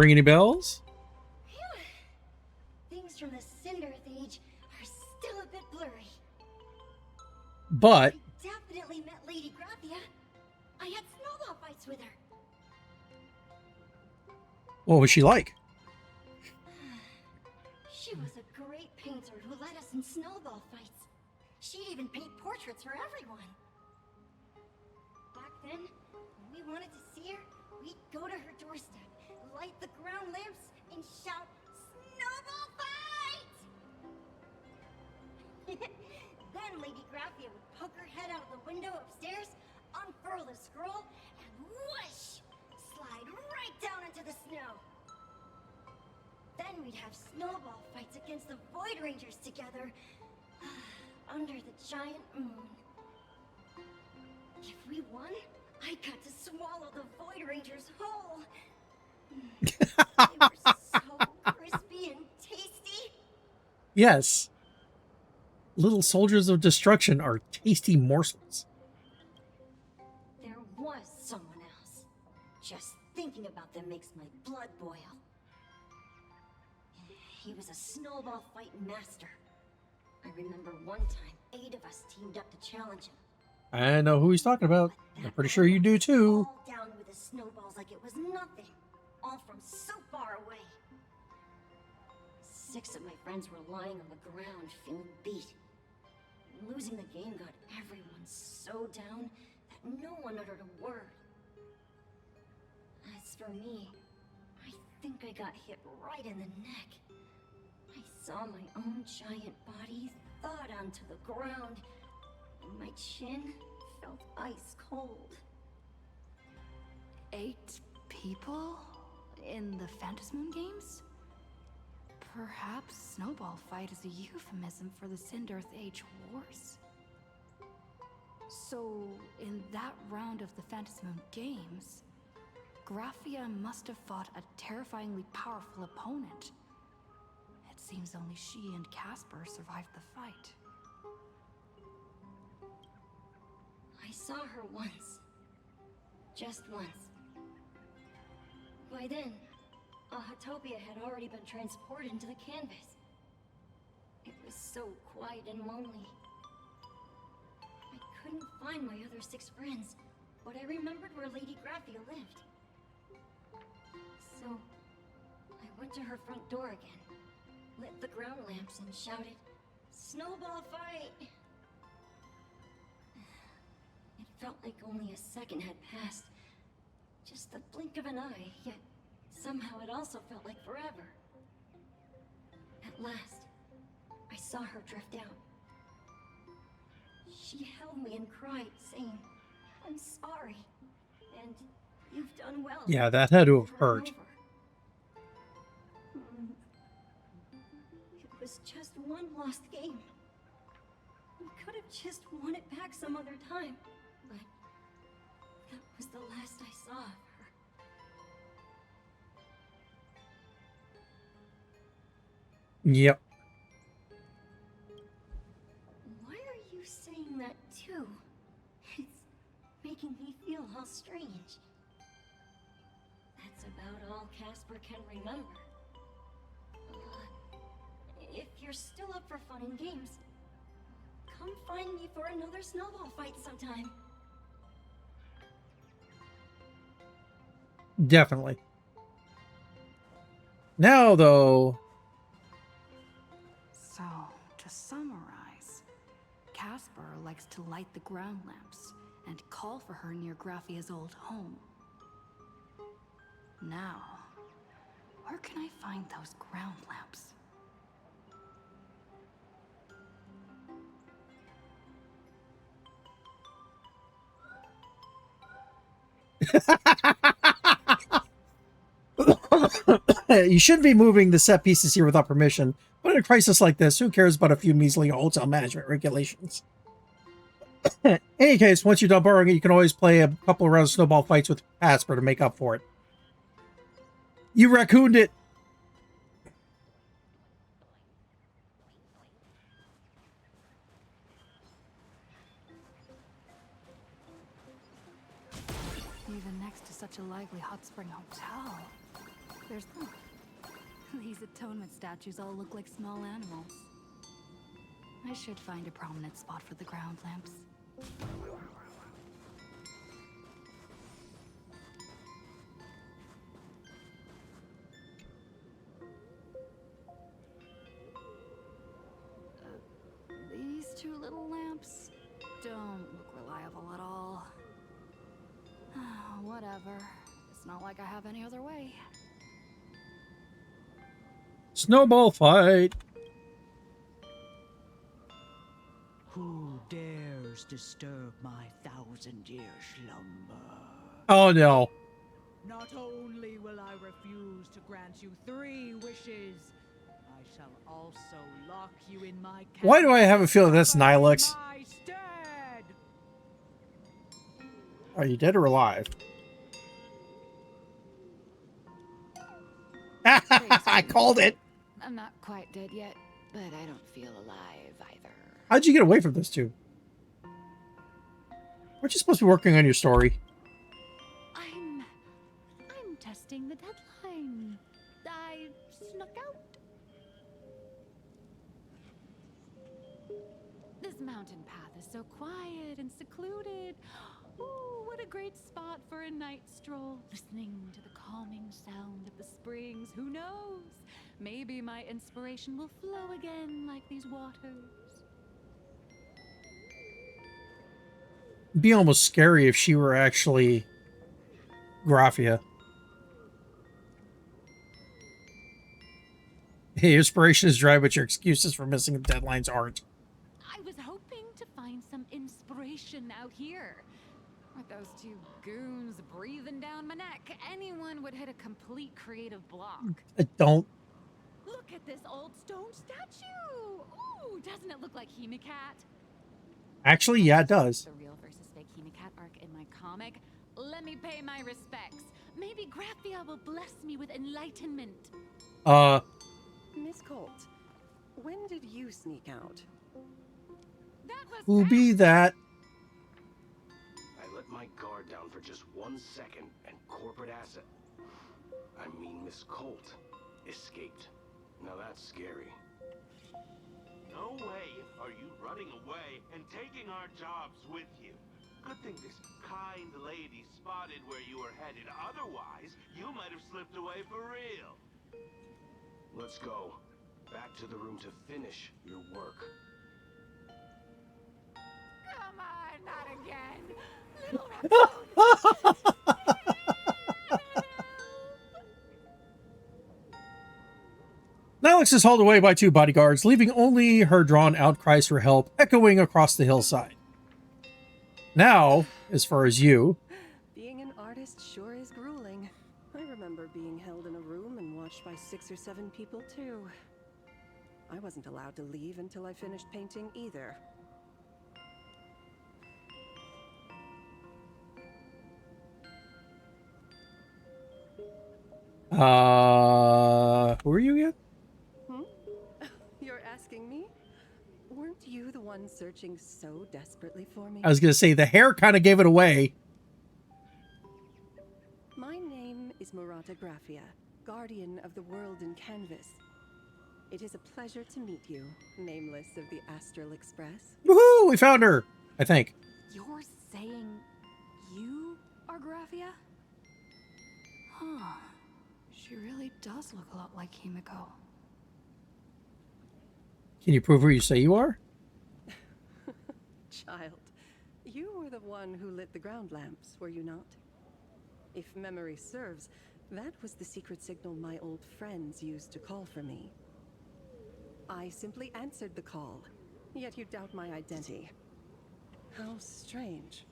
ring any bells? Things from the Cinderth Age are still a bit blurry. But I definitely met Lady Graphia. I had snowball fights with her. what was she like? She was a great painter who led us in snowball fights. She'd even paint portraits for everyone. Back then, when we wanted to see her, we'd go to her doorstep, light the ground lamps, and shout, "Snowball fight!" Then Lady Graphia would poke her head out of the window upstairs, unfurl the scroll, and whoosh! Slide right down into the snow. Then we'd have snowball fights against the Void Rangers together, under the giant moon. If we won, I got to swallow the Void Rangers whole. They were so crispy and tasty. Yes. Little soldiers of destruction are tasty morsels. There was someone else. Just thinking about them makes my blood boil. He was a snowball fight master. I remember one time, 8 of us teamed up to challenge him. I know who he's talking about. I'm pretty sure you do too. All down with the snowballs like it was nothing. All from so far away. 6 of my friends were lying on the ground, feeling beat. Losing the game got everyone so down that no one uttered a word. As for me, I think I got hit right in the neck. I saw my own giant body thud onto the ground, and my chin felt ice cold. 8 people in the Phantasmoon games? Perhaps Snowball Fight is a euphemism for the Cinderth Age Wars? So, in that round of the Phantasmoon games, Graphia must have fought a terrifyingly powerful opponent. It seems only she and Casper survived the fight. I saw her once. Just once. By then, Ahatopia had already been transported into the canvas. It was so quiet and lonely. I couldn't find my other 6 friends, but I remembered where Lady Graphia lived. So, I went to her front door again, lit the ground lamps and shouted, "Snowball fight!" It felt like only a second had passed. Just the blink of an eye, yet somehow it also felt like forever. At last, I saw her drift out. She held me and cried, saying, "I'm sorry, and you've done well." Yeah, that had to have hurt. It was just one lost game. We could have just won it back some other time, but that was the last I saw of her. Yep. Why are you saying that too? It's making me feel all strange. That's about all Casper can remember. If you're still up for fun and games, come find me for another snowball fight sometime. Definitely. Now, though... So, to summarize, Casper likes to light the ground lamps and call for her near Graphia's old home. Now, where can I find those ground lamps? You shouldn't be moving the set pieces here without permission, but in a crisis like this, who cares about a few measly hotel management regulations? In any case, once you're done borrowing it, you can always play a couple of rounds of snowball fights with Casper to make up for it. You raccooned it! Even next to such a lively hot spring hotel, There's these atonement statues all look like small animals. I should find a prominent spot for the ground lamps. These two little lamps don't look reliable at all. Whatever. It's not like I have any other way. Snowball fight. Who dares disturb my 1,000-year slumber? Oh no. Not only will I refuse to grant you 3 wishes, I shall also lock you in my castle. Why do I have a feeling that's Nihilux? Are you dead or alive? I called it. I'm not quite dead yet, but I don't feel alive either. How'd you get away from those two? Weren't you supposed to be working on your story? I'm testing the deadline. I snuck out. This mountain path is so quiet and secluded. Ooh, what a great spot for a night stroll. Listening to the calming sound of the springs. Who knows? Maybe my inspiration will flow again like these waters. It'd be almost scary if she were actually Graphia. Hey, inspiration is dry, but your excuses for missing deadlines aren't. I was hoping to find some inspiration out here. With those two goons breathing down my neck, anyone would hit a complete creative block. I don't. Look at this old stone statue! Ooh, doesn't it look like Himeko? Actually, yeah, it does. The real versus fake Himeko arc in my comic. Let me pay my respects. Maybe Graphia will bless me with enlightenment. Miss Colt, when did you sneak out? Who be that? I let my guard down for just 1 second, and corporate asset, I mean Miss Colt, escaped. Now that's scary. No way are you running away and taking our jobs with you. Good thing this kind lady spotted where you were headed. Otherwise, you might have slipped away for real. Let's go. Back to the room to finish your work. Come on, not again. Little Nihilux is hauled away by 2 bodyguards, leaving only her drawn-out cries for help echoing across the hillside. Now, as far as you... Being an artist sure is grueling. I remember being held in a room and watched by 6 or 7 people, too. I wasn't allowed to leave until I finished painting, either. Who are you again? You're asking me? Weren't you the one searching so desperately for me? I was going to say, the hair kind of gave it away. My name is Murata Graphia, guardian of the world in canvas. It is a pleasure to meet you, nameless of the Astral Express. Woohoo! We found her! I think. You're saying you are Graphia? Huh. She really does look a lot like Himeko. Can you prove who you say you are? Child, you were the one who lit the ground lamps, were you not? If memory serves, that was the secret signal my old friends used to call for me. I simply answered the call, yet you doubt my identity. How strange.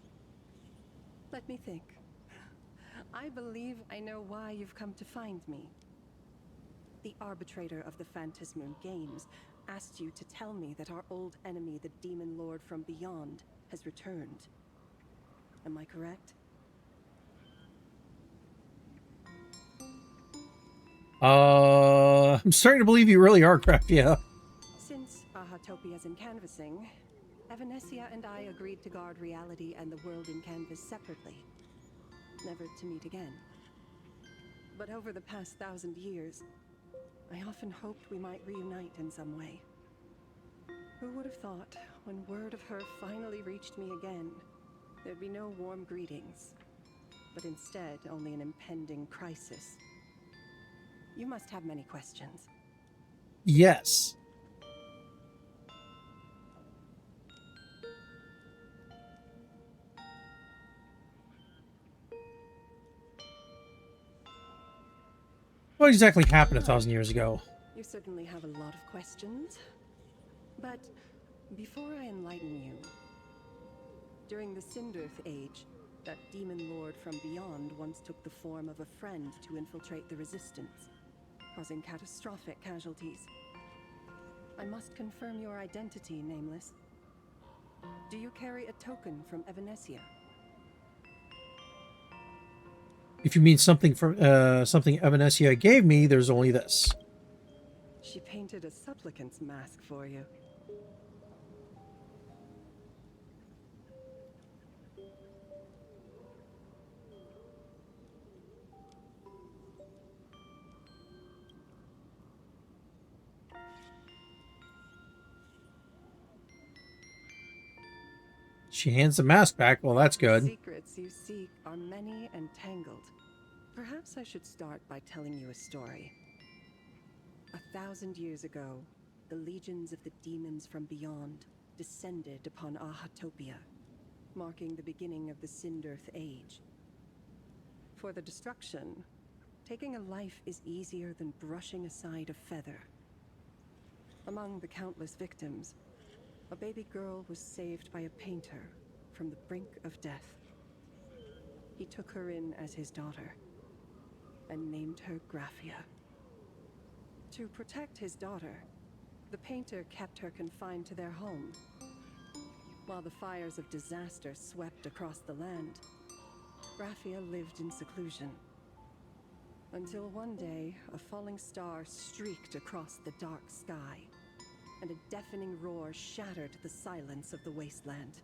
Let me think. I believe I know why you've come to find me. The arbitrator of the Phantasmoon Games asked you to tell me that our old enemy, the Demon Lord from Beyond, has returned. Am I correct? I'm starting to believe you really are Graphia. Since Ahatopia's in canvassing, Evanescia and I agreed to guard reality and the world in canvas separately, never to meet again. But over the past 1,000 years, I often hoped we might reunite in some way. Who would have thought, when word of her finally reached me again, there'd be no warm greetings, but instead only an impending crisis. You must have many questions. Yes. What exactly happened 1,000 years ago? You certainly have a lot of questions. But before I enlighten you, during the Sindirth Age, that demon lord from beyond once took the form of a friend to infiltrate the Resistance, causing catastrophic casualties. I must confirm your identity, Nameless. Do you carry a token from Evanesia? If you mean something from something Evanesia gave me, there's only this. She painted a supplicant's mask for you. She hands the mask back. Well, that's good. The secrets you seek are many and tangled. Perhaps I should start by telling you a story. 1,000 years ago, the legions of the demons from beyond descended upon Ahatopia, marking the beginning of the Sindirth Age. For the destruction, taking a life is easier than brushing aside a feather. Among the countless victims, a baby girl was saved by a painter from the brink of death. He took her in as his daughter and named her Graphia. To protect his daughter, the painter kept her confined to their home. While the fires of disaster swept across the land, Graphia lived in seclusion. Until one day, a falling star streaked across the dark sky, and a deafening roar shattered the silence of the wasteland.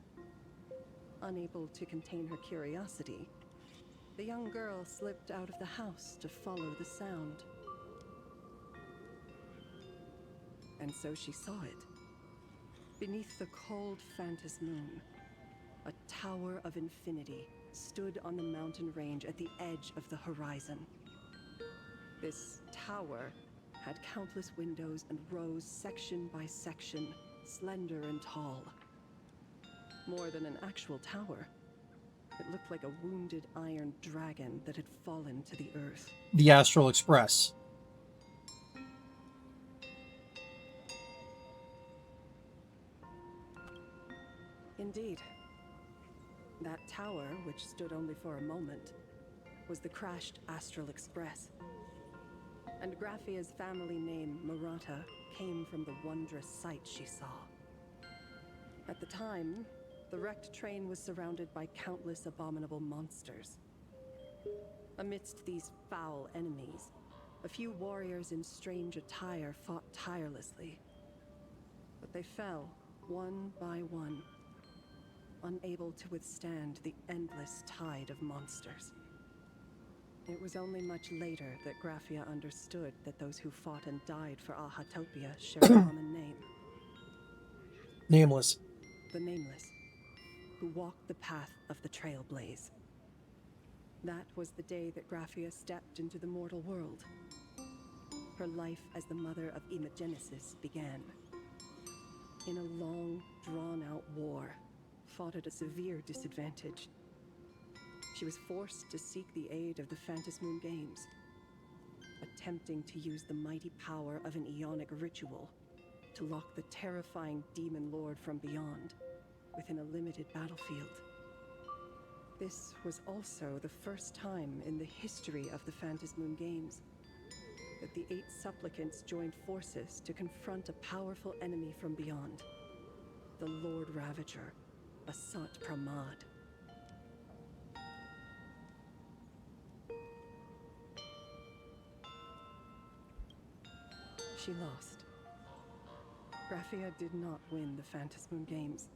Unable to contain her curiosity, the young girl slipped out of the house to follow the sound. And so she saw it. Beneath the cold Phantas moon, a tower of infinity stood on the mountain range at the edge of the horizon. This tower had countless windows and rose section by section, slender and tall. More than an actual tower, it looked like a wounded iron dragon that had fallen to the earth. The Astral Express. Indeed. That tower, which stood only for a moment, was the crashed Astral Express. And Graphia's family name, Murata, came from the wondrous sight she saw. At the time, the wrecked train was surrounded by countless abominable monsters. Amidst these foul enemies, a few warriors in strange attire fought tirelessly. But they fell, one by one, unable to withstand the endless tide of monsters. It was only much later that Graphia understood that those who fought and died for Ahatopia shared a common name. Nameless. The Nameless, who walked the path of the Trailblaze. That was the day that Graphia stepped into the mortal world. Her life as the mother of Imogenesis began. In a long, drawn-out war, fought at a severe disadvantage. She was forced to seek the aid of the Phantas Moon Games, attempting to use the mighty power of an Ionic ritual to lock the terrifying demon lord from beyond within a limited battlefield. This was also the first time in the history of the Phantas Moon Games that the 8 supplicants joined forces to confront a powerful enemy from beyond, the Lord Ravager, Asat Pramad. She lost. Graphia did not win the Phantas Moon Games,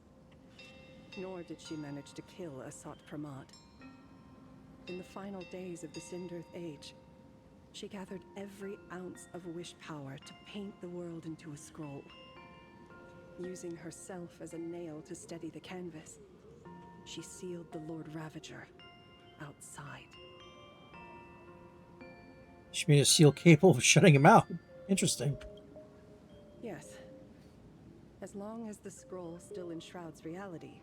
nor did she manage to kill Asat Pramad. In the final days of the Sindirth Age, She gathered every ounce of wish power to paint the world into a scroll. Using herself as a nail to steady the canvas, she sealed the Lord Ravager outside. She made a seal capable of shutting him out. Interesting. Yes. As long as the scroll still enshrouds reality,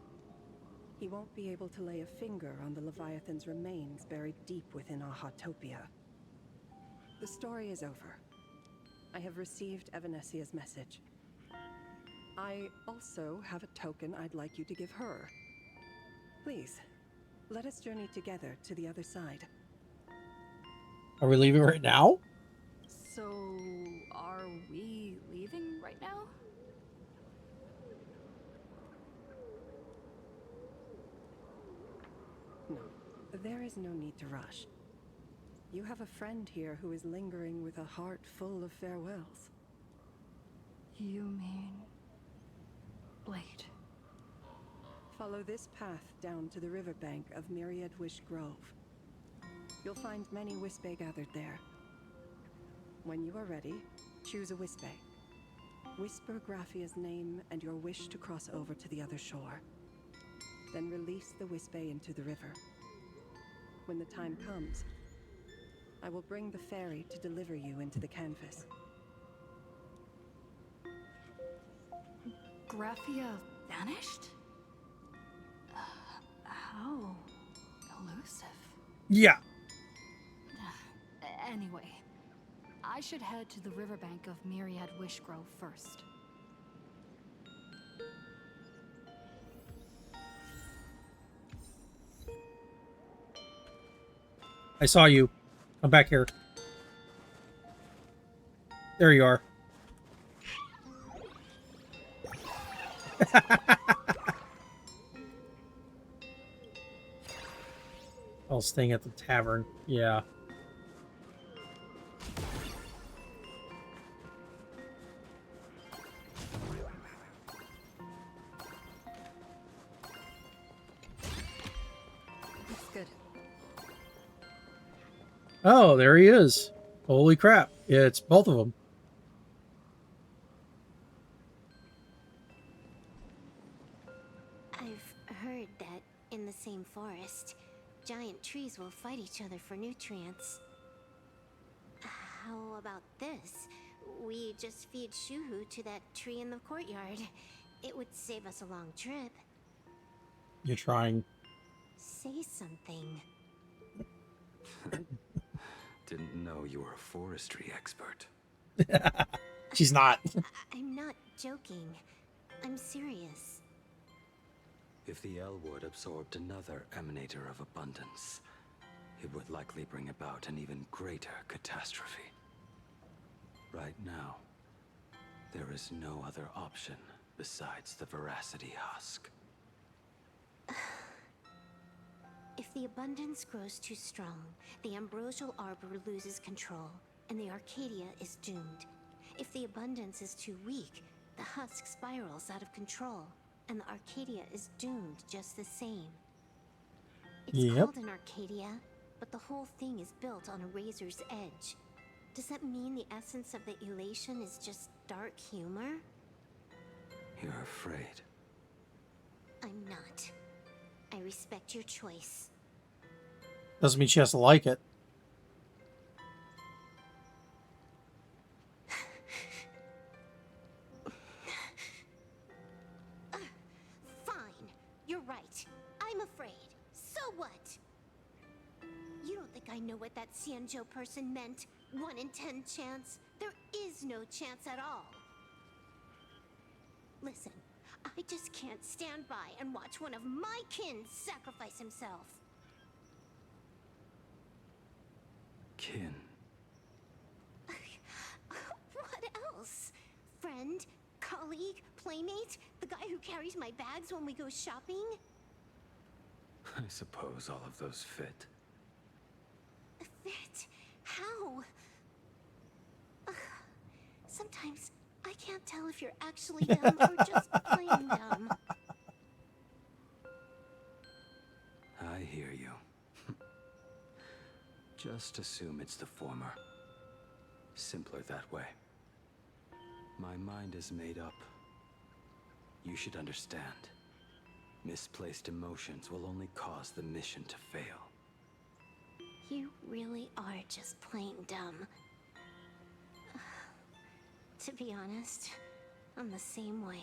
he won't be able to lay a finger on the Leviathan's remains buried deep within Ahatopia. The story is over. I have received Evanesia's message. I also have a token I'd like you to give her. Please, let us journey together to the other side. Are we leaving right now? So, are we leaving right now? No, there is no need to rush. You have a friend here who is lingering with a heart full of farewells. You mean... Blade? Follow this path down to the riverbank of Myriad Wish Grove. You'll find many Wispe gathered there. When you are ready, choose a Wispe. Whisper Graphia's name and your wish to cross over to the other shore. Then release the Wispe into the river. When the time comes, I will bring the ferry to deliver you into the canvas. Graphia vanished? How elusive. Yeah. Anyway, I should head to the riverbank of Myriad Wish Grove first. I saw you. Come back here. There you are. I'll staying at the tavern. Yeah. Looks good. Oh, there he is. Holy crap. It's both of them. I've heard that in the same forest, giant trees will fight each other for nutrients. How about this? We just feed Shuhu to that tree in the courtyard. It would save us a long trip. You're trying. Say something. Didn't know you were a forestry expert. She's not. I'm not joking. I'm serious. If the Elwood absorbed another emanator of abundance, it would likely bring about an even greater catastrophe. Right now, there is no other option besides the Veracity Husk. If the abundance grows too strong, the ambrosial arbor loses control, and the Arcadia is doomed. If the abundance is too weak, the husk spirals out of control, and the Arcadia is doomed just the same. It's called an Arcadia, but the whole thing is built on a razor's edge. Does that mean the essence of the elation is just dark humor? You're afraid. I'm not. I respect your choice. Doesn't mean she has to like it. Fine. You're right. I'm afraid. So what? You don't think I know what that Xianzhou person meant? 1 in 10 chance? There is no chance at all. Listen, I just can't stand by and watch one of my kin sacrifice himself. Kin. What else? Friend? Colleague? Playmate? The guy who carries my bags when we go shopping? I suppose all of those fit. Fit? How? Sometimes I can't tell if you're actually dumb or just plain dumb. I hear you. Just assume it's the former. Simpler that way. My mind is made up. You should understand. Misplaced emotions will only cause the mission to fail. You really are just plain dumb. To be honest, I'm the same way.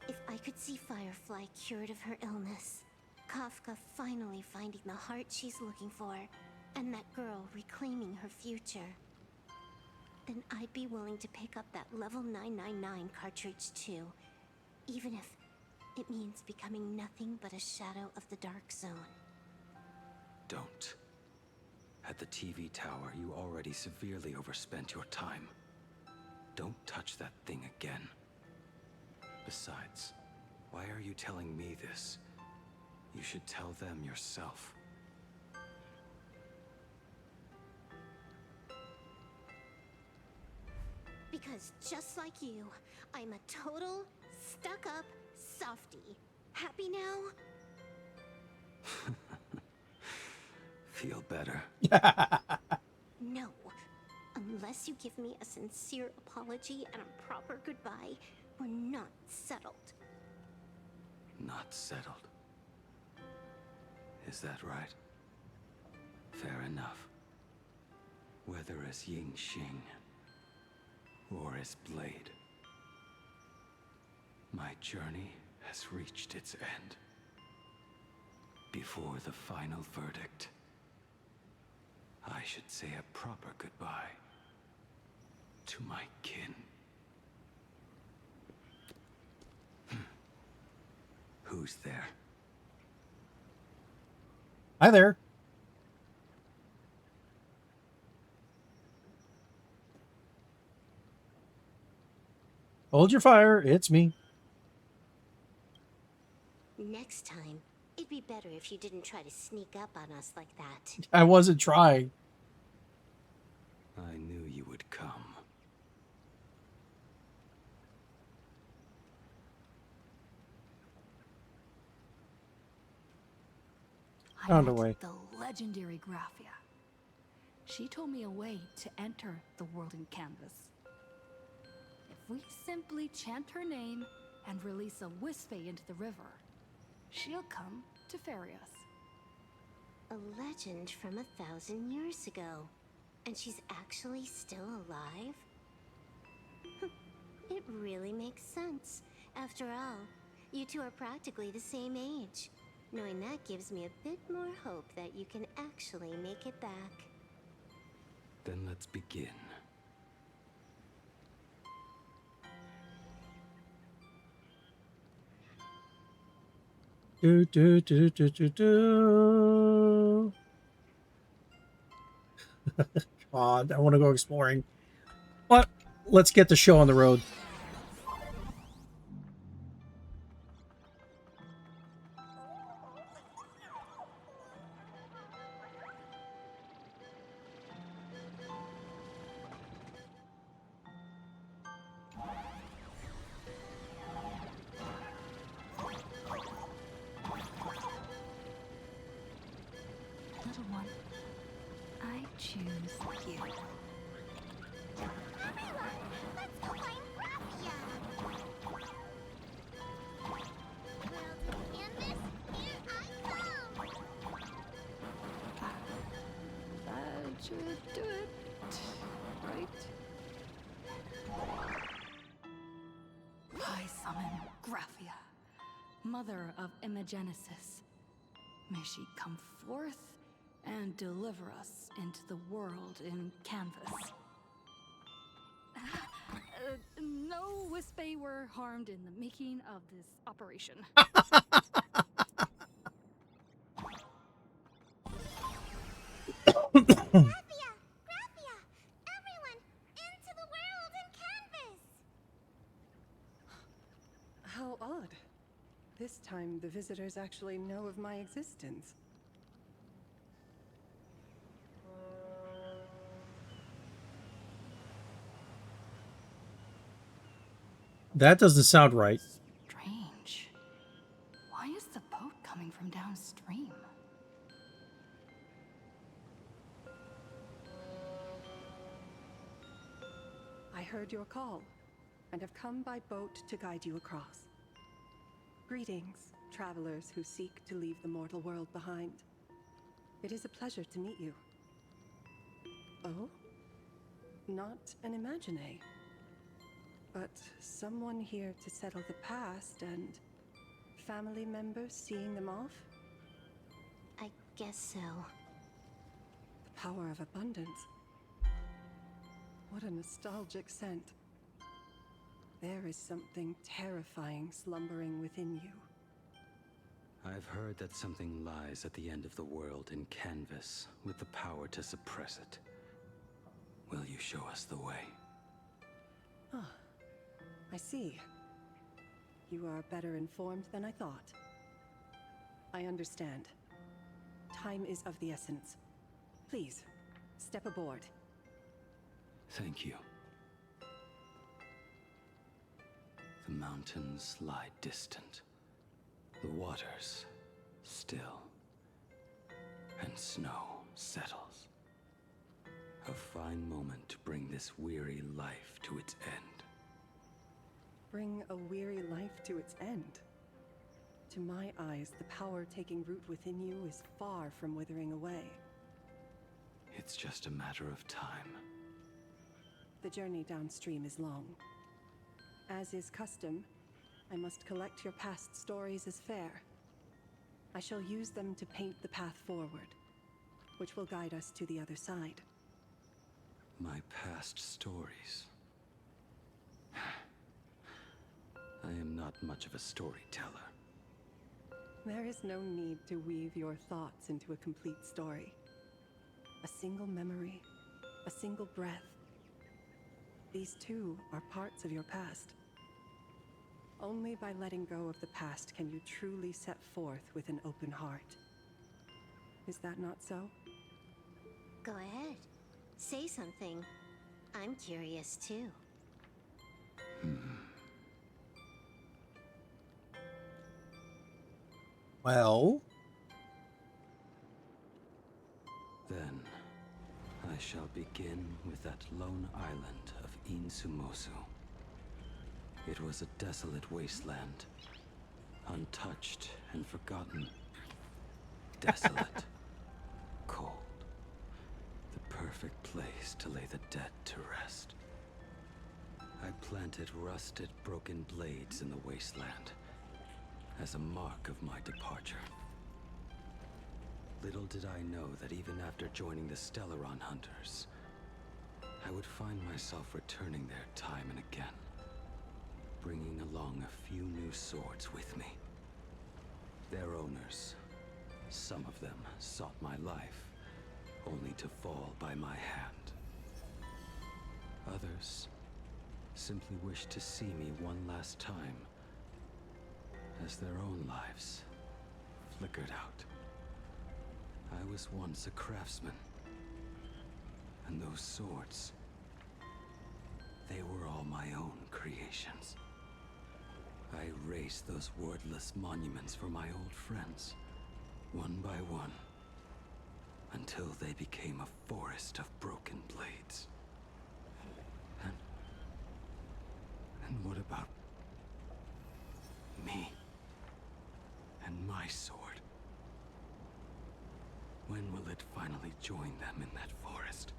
If I could see Firefly cured of her illness, Kafka finally finding the heart she's looking for, and that girl reclaiming her future, then I'd be willing to pick up that level 999 cartridge too, even if it means becoming nothing but a shadow of the Dark Zone. Don't. At the TV tower, you already severely overspent your time. Don't touch that thing again. Besides, why are you telling me this? You should tell them yourself. Because just like you, I'm a total, stuck-up softie. Happy now? Feel better. No. Unless you give me a sincere apology and a proper goodbye, we're not settled. Not settled. Is that right? Fair enough. Whether as Ying Xing or as Blade, my journey has reached its end. Before the final verdict, I should say a proper goodbye to my kin. Who's there? Hi there. Hold your fire, it's me. Next time, it'd be better if you didn't try to sneak up on us like that. I wasn't trying. I knew you would come. Found a way. The legendary Graphia. She told me a way to enter the world in canvas. If we simply chant her name and release a Wispe into the river, she'll come to ferry us. A legend from 1,000 years ago. And she's actually still alive? It really makes sense. After all, you two are practically the same age. Knowing that gives me a bit more hope that you can actually make it back. Then let's begin. Do do do do do do. God, I want to go exploring. But let's get the show on the road. Little one, I choose you. Let's go find Graphia! Welded canvas, here I come! That should do it, right? I summon Graphia, mother of Imagenesis. May she come forth and deliver us into the world in canvas. No Wispe were harmed in the making of this operation. Graphia! Graphia! Everyone, into the world in canvas! How odd. This time, the visitors actually know of my existence. That doesn't sound right. Strange. Why is the boat coming from downstream? heard your call, and have come by boat to guide you across. Greetings, travelers who seek to leave the mortal world behind. It is a pleasure to meet you. Oh? Not an Imagine, but someone here to settle the past and family members seeing them off? I guess so. The power of abundance. What a nostalgic scent. There is something terrifying slumbering within you. I've heard that something lies at the end of the world in canvas with the power to suppress it. Will you show us the way? Ah, I see. You are better informed than I thought. I understand. Time is of the essence. Please, step aboard. Thank you. The mountains lie distant. The waters still. And snow settles. A fine moment to bring this weary life to its end. Bring a weary life to its end? To my eyes, the power taking root within you is far from withering away. It's just a matter of time. The journey downstream is long. As is custom, I must collect your past stories as fare. I shall use them to paint the path forward, which will guide us to the other side. My past stories. I am not much of a storyteller. There is no need to weave your thoughts into a complete story. A single memory, a single breath. These too are parts of your past. Only by letting go of the past can you truly set forth with an open heart. Is that not so? Go ahead. Say something. I'm curious too. Well? Then, I shall begin with that lone island of Insumosu. It was a desolate wasteland, untouched and forgotten. Desolate, cold, the perfect place to lay the dead to rest. I planted rusted, broken blades in the wasteland as a mark of my departure. Little did I know that even after joining the Stellaron Hunters, I would find myself returning there time and again, bringing along a few new swords with me. Their owners, some of them sought my life, only to fall by my hand. Others simply wished to see me one last time, as their own lives flickered out. I was once a craftsman, and those swords, they were all my own creations. I erased those wordless monuments for my old friends, one by one, until they became a forest of broken blades. And what about me and my sword? When will it finally join them in that forest?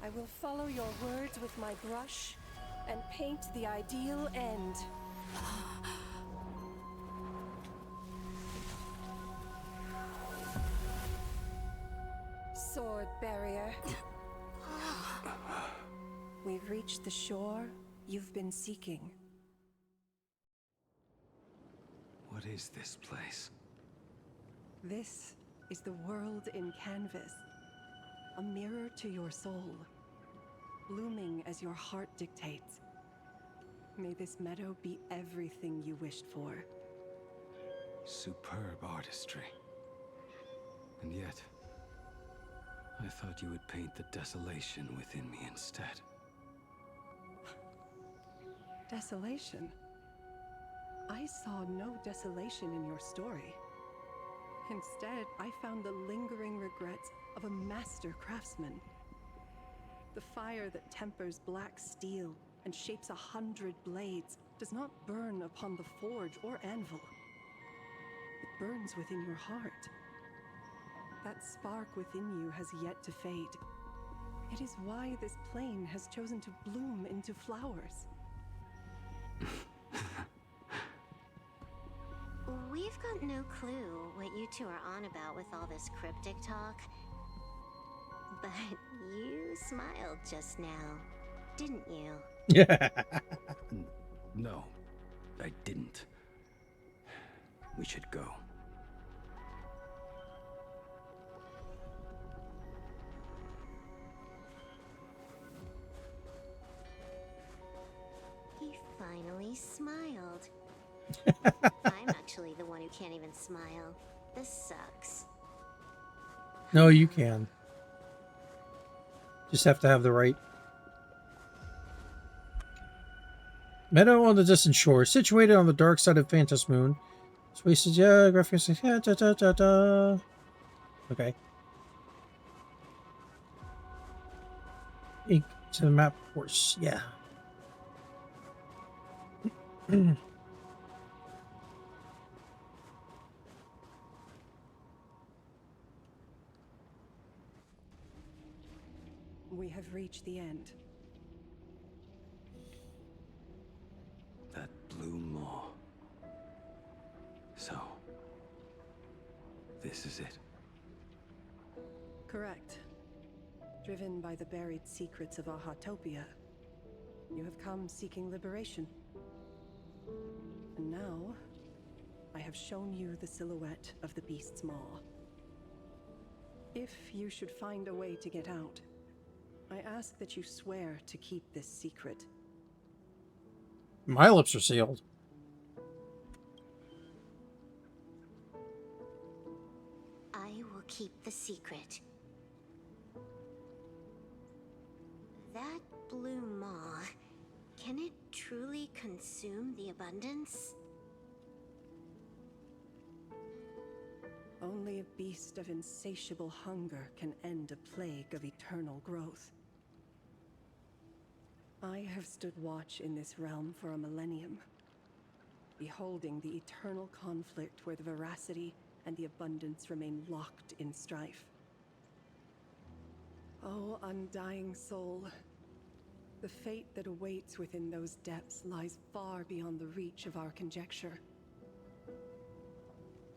I will follow your words with my brush and paint the ideal end. Sword barrier. We've reached the shore you've been seeking. What is this place? This is the world in canvas. A mirror to your soul, blooming as your heart dictates. May this meadow be everything you wished for. Superb artistry. And yet, I thought you would paint the desolation within me instead. Desolation? I saw no desolation in your story. Instead, I found the lingering regrets of a master craftsman. The fire that tempers black steel and shapes 100 blades does not burn upon the forge or anvil. It burns within your heart. That spark within you has yet to fade. It is why this plane has chosen to bloom into flowers. We've got no clue what you two are on about with all this cryptic talk. But you smiled just now, didn't you? Yeah. No, I didn't. We should go. He finally smiled. I'm actually the one who can't even smile. This sucks. No, you can. Just have to have the right. Meadow on the distant shore, situated on the dark side of Phantos Moon. Spaces, yeah, graphics, yeah, da da da da. Okay. Ink to the map, of course, yeah. We have reached the end. That blue maw. So, this is it. Correct. Driven by the buried secrets of Ahatopia, you have come seeking liberation. And now, I have shown you the silhouette of the beast's maw. If you should find a way to get out, I ask that you swear to keep this secret. My lips are sealed. I will keep the secret. That blue maw, can it truly consume the abundance? Only a beast of insatiable hunger can end a plague of eternal growth. I have stood watch in this realm for a millennium, beholding the eternal conflict where the veracity and the abundance remain locked in strife. Oh, undying soul, the fate that awaits within those depths lies far beyond the reach of our conjecture.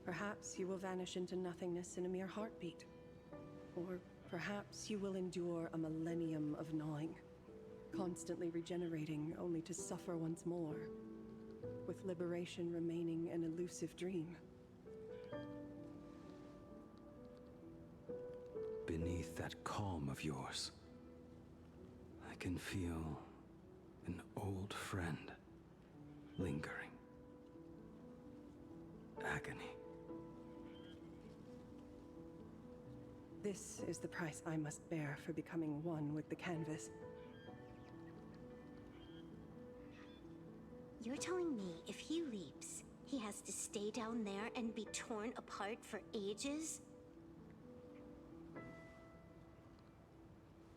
Perhaps you will vanish into nothingness in a mere heartbeat. Or perhaps you will endure a millennium of gnawing, constantly regenerating only to suffer once more, with liberation remaining an elusive dream. Beneath that calm of yours, I can feel an old friend lingering. Agony. This is the price I must bear for becoming one with the canvas. You're telling me if he leaps, he has to stay down there and be torn apart for ages?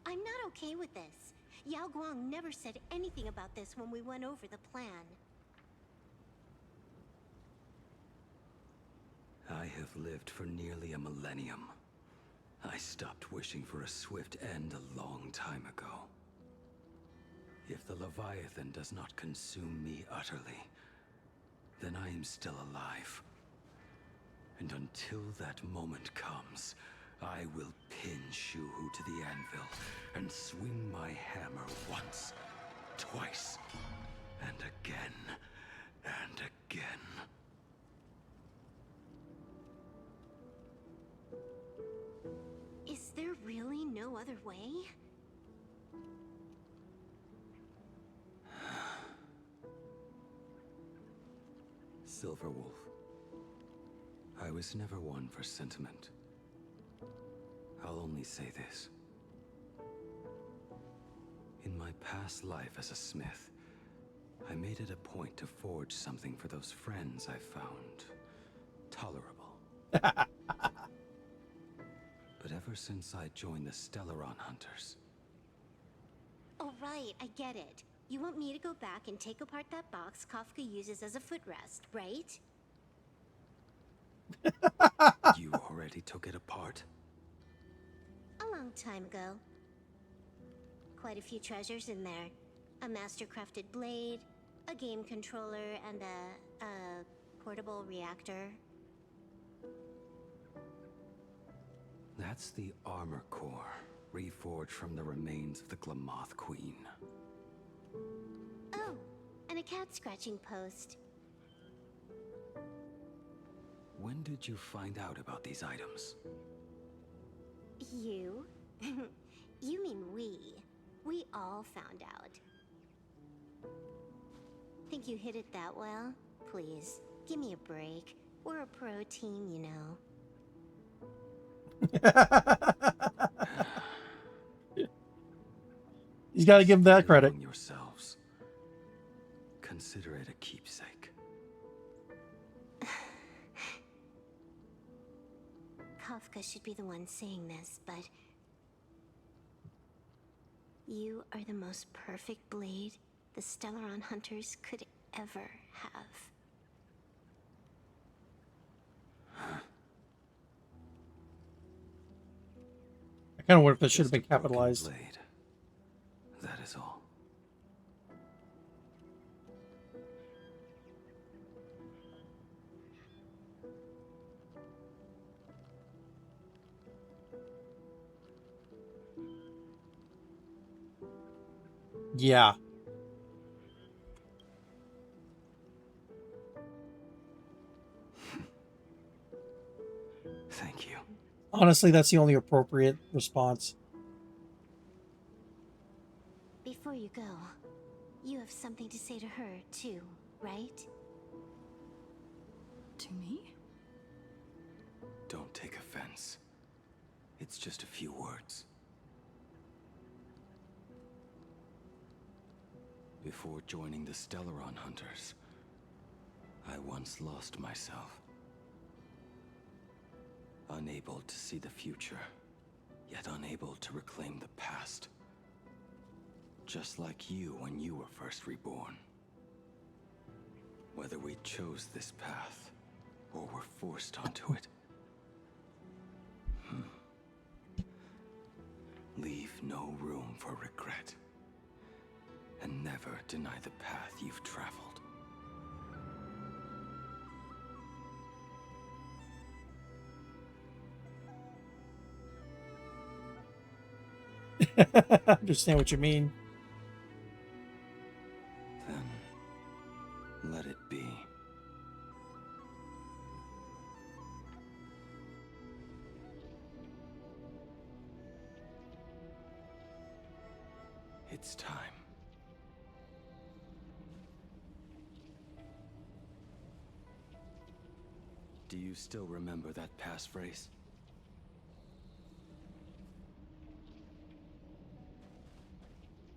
I'm not okay with this. Yao Guang never said anything about this when we went over the plan. I have lived for nearly a millennium. I stopped wishing for a swift end a long time ago. If the Leviathan does not consume me utterly, then I am still alive. And until that moment comes, I will pin Shuhu to the anvil and swing my hammer once, twice, and again, and again. Is there really no other way? Silverwolf, I was never one for sentiment. I'll only say this. In my past life as a smith, I made it a point to forge something for those friends I found tolerable. But ever Ever since I joined the Stellaron Hunters. Oh, right, I get it. You want me to go back and take apart that box Kafka uses as a footrest, right? You already took it apart? A long time ago. Quite a few treasures in there. A master-crafted blade, a game controller, and a portable reactor. That's the armor core, reforged from the remains of the Glamoth Queen. Oh, and a cat-scratching post. When did you find out about these items? You? You mean we. We all found out. Think you hid it that well? Please, give me a break. We're a pro team, you know. He's got to give him that credit. Yourselves. Consider it a keepsake. Kafka should be the one saying this, but you are the most perfect blade the Stellaron Hunters could ever have. I kind of wonder if that should have been capitalized. Blade. That is all. Yeah. Thank you. Honestly, that's the only appropriate response. Before you go, you have something to say to her, too, right? To me? Don't take offense. It's just a few words. Before joining the Stellaron Hunters, I once lost myself. Unable to see the future, yet unable to reclaim the past. Just like you when you were first reborn. Whether we chose this path, or were forced onto it. Leave no room for regret. And never deny the path you've traveled. Understand what you mean. Then, let it be. It's time. Do you still remember that passphrase?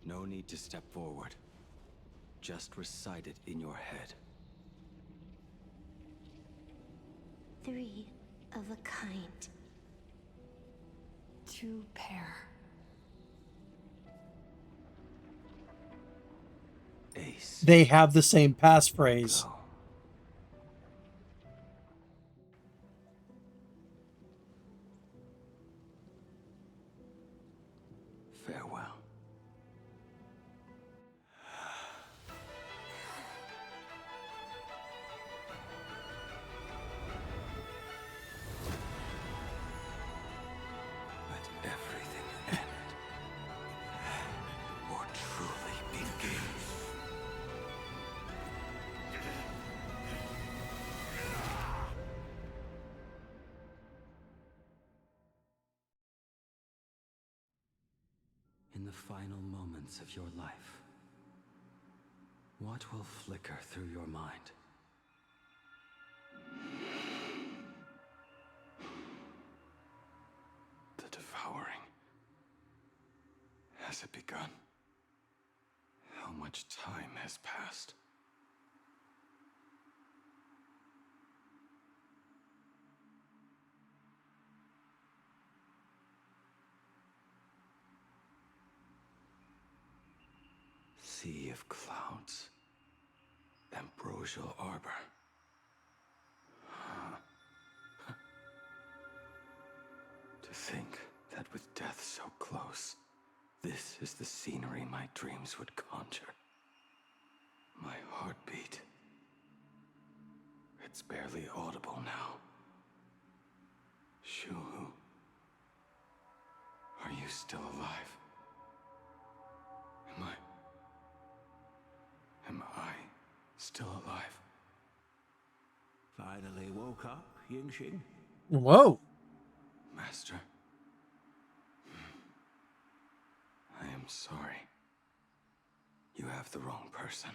No need to step forward. Just recite it in your head. 3 of a kind. 2 pair. Ace. They have the same passphrase. Go. Farewell. Let everything end, or truly begin. In the final moments of your life, what will flicker through your mind? The devouring. Has it begun? How much time has passed? sea of clouds. Ambrosial Arbor. To think that with death so close, this is the scenery my dreams would conjure. My heartbeat. It's barely audible now. Shuhu, are you still alive? Am I still alive? Finally woke up, Yingxing? Whoa. Master. I am sorry. You have the wrong person.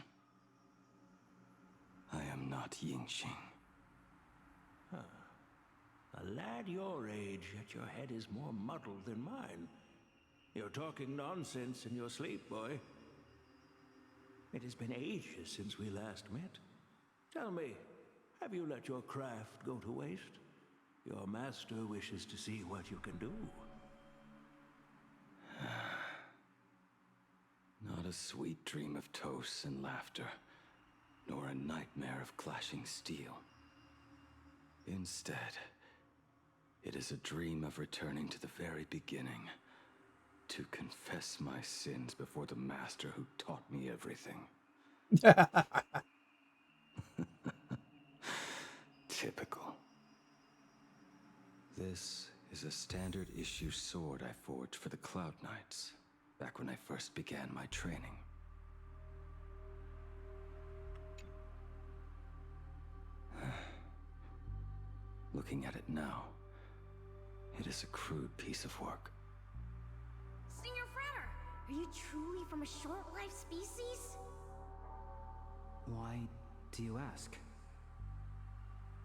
I am not Yingxing. Huh. A lad your age, yet your head is more muddled than mine. You're talking nonsense in your sleep, boy. It has been ages since we last met. Tell me, have you let your craft go to waste? Your master wishes to see what you can do. Not a sweet dream of toasts and laughter, nor a nightmare of clashing steel. Instead, it is a dream of returning to the very beginning, to confess my sins before the master who taught me everything. Typical. This is a standard issue sword I forged for the Cloud Knights, back when I first began my training. Looking at it now, it is a crude piece of work. Senior Frater, are you truly from a short-lived species? Why do you ask?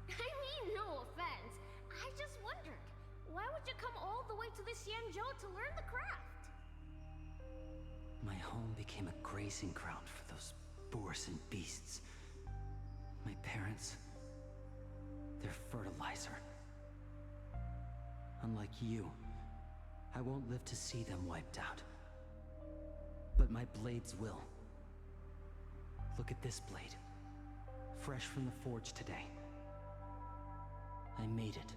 I mean, no offense. I just wondered, why would you come all the way to this Yanzhou to learn the craft? My home became a grazing ground for those boars and beasts. My parents, they're fertilizer. Unlike you, I won't live to see them wiped out. But my blades will. Look at this blade. Fresh from the forge today. I made it.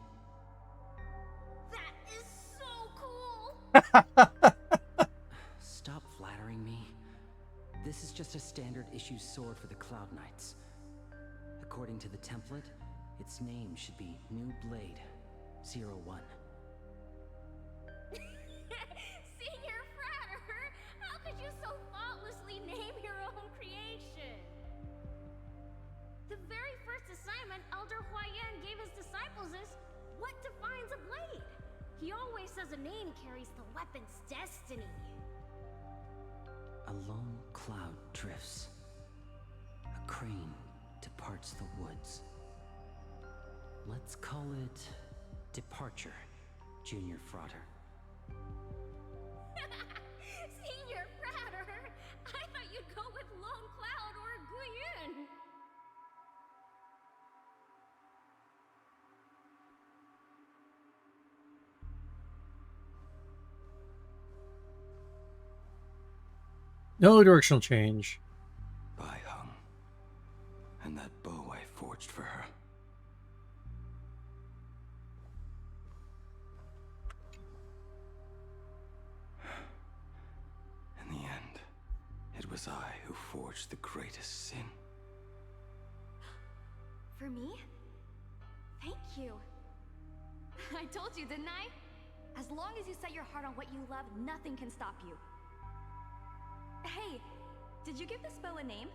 That is so cool! Stop flattering me. This is just a standard issue sword for the Cloud Knights. According to the template, its name should be New Blade 01. Senior Frater, how could you so thoughtlessly name your own creation? The very first assignment Elder Huayan gave his disciples is what defines a blade. He always says a name carries the weapon's destiny. A lone cloud drifts. A crane departs the woods. Let's call it Departure, Junior Frater. Senior Frater, I thought you'd go with Lone Cloud or Guiyun. No directional change. Bai Hung. And that bow I forged for her. In the end, it was I who forged the greatest sin. For me? Thank you. I told you, didn't I? As long as you set your heart on what you love, nothing can stop you. Hey, did you give this bow a name?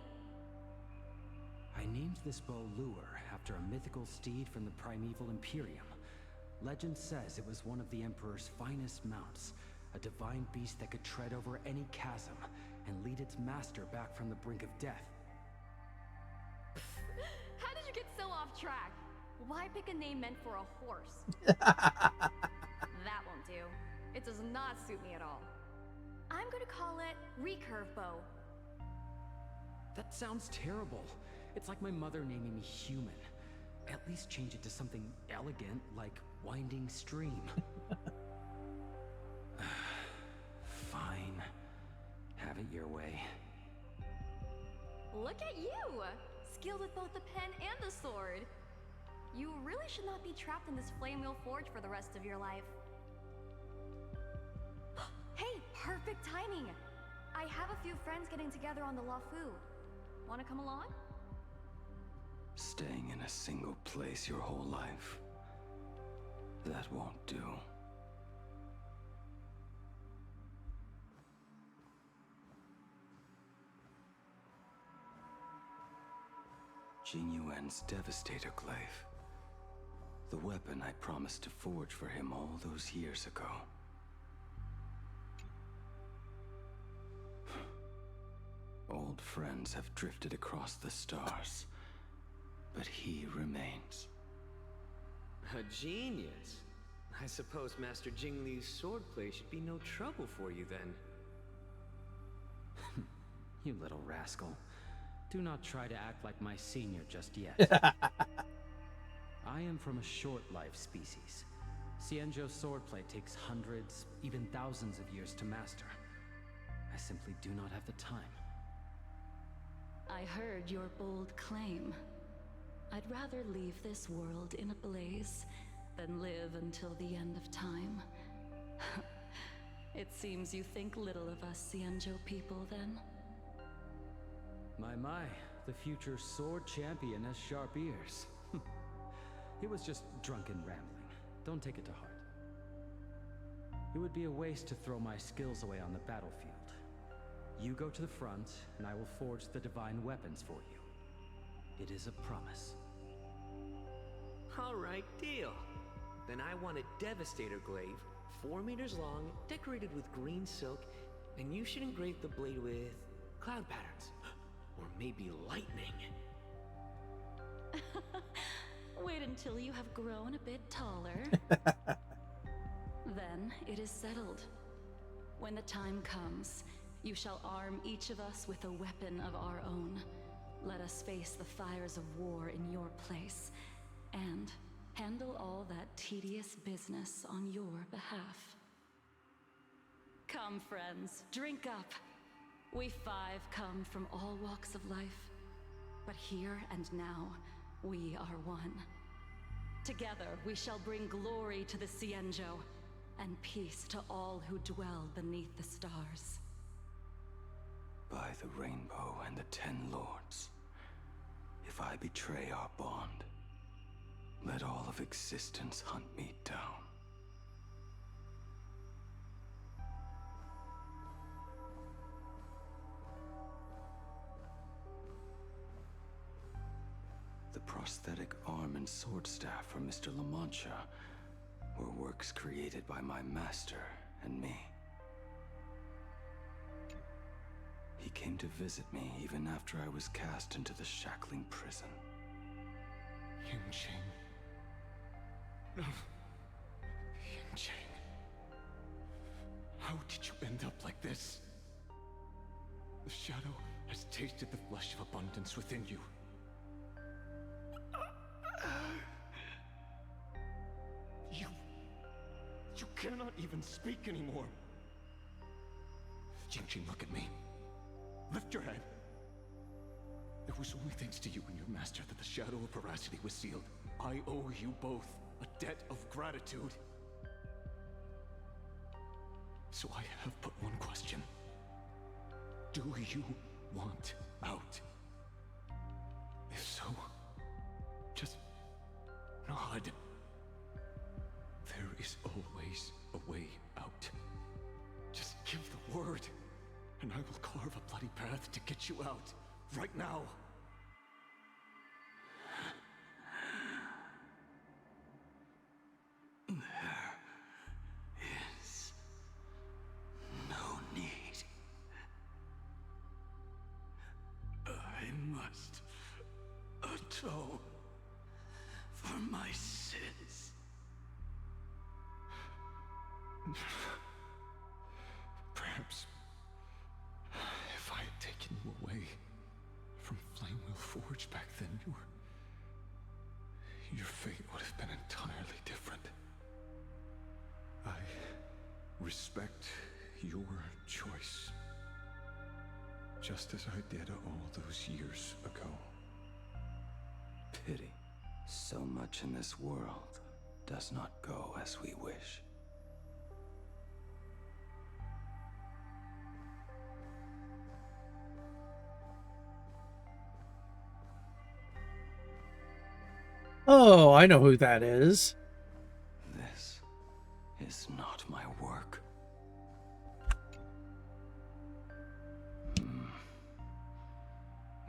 I named this bow Lure after a mythical steed from the primeval Imperium. Legend says it was one of the Emperor's finest mounts, a divine beast that could tread over any chasm and lead its master back from the brink of death. How did you get so off track? Why pick a name meant for a horse? That won't do. It does not suit me at all. I'm going to call it Recurve Bow. That sounds terrible. It's like my mother naming me Human. At least change it to something elegant, like Winding Stream. Fine. Have it your way. Look at you! Skilled with both the pen and the sword. You really should not be trapped in this flame wheel forge for the rest of your life. Hey, perfect timing! I have a few friends getting together on the Lafu. Wanna come along? Staying in a single place your whole life, that won't do. Jing Yuan's Devastator Glaive. The weapon I promised to forge for him all those years ago. Old friends have drifted across the stars, but he remains. A genius. I suppose Master Jing Li's swordplay should be no trouble for you then. You little rascal. Do not try to act like my senior just yet. I am from a short-life species. Xianzhou's swordplay takes hundreds, even thousands of years to master. I simply do not have the time. I heard your bold claim. I'd rather leave this world in a blaze than live until the end of time. It seems you think little of us Xianzhou people, then? My, the future sword champion has sharp ears. It was just drunken rambling. Don't take it to heart. It would be a waste to throw my skills away on the battlefield. You go to the front, and I will forge the divine weapons for you. It is a promise. Alright, deal. Then I want a Devastator Glaive, 4 meters long, decorated with green silk, and you should engrave the blade with cloud patterns. Or maybe lightning. Wait until you have grown a bit taller. Then it is settled. When the time comes, you shall arm each of us with a weapon of our own. Let us face the fires of war in your place, and handle all that tedious business on your behalf. Come, friends, drink up. We 5 come from all walks of life, but here and now, we are one. Together, we shall bring glory to the Xianzhou, and peace to all who dwell beneath the stars. By the rainbow and the 10 lords, if I betray our bond, let all of existence hunt me down. The prosthetic arm and sword staff from Mr. La Mancha were works created by my master and me. He came to visit me even after I was cast into the shackling prison. Yunqing. No. Yunqing. How did you end up like this? The shadow has tasted the flesh of abundance within you. You cannot even speak anymore. Yunqing, look at me. Lift your head. It was only thanks to you and your master that the shadow of veracity was sealed. I owe you both a debt of gratitude. So I have but one question. Do you want out? If so, just nod. There is always a way out. Just give the word, and I will carve a bloody path to get you out, right now. There is no need. I must atone for my sins. Perhaps if I had taken you away from Flamewheel Forge back then, your fate would have been entirely different. I respect your choice. just as I did all those years ago. Pity. So much in this world does not go as we wish. Oh, I know who that is. This is not my work.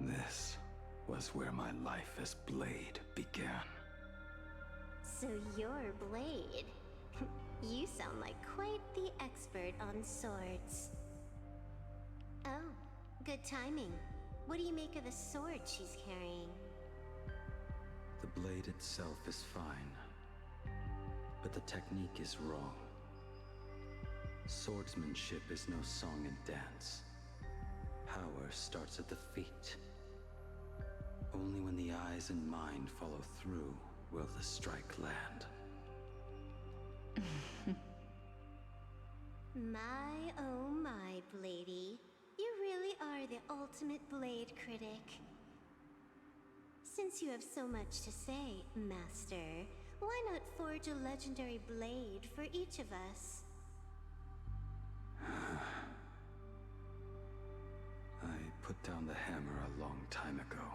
This was where my life as Blade began. So you're Blade. You sound like quite the expert on swords. Oh, good timing. What do you make of the sword she's carrying? The blade itself is fine, but the technique is wrong. Swordsmanship is no song and dance. Power starts at the feet. Only when the eyes and mind follow through will the strike land. My oh my, Bladey. You really are the ultimate blade critic. Since you have so much to say, Master, why not forge a legendary blade for each of us? I put down the hammer a long time ago.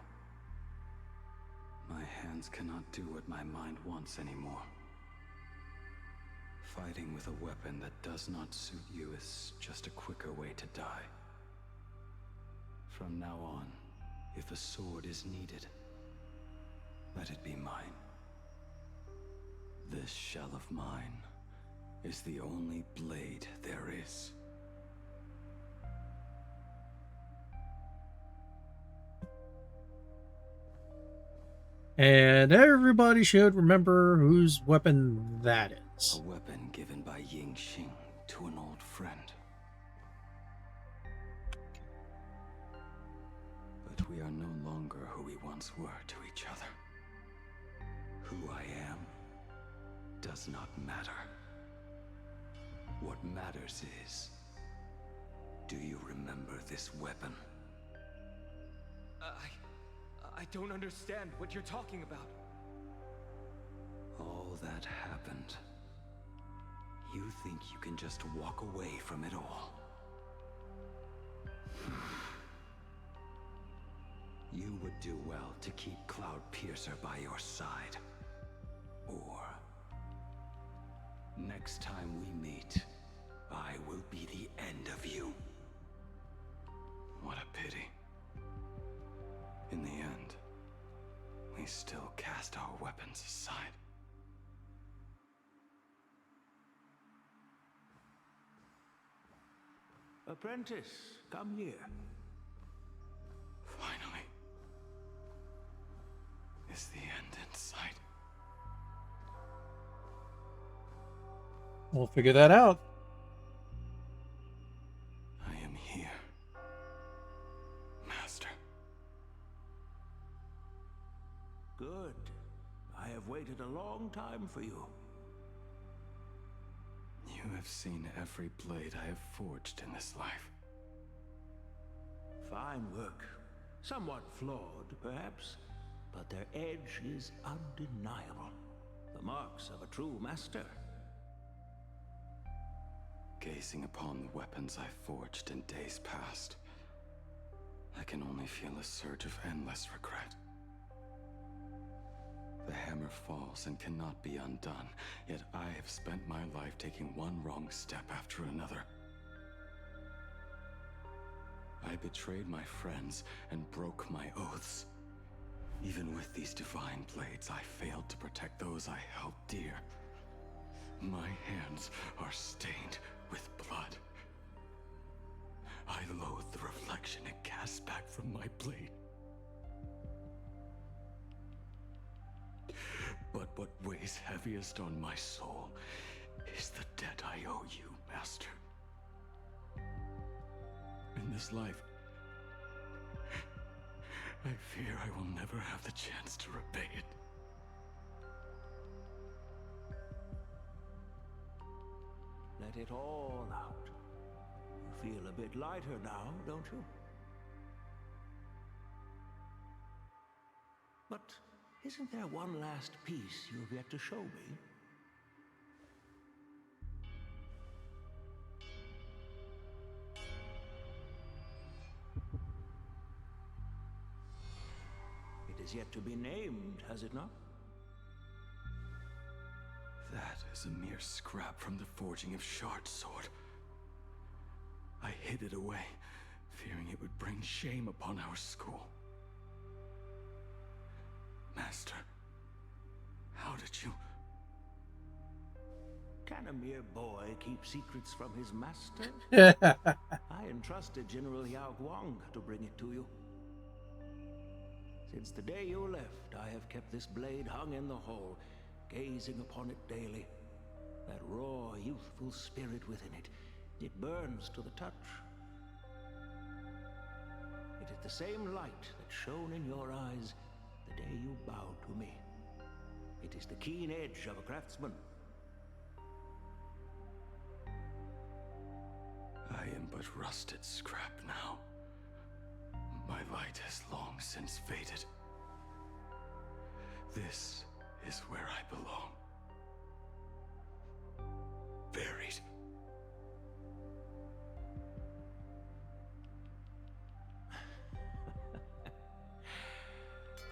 My hands cannot do what my mind wants anymore. Fighting with a weapon that does not suit you is just a quicker way to die. From now on, if a sword is needed, let it be mine. This shell of mine is the only blade there is. And everybody should remember whose weapon that is. A weapon given by Ying Xing to an old friend. But we are no longer who we once were to each other. Who I am does not matter. What matters is, do you remember this weapon? I don't understand what you're talking about. All that happened. You think you can just walk away from it all? You would do well to keep Cloud Piercer by your side. Or, next time we meet, I will be the end of you. What a pity. In the end, we still cast our weapons aside. Apprentice, come here. Finally. Is the end in sight? We'll figure that out. I am here, Master. Good. I have waited a long time for you. You have seen every blade I have forged in this life. Fine work. Somewhat flawed, perhaps, but their edge is undeniable. The marks of a true master. Gazing upon the weapons I forged in days past, I can only feel a surge of endless regret. The hammer falls and cannot be undone, yet I have spent my life taking one wrong step after another. I betrayed my friends and broke my oaths. Even with these divine blades, I failed to protect those I held dear. My hands are stained with blood. I loathe the reflection it casts back from my blade. But what weighs heaviest on my soul is the debt I owe you, Master. In this life, I fear I will never have the chance to repay it. Let it all out. You feel a bit lighter now, don't you? But isn't there one last piece you've yet to show me? It is yet to be named, has it not? That is a mere scrap from the forging of Shard Sword. I hid it away, fearing it would bring shame upon our school. Master, how did you... Can a mere boy keep secrets from his master? I entrusted General Yao Guang to bring it to you. Since the day you left, I have kept this blade hung in the hall, gazing upon it daily. That raw, youthful spirit within it, it burns to the touch. It is the same light that shone in your eyes the day you bowed to me. It is the keen edge of a craftsman. I am but rusted scrap now. My light has long since faded. This is where I belong. Buried.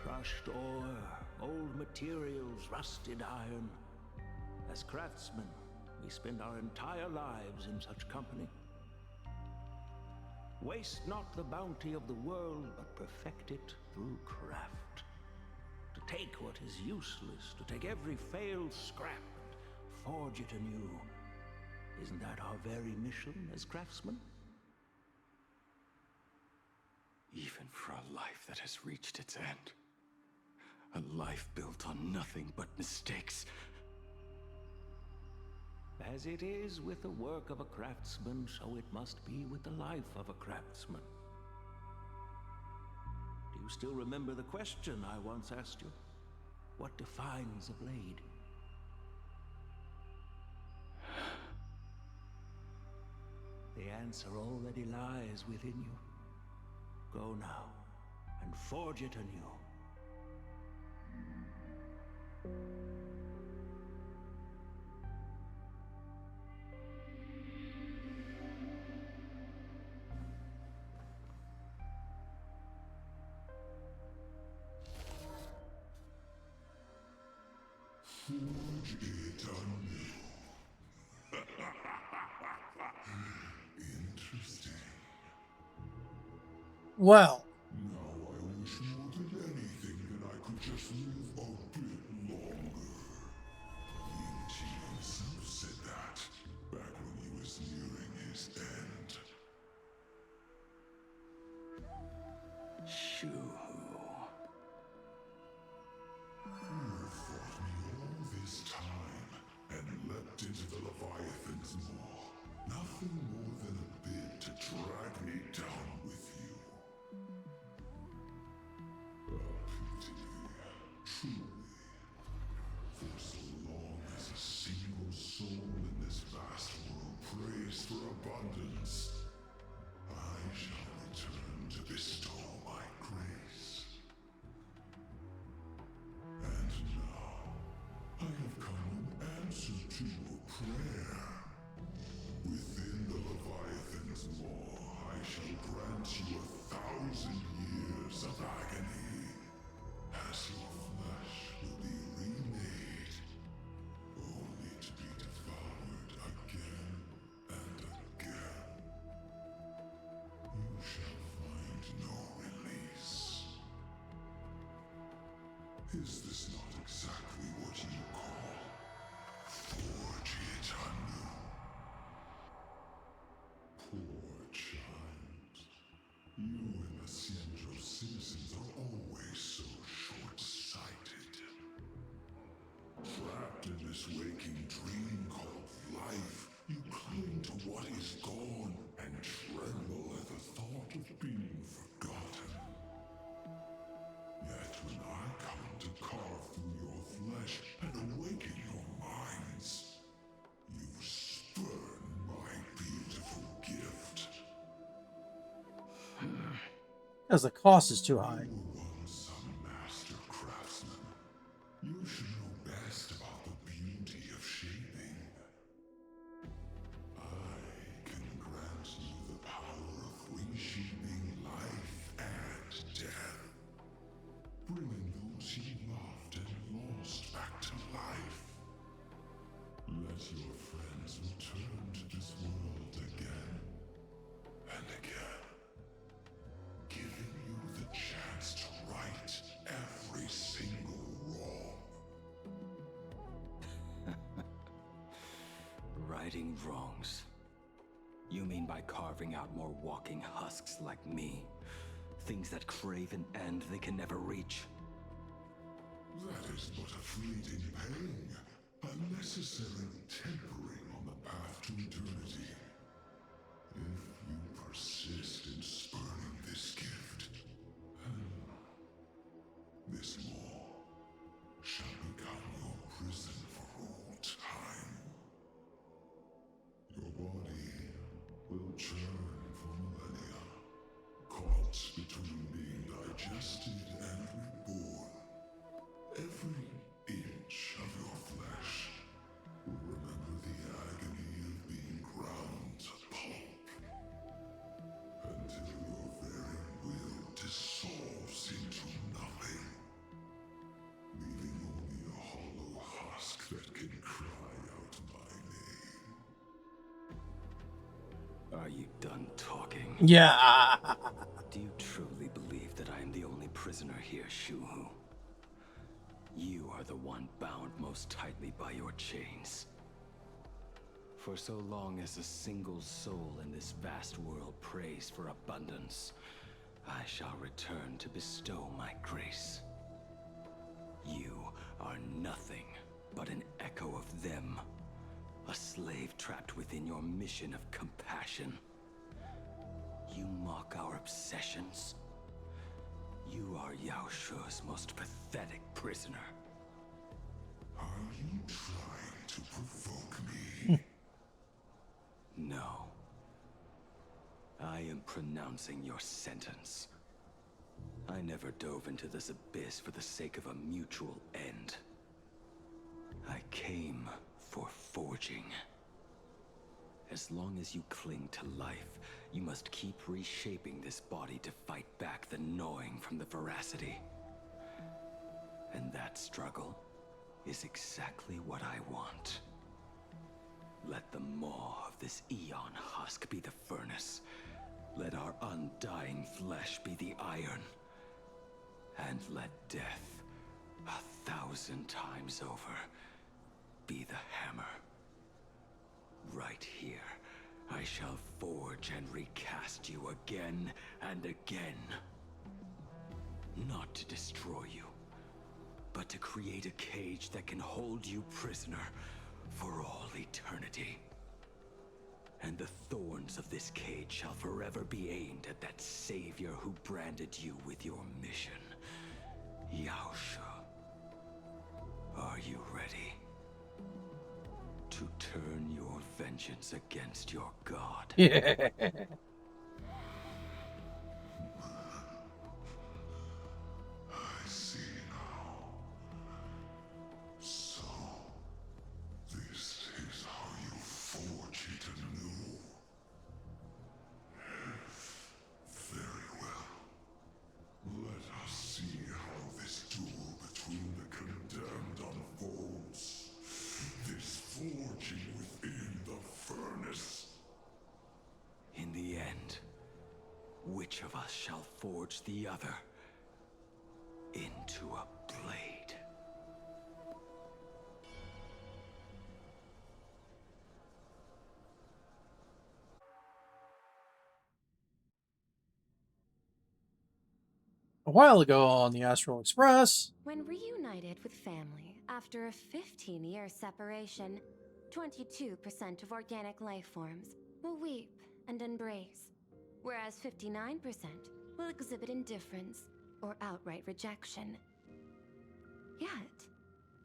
Crushed ore, old materials, rusted iron. As craftsmen, we spend our entire lives in such company. Waste not the bounty of the world, but perfect it through craft. To take what is useless, to take every failed scrap and forge it anew. Isn't that our very mission as craftsmen? Even for a life that has reached its end. A life built on nothing but mistakes. As it is with the work of a craftsman, so it must be with the life of a craftsman. Do you still remember the question I once asked you? What defines a blade? The answer already lies within you. Go now, and forge it anew. Forge it anew. Interesting. Well. Now I wish more than anything that I could just live a bit longer. Ying Qi himself said that back when he was nearing his end. Shoo. You fought me all this time and leapt into the Leviathan's maw. Nothing more than a bid to drag me down with you. A pity, truly. For so long as a single soul in this vast world prays for abundance, I shall return to bestow my grace. And now, I have come in answer to your prayer. Within the Leviathan's maw, I shall grant you 1,000 years of agony, as your flesh will be remade, only to be devoured again and again. You shall find no release. Is this not exactly what you call forge it anew? Poor child. You and the Xianzhou citizens are always so short-sighted. Trapped in this waking dream called life, you cling to what is gone and tremble at the thought of being forgotten. Yet when I come to carve through your flesh and awaken your minds, you spurn my beautiful gift. Because the cost is too high. You were once a master craftsman. righting wrongs. You mean by carving out more walking husks like me? Things that crave an end they can never reach? That is but a fleeting pang, a necessary tempering on the path to eternity. If you persist in spurning this gift, this law shall become your prison for all time. Your body will churn for millennia, caught between being digested and reborn. Every inch of your flesh will remember the agony of being ground to pulp, until your very will dissolves into nothing, leaving only a hollow husk that can cry out my name. Are you done talking? Yeah. Do you truly believe that I am the only prisoner here, Shuhu? You are the one bound most tightly by your chains. For so long as a single soul in this vast world prays for abundance, I shall return to bestow my grace. You are nothing but an echo of them, a slave trapped within your mission of compassion. You mock our obsessions. You are Yao Shu's most pathetic prisoner. Are you trying to provoke me? No. I am pronouncing your sentence. I never dove into this abyss for the sake of a mutual end. I came for forging. As long as you cling to life, you must keep reshaping this body to fight back the gnawing from the veracity. And that struggle is exactly what I want. Let the maw of this Eon husk be the furnace. Let our undying flesh be the iron. And let death, 1,000 times over, be the hammer. Right here, I shall forge and recast you again and again. Not to destroy you, but to create a cage that can hold you prisoner for all eternity. And the thorns of this cage shall forever be aimed at that savior who branded you with your mission, Yao Shu. Are you ready to turn your vengeance against your god? I see now. So, this is how you forge it anew. Very well. Let us see how this duel between the condemned unfolds. This forging within the furnace. In the end, which of us shall forge the other into a blade? A while ago on the Astral Express. When reunited with family after a 15-year separation, 22% of organic life forms will weep and embrace, whereas 59% will exhibit indifference or outright rejection. Yet,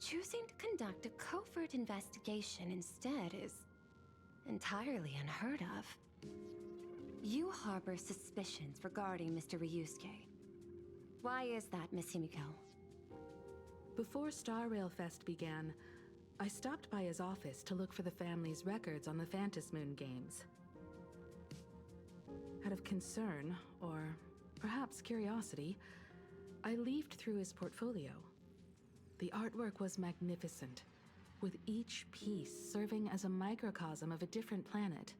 choosing to conduct a covert investigation instead is entirely unheard of. You harbor suspicions regarding Mr. Ryusuke. Why is that, Miss Himeko? Before Star Rail Fest began, I stopped by his office to look for the family's records on the Phantom Moon games. Out of concern, or perhaps curiosity, I leafed through his portfolio. The artwork was magnificent, with each piece serving as a microcosm of a different planet.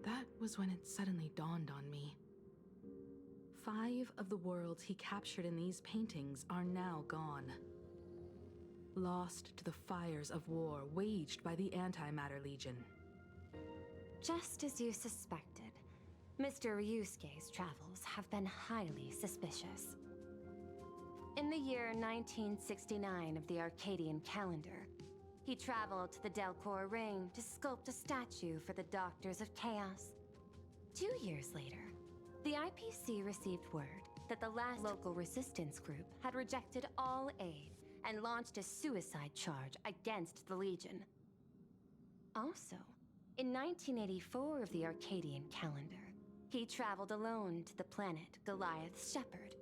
That was when it suddenly dawned on me. 5 of the worlds he captured in these paintings are now gone. lost to the fires of war waged by the Antimatter Legion. Just as you suspected, Mr. Ryusuke's travels have been highly suspicious. In the year 1969 of the Arcadian calendar, he traveled to the Delcor Ring to sculpt a statue for the Doctors of Chaos. 2 years later, the IPC received word that the last local resistance group had rejected all aid and launched a suicide charge against the Legion. Also, in 1984 of the Arcadian calendar, he traveled alone to the planet Goliath's Shepherd.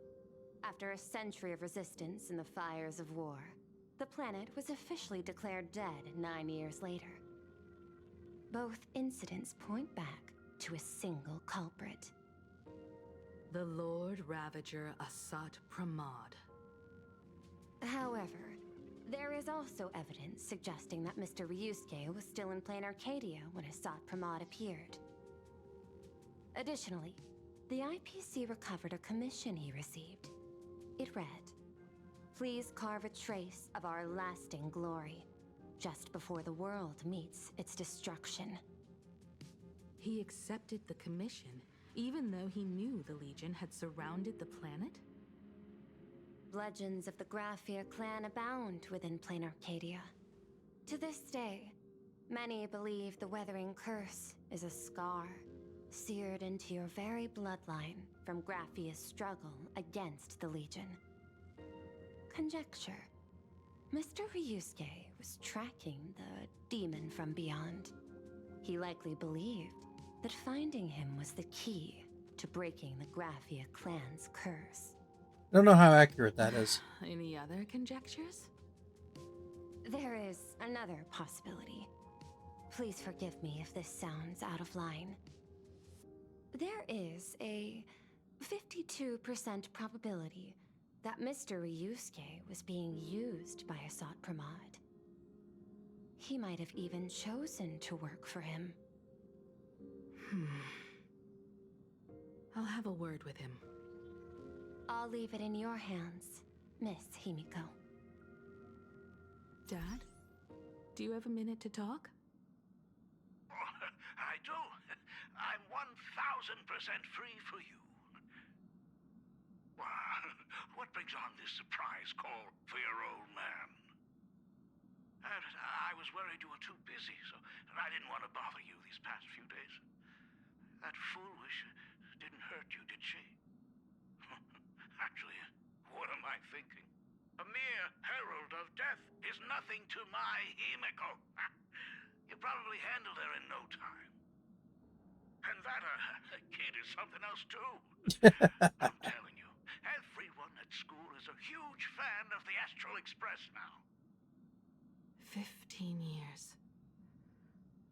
After a century of resistance in the fires of war, the planet was officially declared dead 9 years later. Both incidents point back to a single culprit. The Lord Ravager Asat Pramad. However, there is also evidence suggesting that Mr. Ryusuke was still in plain Arcadia when Asat Pramad appeared. Additionally, the IPC recovered a commission he received. It read, "Please carve a trace of our lasting glory, just before the world meets its destruction." He accepted the commission, even though he knew the Legion had surrounded the planet? Legends of the Graphia clan abound within plain Arcadia. To this day, many believe the Weathering Curse is a scar seared into your very bloodline from Graphia's struggle against the Legion. Conjecture. Mr. Ryusuke was tracking the demon from beyond. He likely believed that finding him was the key to breaking the Graphia clan's curse. I don't know how accurate that is. Any other conjectures? There is another possibility. Please forgive me if this sounds out of line. There is a 52% probability that Mr. Ryusuke was being used by Asat Pramad. He might have even chosen to work for him. I'll have a word with him. I'll leave it in your hands, Miss Himeko. Dad, do you have a minute to talk? I do. I'm 1000% free for you. What brings on this surprise call for your old man? I was worried you were too busy, so I didn't want to bother you these past few days. That foolish didn't hurt you, did she? Actually, what am I thinking? A mere herald of death is nothing to my Himeko. You probably handled her in no time. And that kid is something else too. I'm telling you, everyone at school is a huge fan of the Astral Express now. 15 years.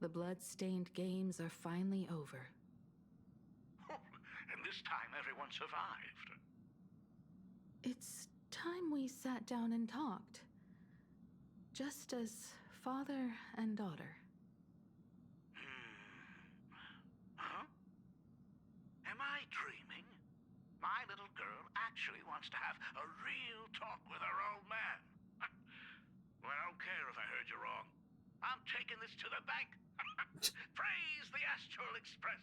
The blood-stained games are finally over. And this time everyone survived. It's time we sat down and talked. Just as father and daughter. Huh? Am I dreaming? My little girl actually wants to have a real talk with her old man. Well, I don't care if I heard you wrong. I'm taking this to the bank. Praise the Astral Express.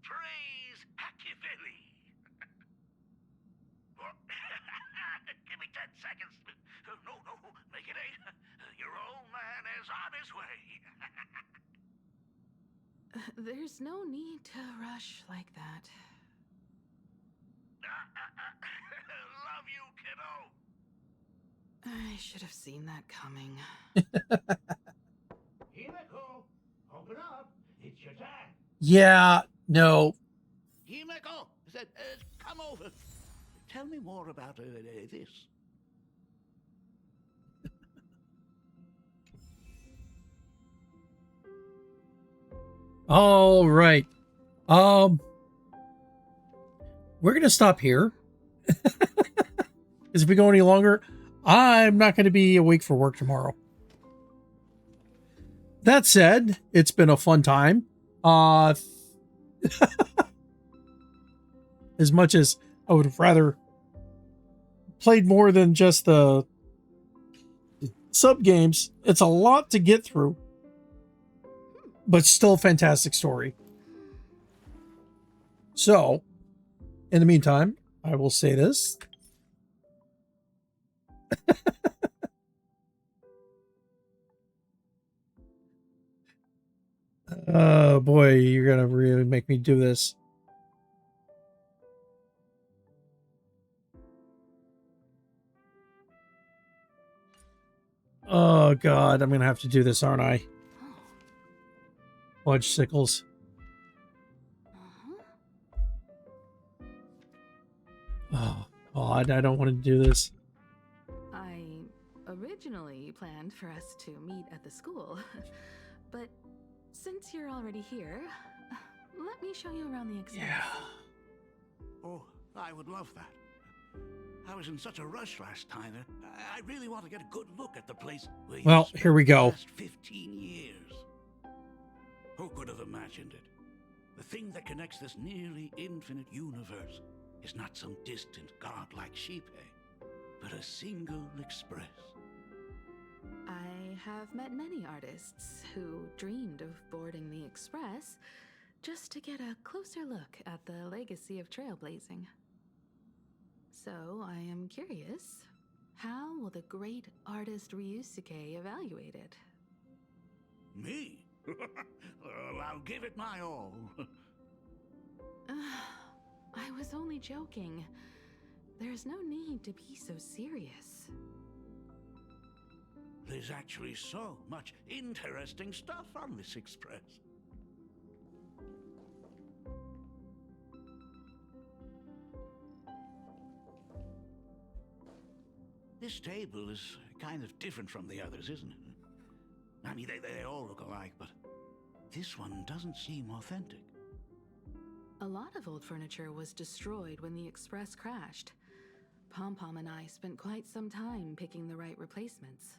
Praise Hachivelli. Give me 10 seconds. No, make it 8. Your old man is on his way. There's no need to rush like that. Love you, kiddo. I should have seen that coming. Himeko, open up. It's your time. Yeah, no. Himeko, come over. Tell me more about this. All right. We're going to stop here. Because if we go any longer, I'm not going to be awake for work tomorrow. That said, it's been a fun time. As much as I would have rather played more than just the sub games. It's a lot to get through, but still fantastic story. So, in the meantime, I will say this. Oh boy, you're gonna really make me do this. Oh god, I'm gonna have to do this, aren't I? Fudge sickles. Oh god, I don't want to do this. I originally planned for us to meet at the school, but since you're already here, let me show you around the express. Yeah. Oh, I would love that. I was in such a rush last time. I really want to get a good look at the place where Well, you here we spent the go. last 15 years. Who could have imagined it? The thing that connects this nearly infinite universe is not some distant godlike sheep, but a single express. I have met many artists who dreamed of boarding the express just to get a closer look at the legacy of trailblazing. So I am curious, how will the great artist Ryusuke evaluate it? Me? Well, I'll give it my all. I was only joking. There's no need to be so serious. There's actually so much interesting stuff on this express. This table is kind of different from the others, isn't it? I mean, they all look alike, but this one doesn't seem authentic. A lot of old furniture was destroyed when the express crashed. Pom-Pom and I spent quite some time picking the right replacements.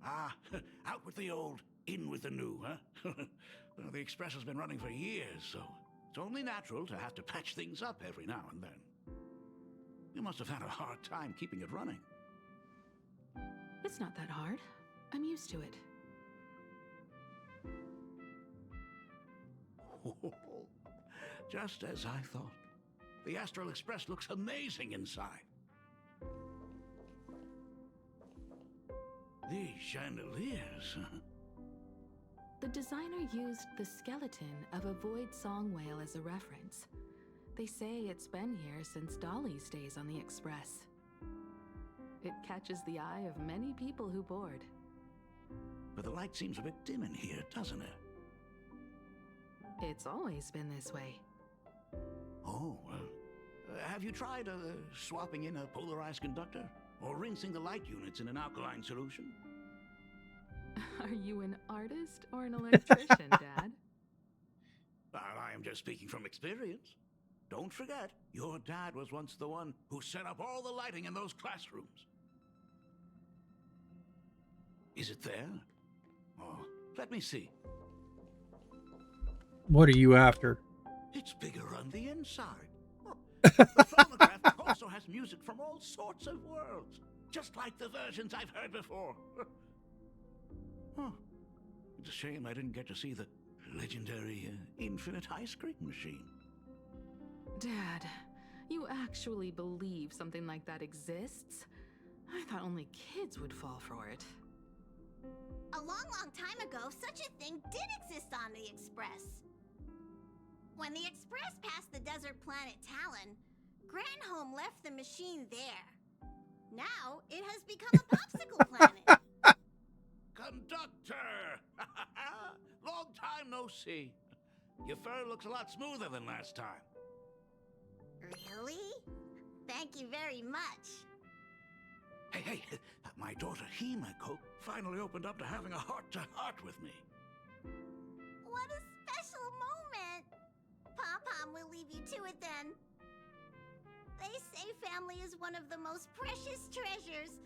Ah, out with the old, in with the new, huh? Well, the express has been running for years, so it's only natural to have to patch things up every now and then. You must have had a hard time keeping it running. It's not that hard. I'm used to it. Just as I thought. The Astral Express looks amazing inside. These chandeliers. The designer used the skeleton of a void song whale as a reference. They say it's been here since Dolly's days on the express. It catches the eye of many people who board. But the light seems a bit dim in here, doesn't it? It's always been this way. Oh, have you tried swapping in a polarized conductor? Or rinsing the light units in an alkaline solution? Are you an artist or an electrician, Dad? Well, I am just speaking from experience. Don't forget, your dad was once the one who set up all the lighting in those classrooms. Is it there? Oh, let me see. What are you after? It's bigger on the inside. Oh, the phonograph also has music from all sorts of worlds, just like the versions I've heard before. Huh. It's a shame I didn't get to see the legendary infinite ice cream machine. Dad, you actually believe something like that exists? I thought only kids would fall for it. A long, long time ago, such a thing did exist on the Express. When the Express passed the desert planet Talon, Granholm left the machine there. Now, it has become a popsicle planet. Conductor! Long time no see. Your fur looks a lot smoother than last time. Really? Thank you very much. Hey, my daughter Himeko finally opened up to having a heart-to-heart with me. What a special moment! Pom-Pom will leave you to it then. They say family is one of the most precious treasures.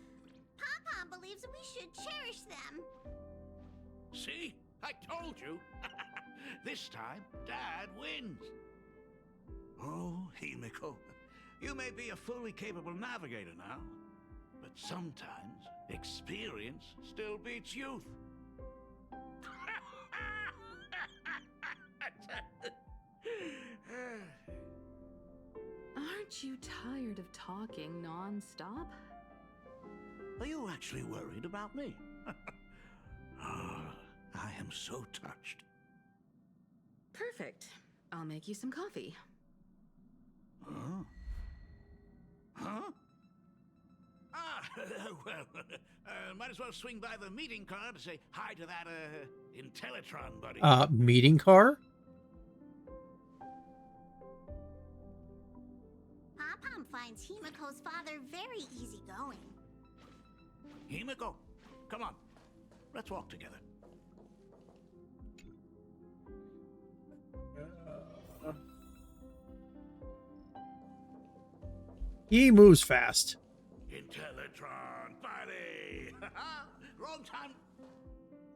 Pom-Pom believes we should cherish them. See? I told you. This time, Dad wins. Oh, Himeko, you may be a fully capable navigator now, but sometimes experience still beats youth. Aren't you tired of talking non-stop? Are you actually worried about me? Oh, I am so touched. Perfect. I'll make you some coffee. Huh? Huh? Ah, well, might as well swing by the meeting car to say hi to that, Intellitron buddy. Meeting car? Pom-Pom finds Himeko's father very easygoing. Himeko, come on. Let's walk together. He moves fast. Intellitron buddy! Wrong time.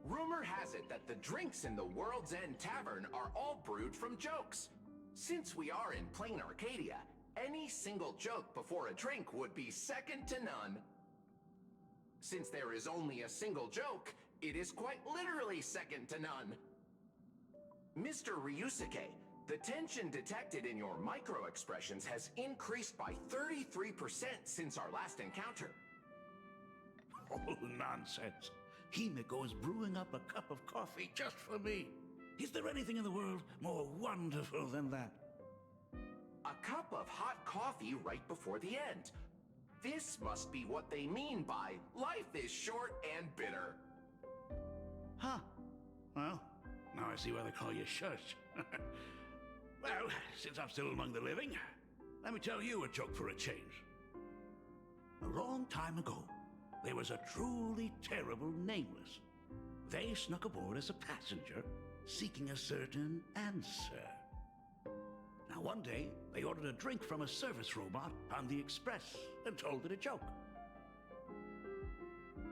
Rumor has it that the drinks in the World's End Tavern are all brewed from jokes. Since we are in plain Arcadia, any single joke before a drink would be second to none. Since there is only a single joke, it is quite literally second to none. Mr. Ryusuke, the tension detected in your micro-expressions has increased by 33% since our last encounter. Oh, nonsense. Himeko is brewing up a cup of coffee just for me. Is there anything in the world more wonderful than that? A cup of hot coffee right before the end. This must be what they mean by life is short and bitter. Huh. Well, now I see why they call you Shush. Well, since I'm still among the living, let me tell you a joke for a change. A long time ago, there was a truly terrible nameless. They snuck aboard as a passenger, seeking a certain answer. Now, one day, they ordered a drink from a service robot on the express and told it a joke.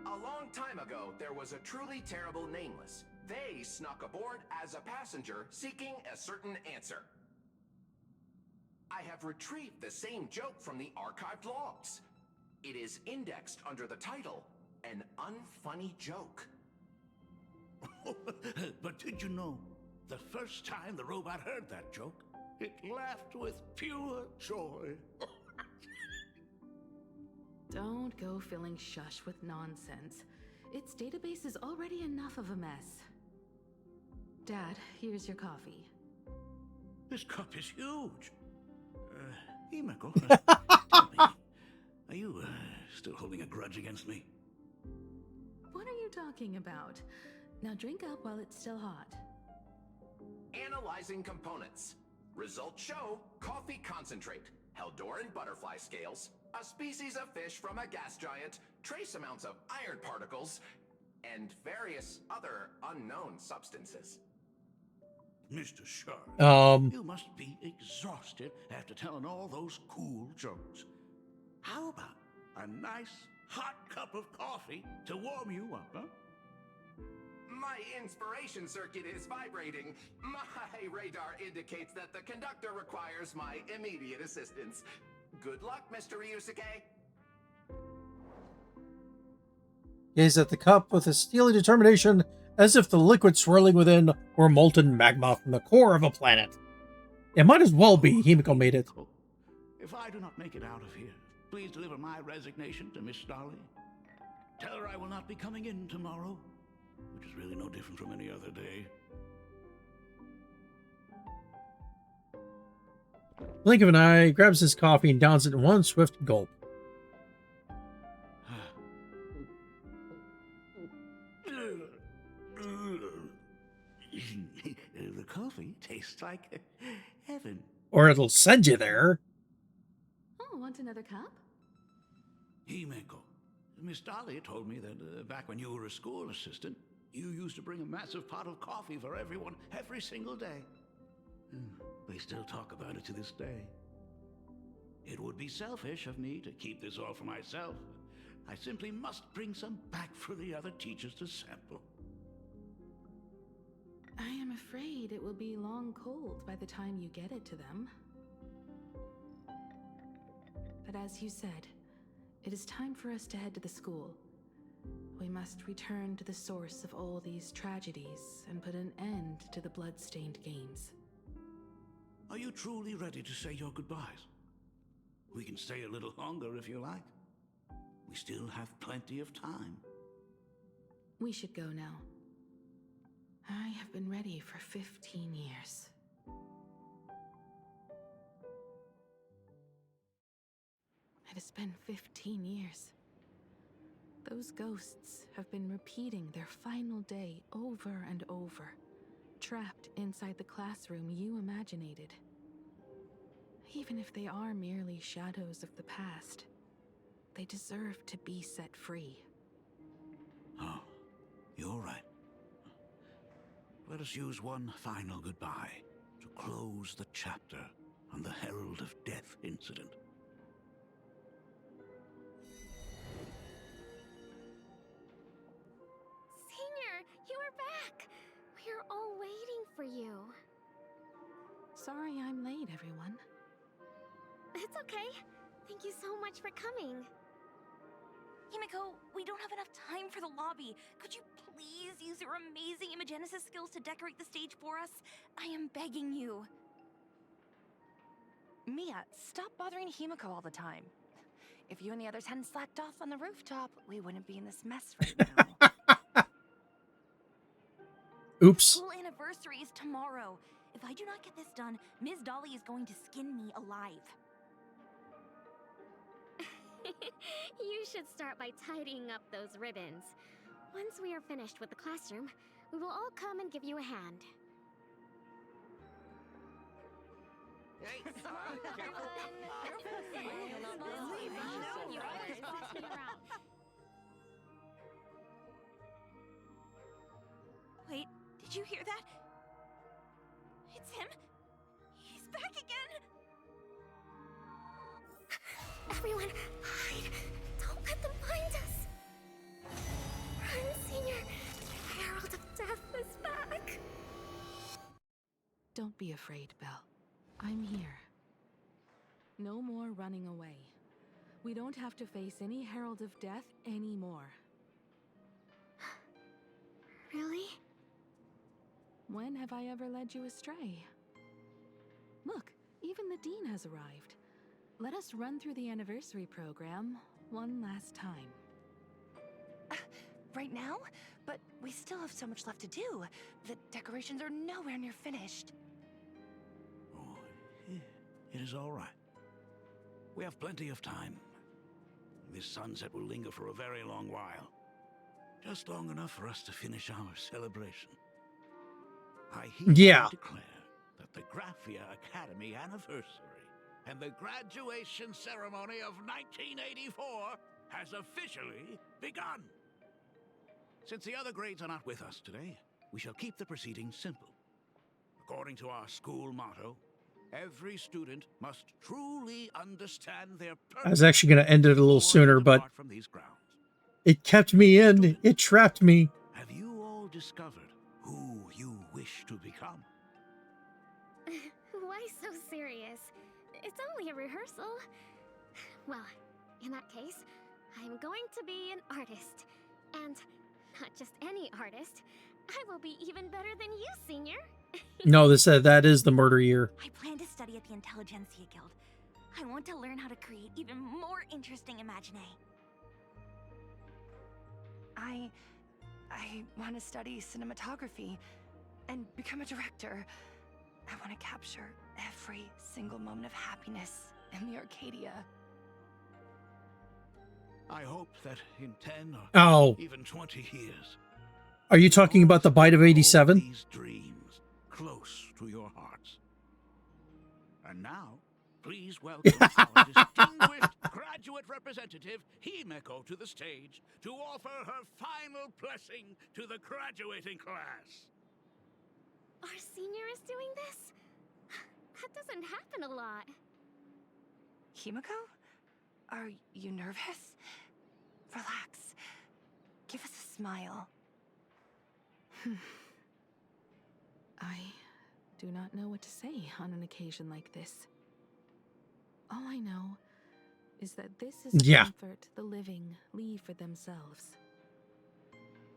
A long time ago, there was a truly terrible nameless. They snuck aboard as a passenger, seeking a certain answer. I have retrieved the same joke from the archived logs. It is indexed under the title, An Unfunny Joke. But did you know, the first time the robot heard that joke, it laughed with pure joy. Don't go filling Shush with nonsense. Its database is already enough of a mess. Dad, here's your coffee. This cup is huge. Himeko, tell me, are you still holding a grudge against me? What are you talking about? Now drink up while it's still hot. Analyzing components. Results show coffee concentrate, Heldoran butterfly scales, a species of fish from a gas giant, trace amounts of iron particles, and various other unknown substances. Mr. Sharp, you must be exhausted after telling all those cool jokes. How about a nice hot cup of coffee to warm you up, huh? My inspiration circuit is vibrating. My radar indicates that the conductor requires my immediate assistance. Good luck, Mr. Ryusuke. Gaze at the cup with a steely determination, as if the liquid swirling within were molten magma from the core of a planet. It might as well be. Himeko made it. If I do not make it out of here, please deliver my resignation to Miss Starley. Tell her I will not be coming in tomorrow, which is really no different from any other day. Blink of an eye, grabs his coffee and downs it in one swift gulp. The coffee tastes like heaven. Or it'll send you there. Oh, want another cup? Himeko, Miss Dolly told me that back when you were a school assistant, you used to bring a massive pot of coffee for everyone every single day. They still talk about it to this day. It would be selfish of me to keep this all for myself. I simply must bring some back for the other teachers to sample. I am afraid it will be long cold by the time you get it to them. But as you said, It is time for us to head to the school. We must return to the source of all these tragedies and put an end to the blood-stained games. Are you truly ready to say your goodbyes? We can stay a little longer if you like. We still have plenty of time. We should go now. I have been ready for 15 years. It has been 15 years. Those ghosts have been repeating their final day over and over, trapped inside the classroom you imaginated. Even if they are merely shadows of the past, they deserve to be set free. Oh, you're right. Let us use one final goodbye to close the chapter on the Herald of Death incident. Senior, you are back! We're all waiting for you. Sorry I'm late, everyone. It's okay. Thank you so much for coming. Himeko, we don't have enough time for the lobby. Could you please use your amazing Imagenesis skills to decorate the stage for us? I am begging you. Mia, stop bothering Himeko all the time. If you and the others hadn't slacked off on the rooftop, we wouldn't be in this mess right now. Oops. School anniversary is tomorrow. If I do not get this done, Ms. Dolly is going to skin me alive. You should start by tidying up those ribbons. Once we are finished with the classroom, we will all come and give you a hand. Hey, Wait, did you hear that? It's him. He's back again. Everyone, hide! Don't let them find us! Run, Senior! The Herald of Death is back! Don't be afraid, Belle. I'm here. No more running away. We don't have to face any Herald of Death anymore. Really? When have I ever led you astray? Look, even the Dean has arrived. Let us run through the anniversary program one last time. Right now? But we still have so much left to do. The decorations are nowhere near finished. It is all right. We have plenty of time. This sunset will linger for a very long while. Just long enough for us to finish our celebration. I hereby declare that the Graphia Academy anniversary and the graduation ceremony of 1984 has officially begun. Since the other grades are not with us today, we shall keep the proceedings simple. According to our school motto, every student must truly understand their purpose. I was actually going to end it a little sooner, but it kept me in. It trapped me. Have you all discovered who you wish to become? Why so serious? It's only a rehearsal. Well, in that case, I'm going to be an artist. And not just any artist. I will be even better than you, Senior. No, that is the murder year. I plan to study at the Intelligentsia Guild. I want to learn how to create even more interesting imaginae. I want to study cinematography and become a director. I want to capture every single moment of happiness in the Arcadia. I hope that in 10 or even 20 years... Are you talking about the bite of 87? These dreams close to your hearts. And now, please welcome our distinguished graduate representative, Himeko, to the stage to offer her final blessing to the graduating class. Our Senior is doing this? That doesn't happen a lot. Himeko? Are you nervous? Relax. Give us a smile. I do not know what to say on an occasion like this. All I know is that this is a Yeah. comfort the living leave for themselves.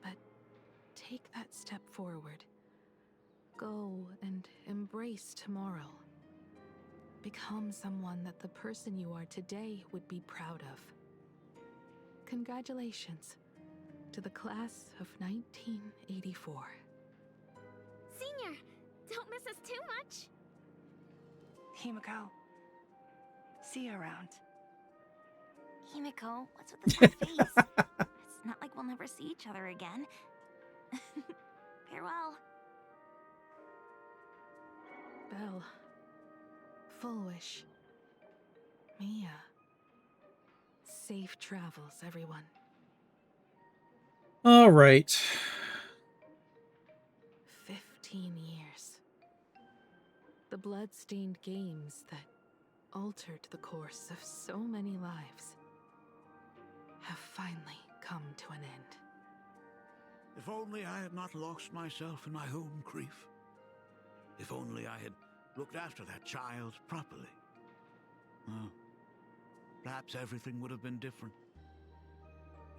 But take that step forward. Go and embrace tomorrow. Become someone that the person you are today would be proud of. Congratulations to the class of 1984. Senior, don't miss us too much. Himeko, see you around. Himeko, what's with this red face? It's not like we'll never see each other again. Farewell. Belle. Full wish. Mia. Safe travels, everyone. All right. 15 years. The blood-stained games that altered the course of so many lives have finally come to an end. If only I had not lost myself in my home grief. If only I had looked after that child properly. Well, perhaps everything would have been different.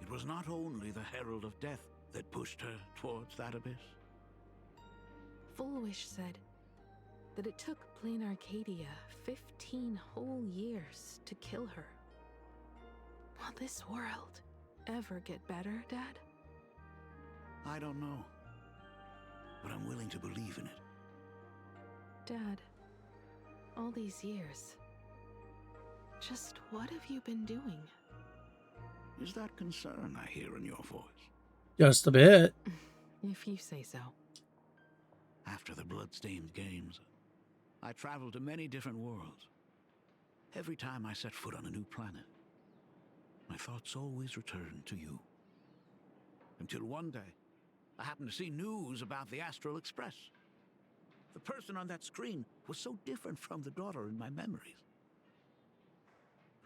It was not only the Herald of Death that pushed her towards that abyss. Full Wish said that it took Plain Arcadia 15 whole years to kill her. Will this world ever get better, Dad? I don't know, but I'm willing to believe in it. Dad, all these years, just what have you been doing? Is that concern I hear in your voice? Just a bit. If you say so. After the blood-stained games, I traveled to many different worlds. Every time I set foot on a new planet, my thoughts always returned to you. Until one day, I happened to see news about the Astral Express. The person on that screen was so different from the daughter in my memories.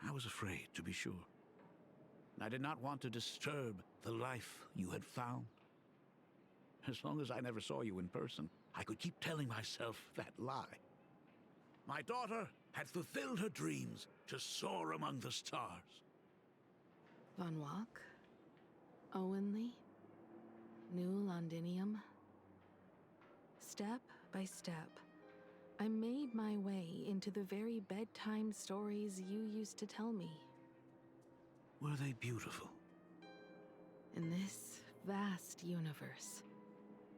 I was afraid, to be sure. I did not want to disturb the life you had found. As long as I never saw you in person, I could keep telling myself that lie. My daughter had fulfilled her dreams to soar among the stars. Von Walk? Owenly? New Londinium? Step by step, I made my way into the very bedtime stories you used to tell me. Were they beautiful? In this vast universe,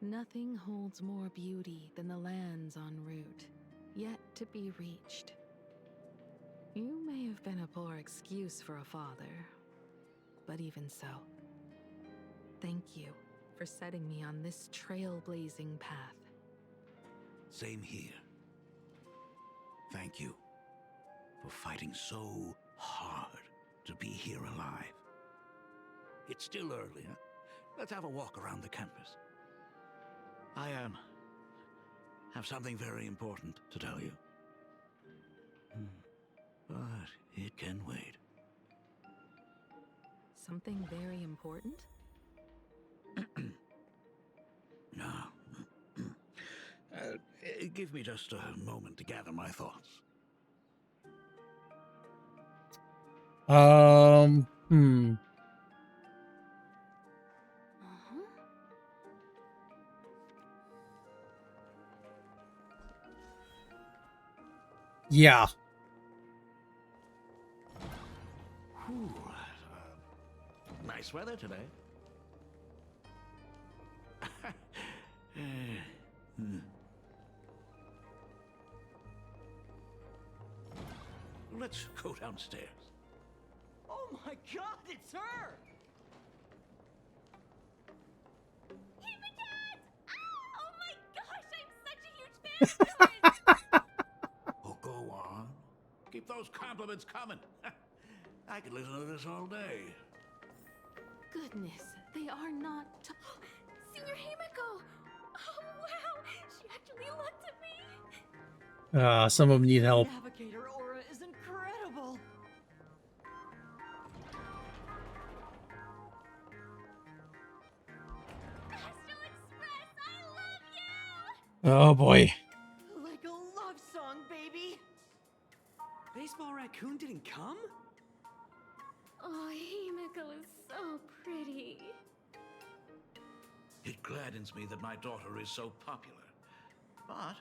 nothing holds more beauty than the lands en route, yet to be reached. You may have been a poor excuse for a father, but even so, thank you for setting me on this trailblazing path. Same here. Thank you for fighting so hard to be here alive. It's still early, huh? Let's have a walk around the campus. I have something very important to tell you. But it can wait. Something very important? No. Give me just a moment to gather my thoughts. Yeah. Whew, nice weather today. Let's go downstairs. Oh my god, it's her! Oh my gosh, I'm such a huge fan! Oh, go on. Keep those compliments coming. I could listen to this all day. Goodness, they are not... Senior Himeko! Oh wow, she actually looked at me! Some of them need help. Navigator aura is incredible! Astral Express, I love you! Oh boy. Like a love song, baby! Baseball Raccoon didn't come? Himeko is so pretty. It gladdens me that my daughter is so popular. But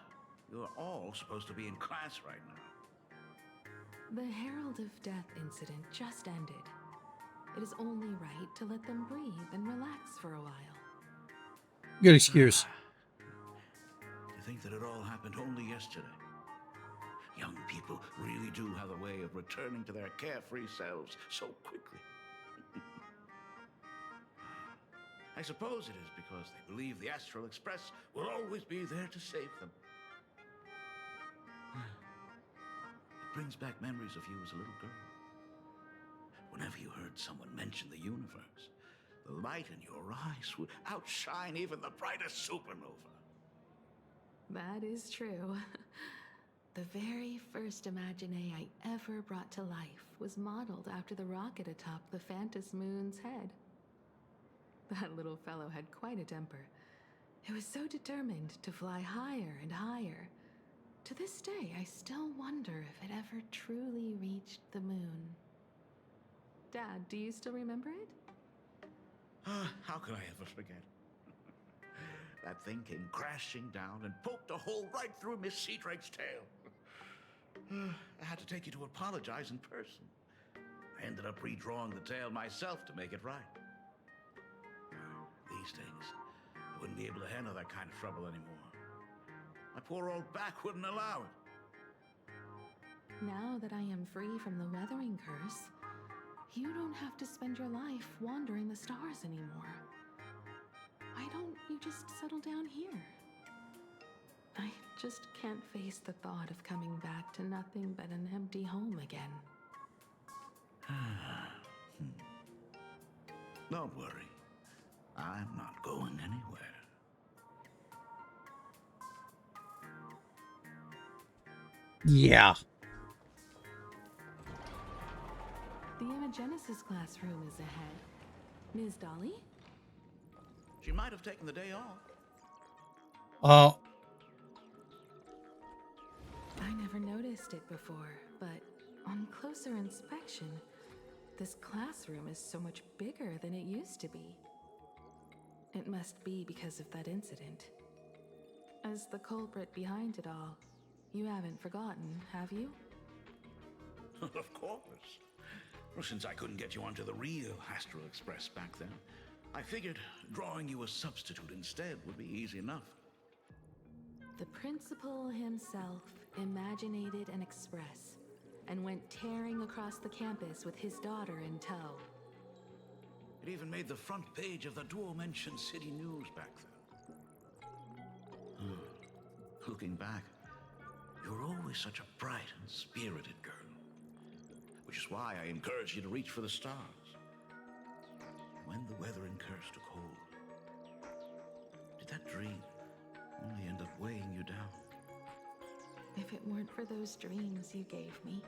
you're all supposed to be in class right now. The Herald of Death incident just ended. It is only right to let them breathe and relax for a while. Good excuse. To think that it all happened only yesterday. Young people really do have a way of returning to their carefree selves so quickly. I suppose it is because they believe the Astral Express will always be there to save them. It brings back memories of you as a little girl. Whenever you heard someone mention the universe, the light in your eyes would outshine even the brightest supernova. That is true. The very first Imagine I ever brought to life was modeled after the rocket atop the Phantom Moon's head. That little fellow had quite a temper. It was so determined to fly higher and higher. To this day, I still wonder if it ever truly reached the moon. Dad, do you still remember it? How could I ever forget? That thing came crashing down and poked a hole right through Miss Seadrake's tail. I had to take you to apologize in person. I ended up redrawing the tail myself to make it right. These days, I wouldn't be able to handle that kind of trouble anymore. My poor old back wouldn't allow it. Now that I am free from the weathering curse, you don't have to spend your life wandering the stars anymore. Why don't you just settle down here? I just can't face the thought of coming back to nothing but an empty home again. Don't worry. I'm not going anywhere. Yeah. The Imagenesis classroom is ahead. Ms. Dolly? She might have taken the day off. I never noticed it before, but on closer inspection, this classroom is so much bigger than it used to be. It must be because of that incident. As the culprit behind it all, you haven't forgotten, have you? Of course. Well, since I couldn't get you onto the real Astral Express back then, I figured drawing you a substitute instead would be easy enough. The principal himself imaginated an express and went tearing across the campus with his daughter in tow. It even made the front page of the Dual-Mention City News back then. Looking back, you were always such a bright and spirited girl. Which is why I encouraged you to reach for the stars. When the weathering curse took hold, did that dream only end up weighing you down? If it weren't for those dreams you gave me,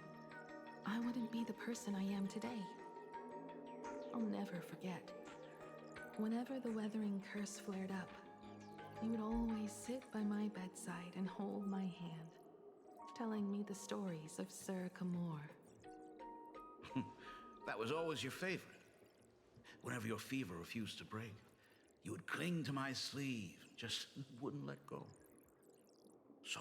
I wouldn't be the person I am today. I'll never forget. Whenever the weathering curse flared up, you would always sit by my bedside and hold my hand, telling me the stories of Sir Camor. That was always your favorite. Whenever your fever refused to break, you would cling to my sleeve and just wouldn't let go. So,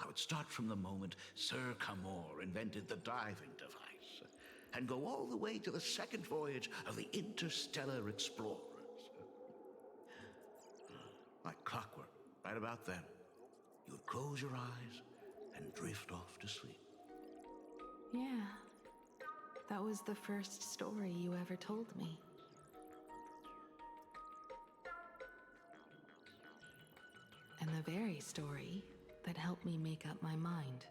I would start from the moment Sir Camor invented the diving device and go all the way to the second voyage of the Interstellar Explorers. Like clockwork, right about then, you would close your eyes and drift off to sleep. Yeah, that was the first story you ever told me. And the very story that helped me make up my mind.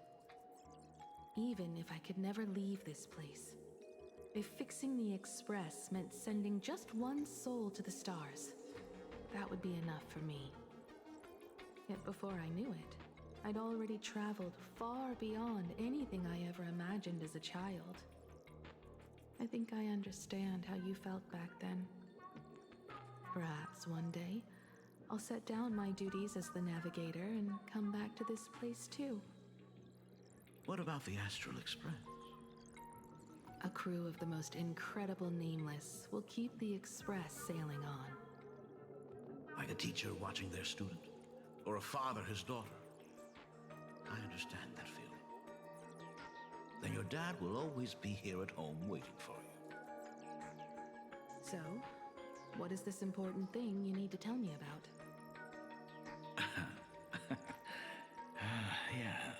Even if I could never leave this place, if fixing the Express meant sending just one soul to the stars, that would be enough for me. Yet before I knew it, I'd already traveled far beyond anything I ever imagined as a child. I think I understand how you felt back then. Perhaps one day, I'll set down my duties as the navigator and come back to this place too. What about the Astral Express? A crew of the most incredible nameless will keep the Express sailing on. Like a teacher watching their student, or a father his daughter. I understand that feeling. Then your dad will always be here at home waiting for you. So, what is this important thing you need to tell me about? Yeah.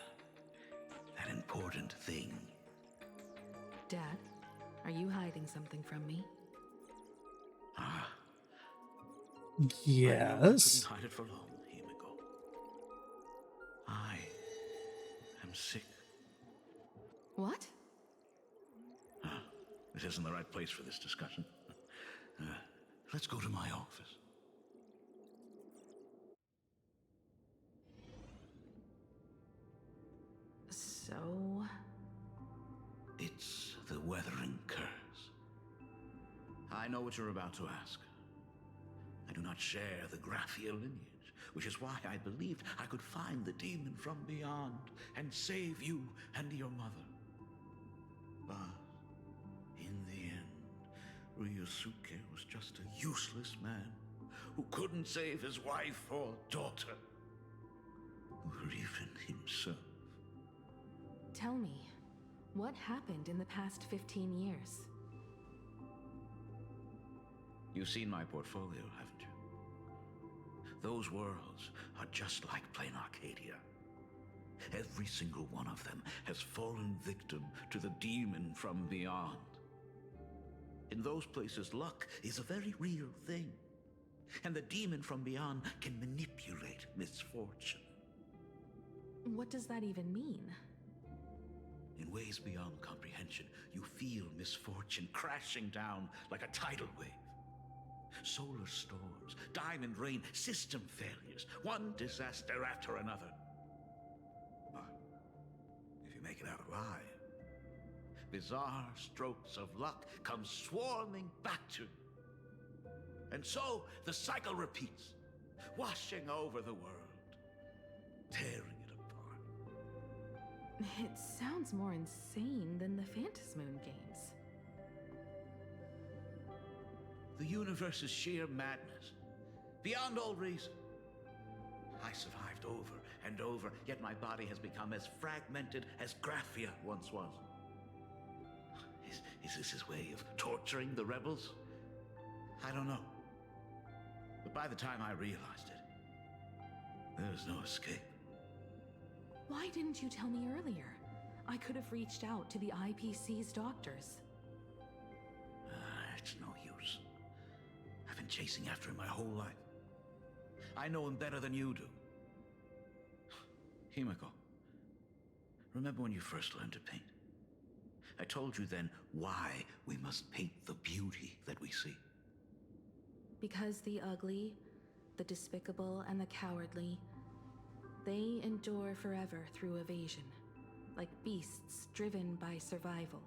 That important thing. Dad, are you hiding something from me? Yes. I couldn't hide it for long, Himeko. I am sick. What? This isn't the right place for this discussion. Let's go to my office. So... It's the weathering curse. I know what you're about to ask. I do not share the Graphia lineage, which is why I believed I could find the demon from beyond and save you and your mother. But in the end, Ryosuke was just a useless man who couldn't save his wife or daughter, or even himself. Tell me, what happened in the past 15 years? You've seen my portfolio, haven't you? Those worlds are just like plain Arcadia. Every single one of them has fallen victim to the demon from beyond. In those places, luck is a very real thing. And the demon from beyond can manipulate misfortune. What does that even mean? In ways beyond comprehension, you feel misfortune crashing down like a tidal wave. Solar storms, diamond rain, system failures, one disaster after another. But if you make it out alive, bizarre strokes of luck come swarming back to you. And so the cycle repeats, washing over the world, tearing it apart. It sounds more insane than the Phantasmoon games. The universe is sheer madness, beyond all reason. I survived over and over, yet my body has become as fragmented as Graphia once was. Is this his way of torturing the rebels? I don't know. But by the time I realized it, there was no escape. Why didn't you tell me earlier? I could have reached out to the IPC's doctors. It's no use. I've been chasing after him my whole life. I know him better than you do. Himeko, remember when you first learned to paint? I told you then why we must paint the beauty that we see. Because the ugly, the despicable, and the cowardly, they endure forever through evasion, like beasts driven by survival.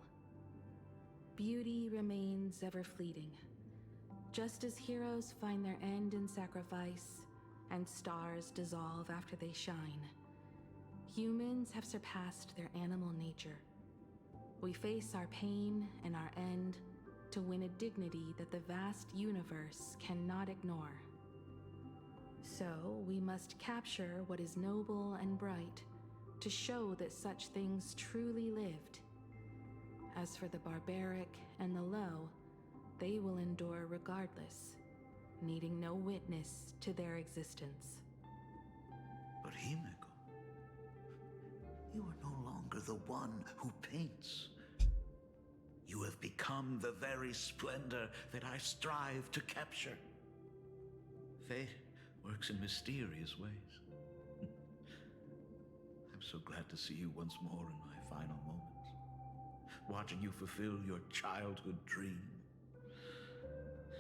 Beauty remains ever fleeting, just as heroes find their end in sacrifice, and stars dissolve after they shine. Humans have surpassed their animal nature. We face our pain and our end to win a dignity that the vast universe cannot ignore. So we must capture what is noble and bright to show that such things truly lived. As for the barbaric and the low, they will endure regardless, needing no witness to their existence. But Himeko, you are no longer the one who paints. You have become the very splendor that I strive to capture. Fate works in mysterious ways. I'm so glad to see you once more in my final moments, watching you fulfill your childhood dream.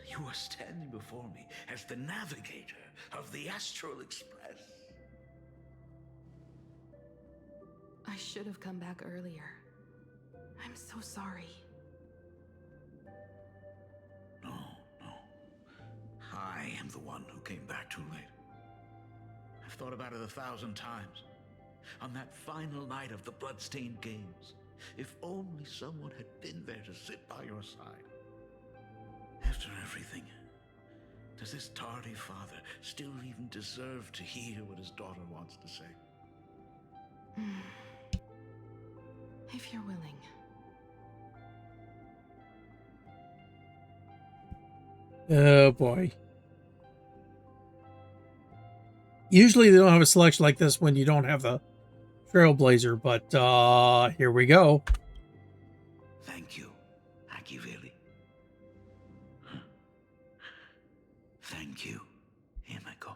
You are standing before me as the navigator of the Astral Express. I should have come back earlier. I'm so sorry. No. I am the one who came back too late. I've thought about it 1,000 times. On that final night of the Bloodstained Games, If only someone had been there to sit by your side. After everything, does this tardy father still even deserve to hear what his daughter wants to say? If you're willing. Oh boy. Usually they don't have a selection like this when you don't have the Trailblazer, but here we go. Thank you, Akiveli. Thank you, Himeko.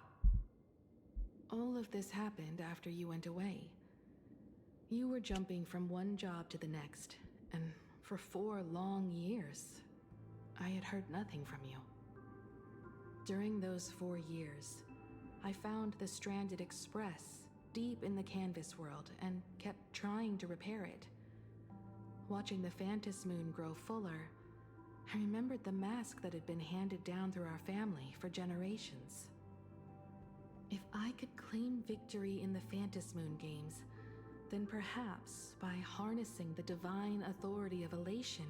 All of this happened after you went away. You were jumping from one job to the next, and for 4 long years, I had heard nothing from you. During those 4 years, I found the stranded express deep in the canvas world and kept trying to repair it. Watching the Phantom Moon grow fuller, I remembered the mask that had been handed down through our family for generations. If I could claim victory in the Phantom Moon games, then perhaps by harnessing the divine authority of elation,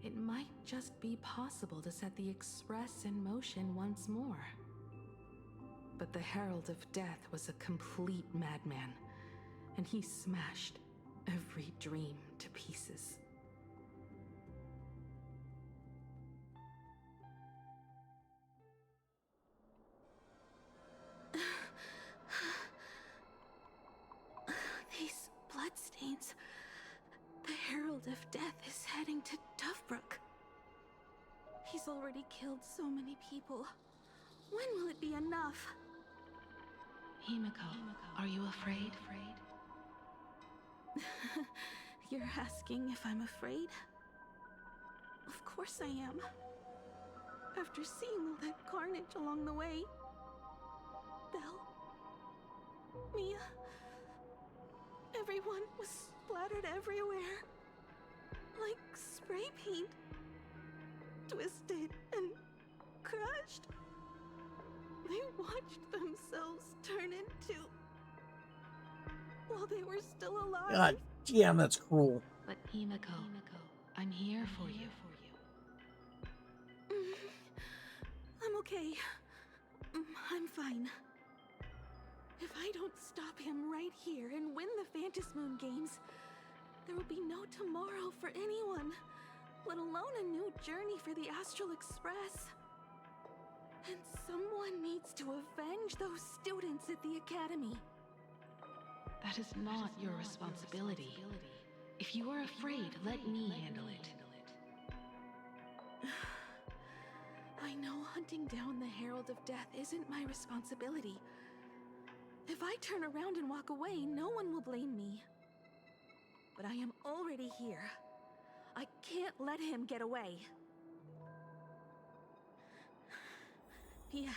it might just be possible to set the Express in motion once more. But the Herald of Death was a complete madman, and he smashed every dream to pieces. These bloodstains. The Herald of Death is heading to Dovebrook. He's already killed so many people. When will it be enough? Himeko, are you afraid? You're asking if I'm afraid? Of course I am. After seeing all that carnage along the way. Belle, Mia, everyone was splattered everywhere. Like spray paint. Twisted and crushed. They watched themselves turn into... while they were still alive. God damn, that's cruel. But Himeko, I'm here for you. I'm okay. I'm fine. If I don't stop him right here and win the Phantom Moon games, there will be no tomorrow for anyone, let alone a new journey for the Astral Express. And someone needs to avenge those students at the Academy. That is not your responsibility. If you are afraid, let me handle it. I know hunting down the Herald of Death isn't my responsibility. If I turn around and walk away, no one will blame me. But I am already here. I can't let him get away. Yeah,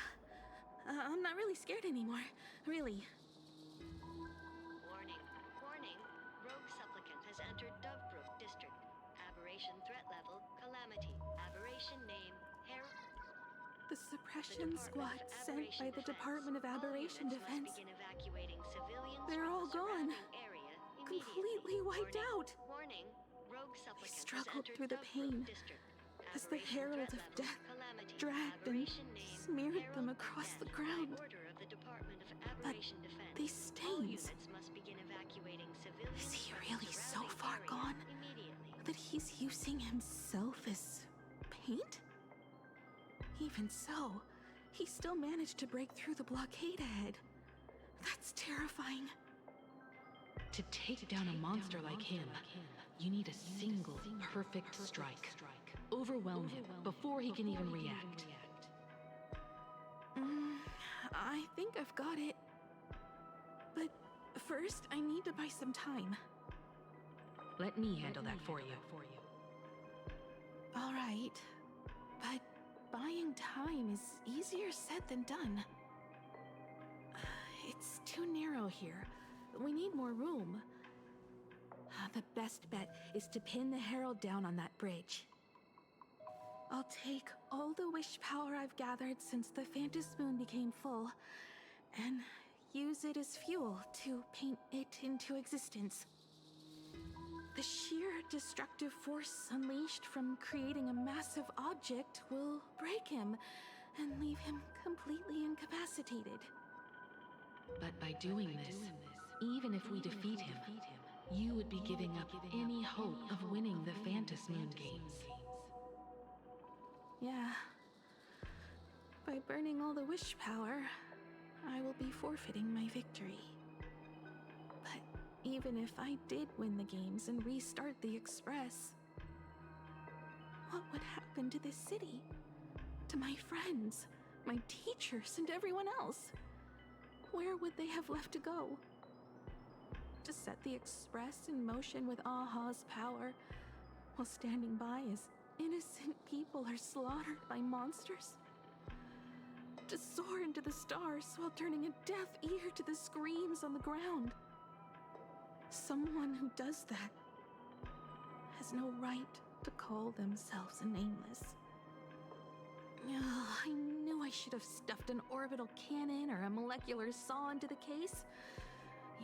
I'm not really scared anymore, really. Warning. Rogue supplicant has entered Dovebrook District. Aberration threat level, Calamity. Aberration name, Herald. The suppression squad sent by the Department of Aberration Defense. They're all gone. Completely wiped out. I struggled through the pain as the Herald of Death dragged and smeared them across the ground. But these stains... Is he really so far gone that he's using himself as paint? Even so, he still managed to break through the blockade ahead. That's terrifying. To take down a monster like him, you need a single perfect strike. Overwhelm him before he can even react. I think I've got it. But first, I need to buy some time. Let me handle that for you. All right. But buying time is easier said than done. It's too narrow here. We need more room. The best bet is to pin the Herald down on that bridge. I'll take all the wish power I've gathered since the Phantom Moon became full, and use it as fuel to paint it into existence. The sheer destructive force unleashed from creating a massive object will break him and leave him completely incapacitated. But by doing this, even if we defeat him, you would be giving up any hope of winning the Phantas Moon Games. Yeah. By burning all the wish power, I will be forfeiting my victory. But even if I did win the games and restart the Express, what would happen to this city? To my friends, my teachers, and everyone else? Where would they have left to go? To set the Express in motion with Aha's power, while standing by as innocent people are slaughtered by monsters? To soar into the stars while turning a deaf ear to the screams on the ground? Someone who does that has no right to call themselves a nameless. I knew I should have stuffed an orbital cannon or a molecular saw into the case,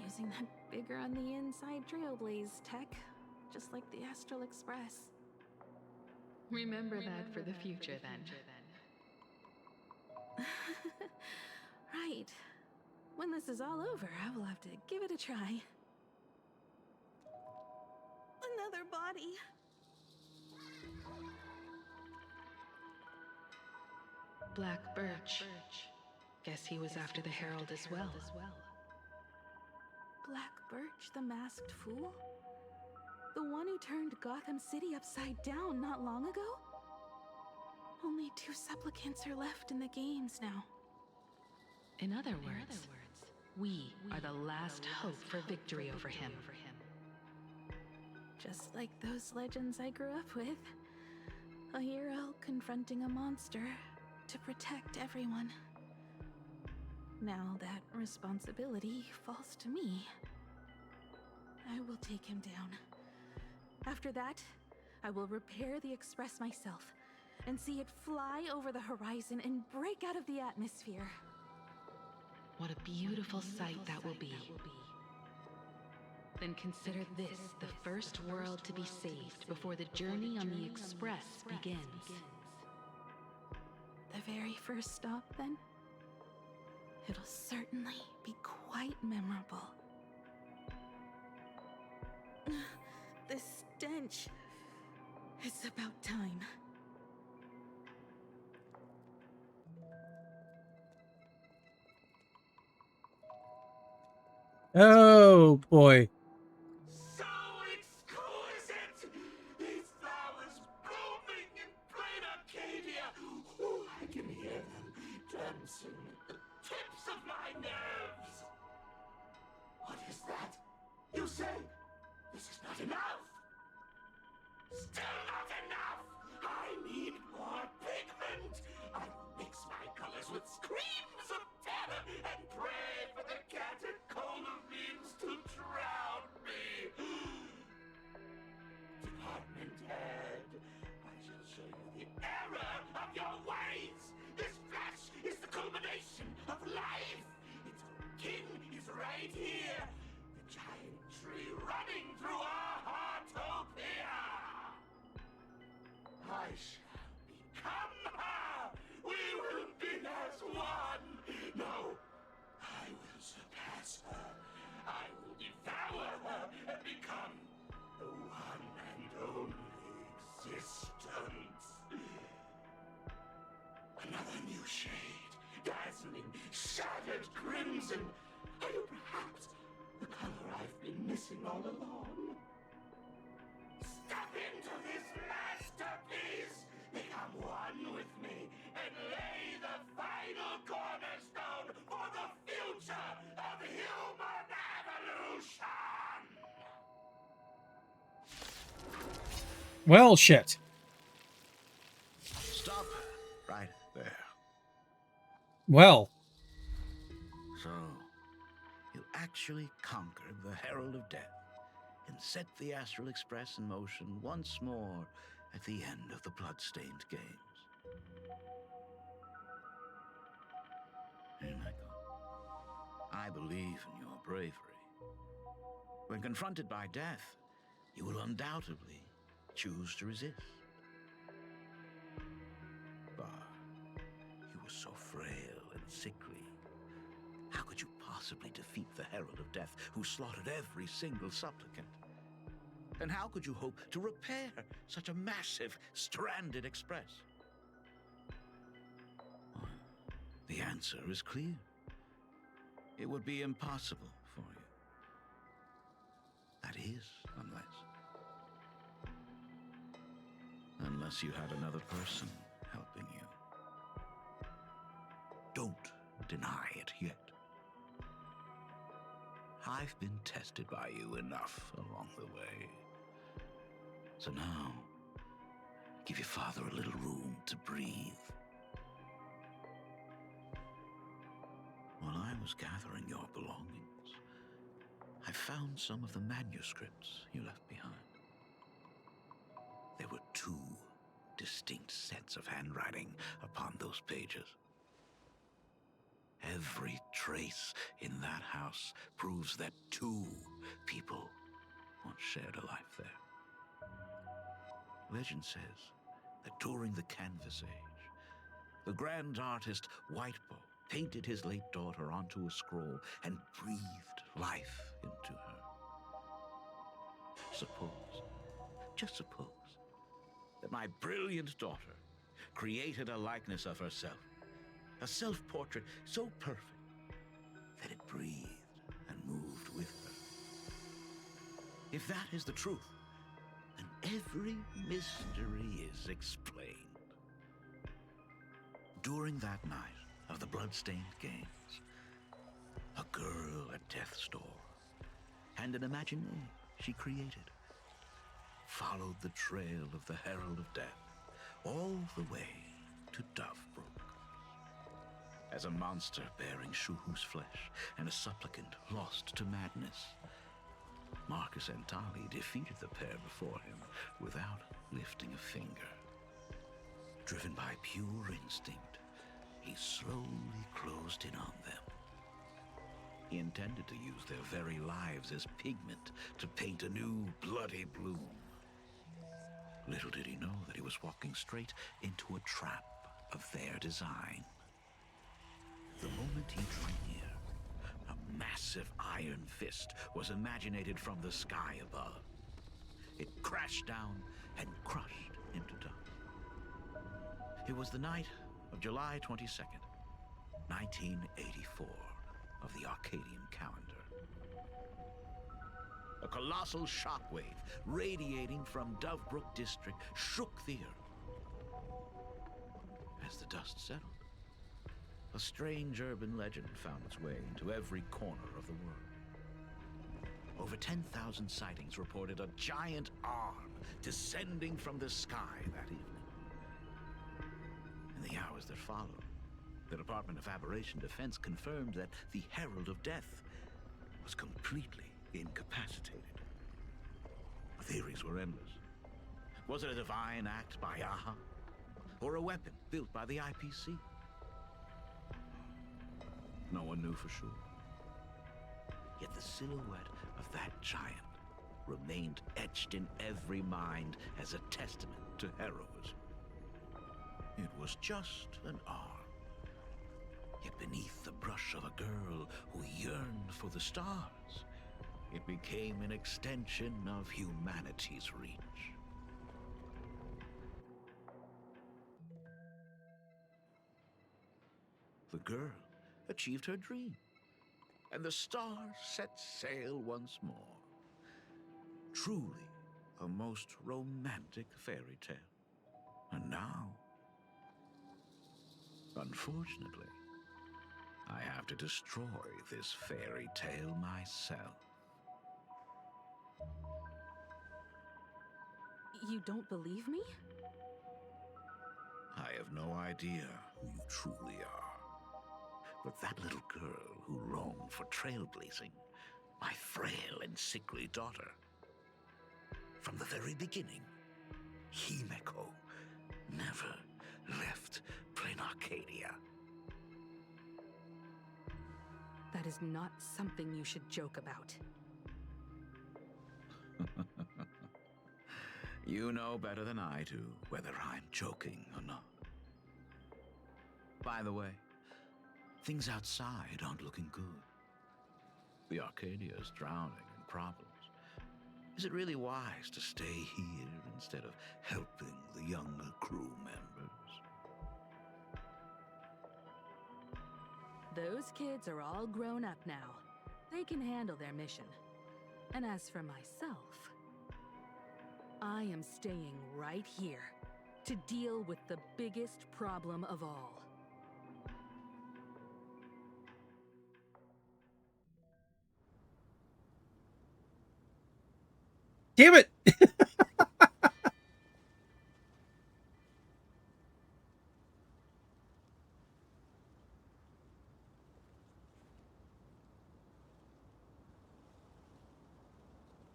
using that bigger on the inside Trailblaze tech, just like the Astral Express. Remember that for the future, then. Right. When this is all over, I will have to give it a try. Another body. Black Birch. Guess he was after the Herald as well. Black Birch, the masked fool? The one who turned Gotham City upside down not long ago? Only 2 supplicants are left in the games now. In other words, we are the last hope for victory over him. Just like those legends I grew up with. A hero confronting a monster to protect everyone. Now that responsibility falls to me. I will take him down. After that, I will repair the Express myself and see it fly over the horizon and break out of the atmosphere. What a beautiful sight that will be. Then consider this the first world to be saved before the journey on the Express begins. The very first stop, then? It'll certainly be quite memorable. The stench. It's about time. Oh boy. So exquisite! These flowers blooming in plain Arcadia. Ooh, I can hear them dancing at the tips of my nerves. What is that? You say this is not enough? Still not enough! I need more pigment! I will mix my colors with screams of terror and pray for the catecholamines to drown me! Department head, I shall show you the error of your ways! This flesh is the culmination of life! Its kin is right here! The giant tree running through our heartopia! I shall become her! We will be as one! No, I will surpass her. I will devour her and become the one and only existence. Another new shade, dazzling, shattered crimson. Are you perhaps the color I've been missing all along? Step into this masterpiece! Become one with me and lay the final cornerstone for the future of human evolution! Well, shit. Stop right there. Well. So, you actually conquered the Herald of Death and set the Astral Express in motion once more at the end of the Bloodstained Games. Himeko, I believe in your bravery. When confronted by death, you will undoubtedly choose to resist. But you were so frail and sickly. How could you possibly defeat the Herald of Death who slaughtered every single supplicant? And how could you hope to repair such a massive, stranded express? Well, the answer is clear. It would be impossible for you. That is, unless you had another person helping you. Don't deny it yet. I've been tested by you enough along the way. So now, give your father a little room to breathe. While I was gathering your belongings, I found some of the manuscripts you left behind. There were 2 distinct sets of handwriting upon those pages. Every trace in that house proves that 2 people once shared a life there. Legend says that during the Canvas Age, the grand artist Whitebow painted his late daughter onto a scroll and breathed life into her. Suppose, just suppose, that my brilliant daughter created a likeness of herself, a self-portrait so perfect that it breathed and moved with her. If that is the truth, then every mystery is explained. During that night of the blood-stained games, a girl at death's door and an imaginary she created followed the trail of the Herald of Death all the way to Dovebrook. As a monster bearing Shuhu's flesh and a supplicant lost to madness, Marcus Antali defeated the pair before him without lifting a finger. Driven by pure instinct, he slowly closed in on them. He intended to use their very lives as pigment to paint a new bloody bloom. Little did he know that he was walking straight into a trap of their design. The moment he drew near, a massive iron fist was imaginated from the sky above. It crashed down and crushed into dust. It was the night of July 22nd, 1984, of the Arcadian calendar. A colossal shockwave radiating from Dovebrook District shook the earth. As the dust settled, a strange urban legend found its way into every corner of the world. Over 10,000 sightings reported a giant arm descending from the sky that evening. In the hours that followed, the Department of Aberration Defense confirmed that the Herald of Death was completely incapacitated. Theories were endless. Was it a divine act by Aha? Or a weapon built by the IPC? No one knew for sure. Yet the silhouette of that giant remained etched in every mind as a testament to heroism. It was just an arm. Yet beneath the brush of a girl who yearned for the stars, it became an extension of humanity's reach. The girl achieved her dream, and the stars set sail once more. Truly a most romantic fairy tale. And now, unfortunately, I have to destroy this fairy tale myself. You don't believe me? I have no idea who you truly are. But that little girl who longed for trailblazing, my frail and sickly daughter. From the very beginning, Himeko never left Plain Arcadia. That is not something you should joke about. You know better than I do whether I'm joking or not. By the way, things outside aren't looking good. The Arcadia is drowning in problems. Is it really wise to stay here instead of helping the younger crew members? Those kids are all grown up now. They can handle their mission. And as for myself, I am staying right here to deal with the biggest problem of all. Damn it!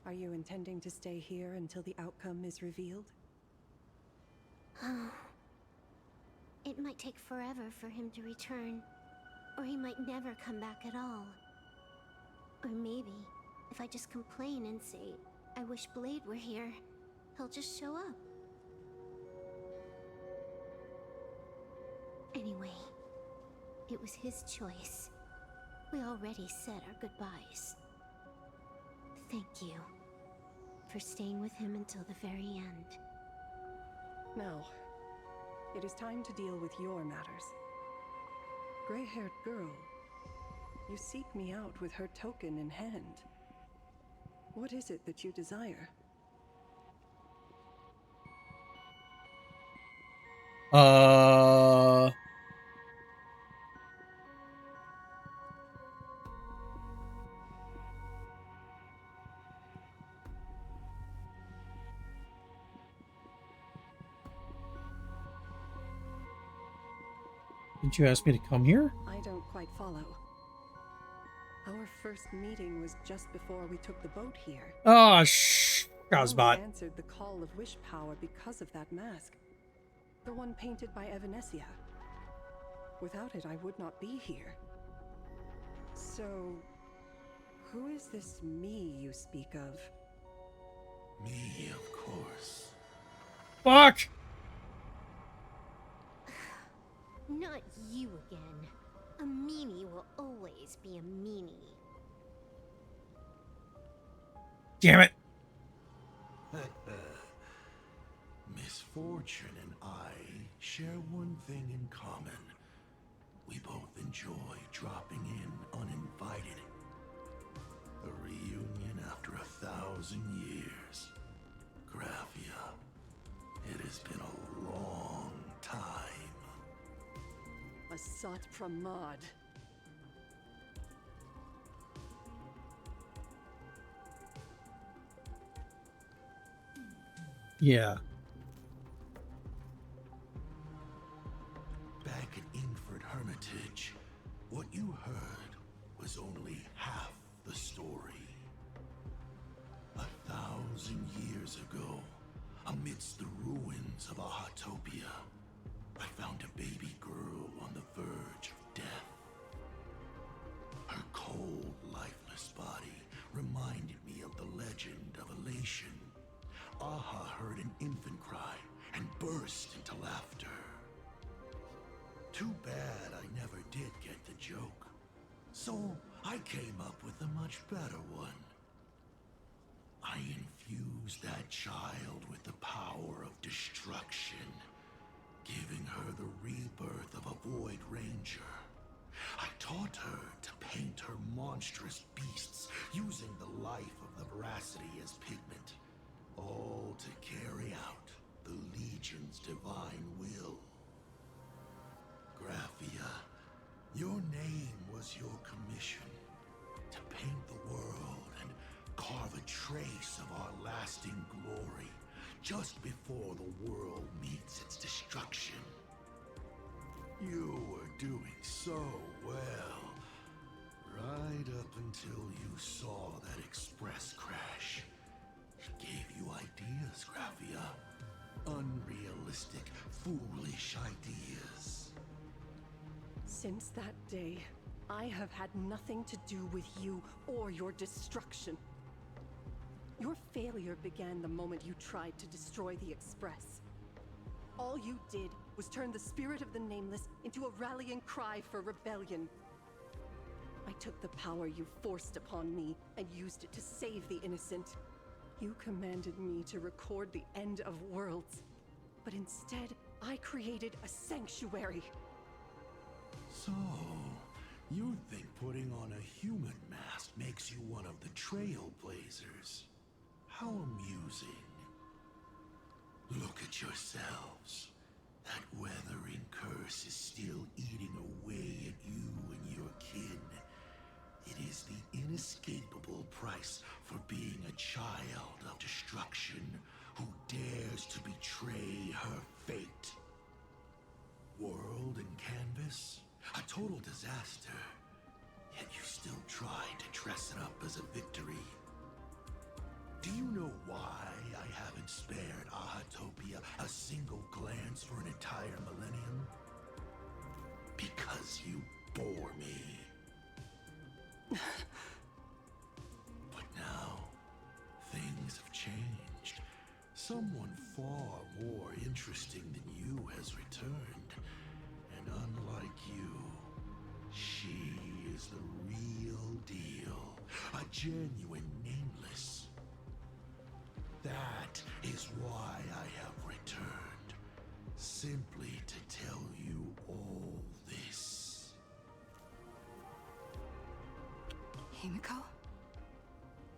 Are you intending to stay here until the outcome is revealed? It might take forever for him to return, or he might never come back at all. Or maybe, if I just complain and say, I wish Blade were here, he'll just show up. Anyway, it was his choice. We already said our goodbyes. Thank you for staying with him until the very end. Now, it is time to deal with your matters. Gray-haired girl, you seek me out with her token in hand. What is it that you desire? Did you ask me to come here? I don't quite follow. Our first meeting was just before we took the boat here. Oh, I Gazbot. answered the call of wish power because of that mask. The one painted by Evanesia. Without it, I would not be here. So, who is this me you speak of? Me, of course. Fuck! Not you again. A meanie will always be a meanie. Damn it. Misfortune and I share one thing in common. We both enjoy dropping in uninvited. A reunion after 1,000 years. Graphia, it has been a long time. Asat Pramad. Yeah. Back at Ingford Hermitage, what you heard was only half the story. 1,000 years ago, amidst the ruins of Ahatopia, I found a baby girl on the verge of death. Her cold, lifeless body reminded me of the legend of Elation. Aha heard an infant cry and burst into laughter. Too bad I never did get the joke. So I came up with a much better one. I infused that child with the power of destruction, giving her the rebirth of a Void Ranger. I taught her to paint her monstrous beasts using the life of the veracity as pigment, all to carry out the Legion's divine will. Graphia, your name was your commission, to paint the world and carve a trace of our lasting glory just before the world meets its destruction. You were doing so well, right up until you saw that express crash. It gave you ideas, Graphia. Unrealistic, foolish ideas. Since that day, I have had nothing to do with you or your destruction. Your failure began the moment you tried to destroy the Express. All you did was turn the spirit of the Nameless into a rallying cry for rebellion. I took the power you forced upon me and used it to save the innocent. You commanded me to record the end of worlds, but instead, I created a sanctuary. So, you think putting on a human mask makes you one of the trailblazers? How amusing. Look at yourselves. That weathering curse is still eating away at you and your kin. It is the inescapable price for being a child of destruction who dares to betray her fate. World and canvas, a total disaster. Yet you still try to dress it up as a victory. Do you know why I haven't spared Ahatopia a single glance for an entire millennium? Because you bore me. But now, things have changed. Someone far more interesting than you has returned. And unlike you, she is the real deal. A genuine Nameless. That is why I have returned. Simply to tell you all this. Himeko?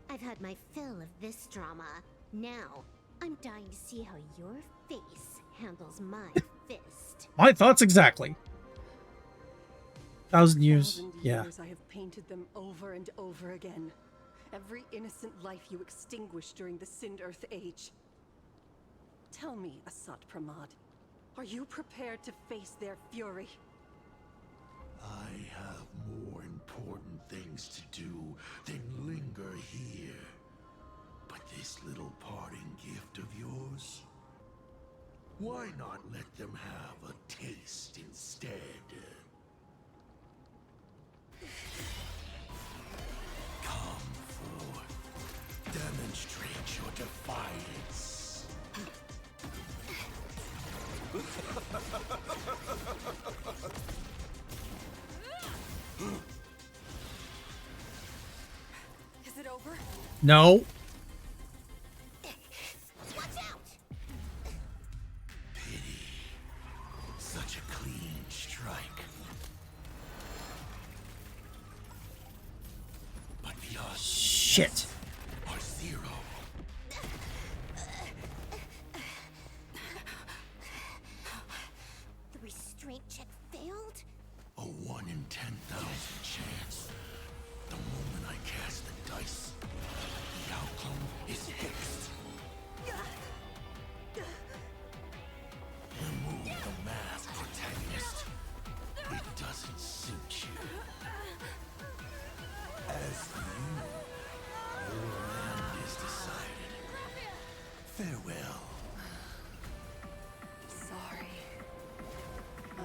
I've had my fill of this drama. Now, I'm dying to see how your face handles my fist. My thoughts exactly. 1,000 years. 1,000 Yeah. years I have painted them over and over again. Every innocent life you extinguished during the Sind Earth Age. Tell me, Asat Pramad, are you prepared to face their fury? I have more important things to do than linger here. But this little parting gift of yours? Why not let them have a taste instead? Come forth. Demonstrate your defiance. Is it over? No. Watch out! Pity. Such a clean strike. But the odds Shit. are zero. The restraint check failed? A 1 in 10,000 chance. The moment I cast the dice, the outcome is fixed. Remove the mask, protagonist. It doesn't suit you. As for you, your end is decided. Farewell. Sorry. I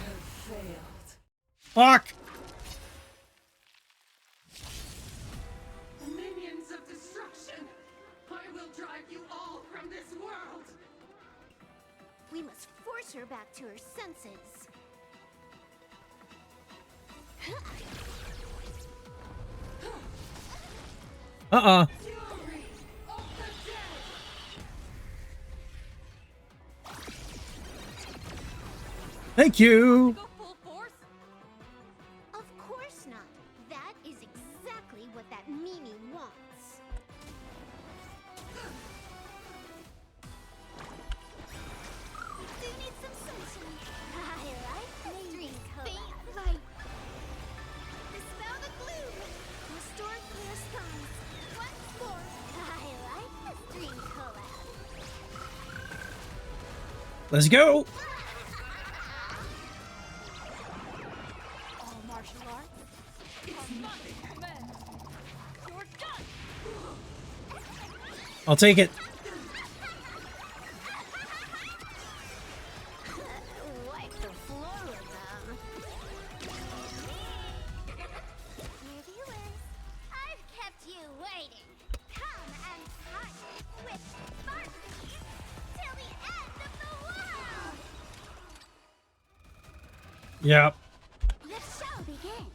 have failed. Fuck. Minions of destruction! I will drive you all from this world! We must force her back to her senses. Uh-uh. Thank you. Of course not. That is exactly what that meanie wants. Do need some sunshine. I like the dream collab. Dispel the gloom. Restore clear skies. Once more. I like this dream collab. Let's go. All martial arts? It's nothing, men. You're done! I'll take it. Wipe the floor with them. Dear viewers, I've kept you waiting. Yep. The show begins.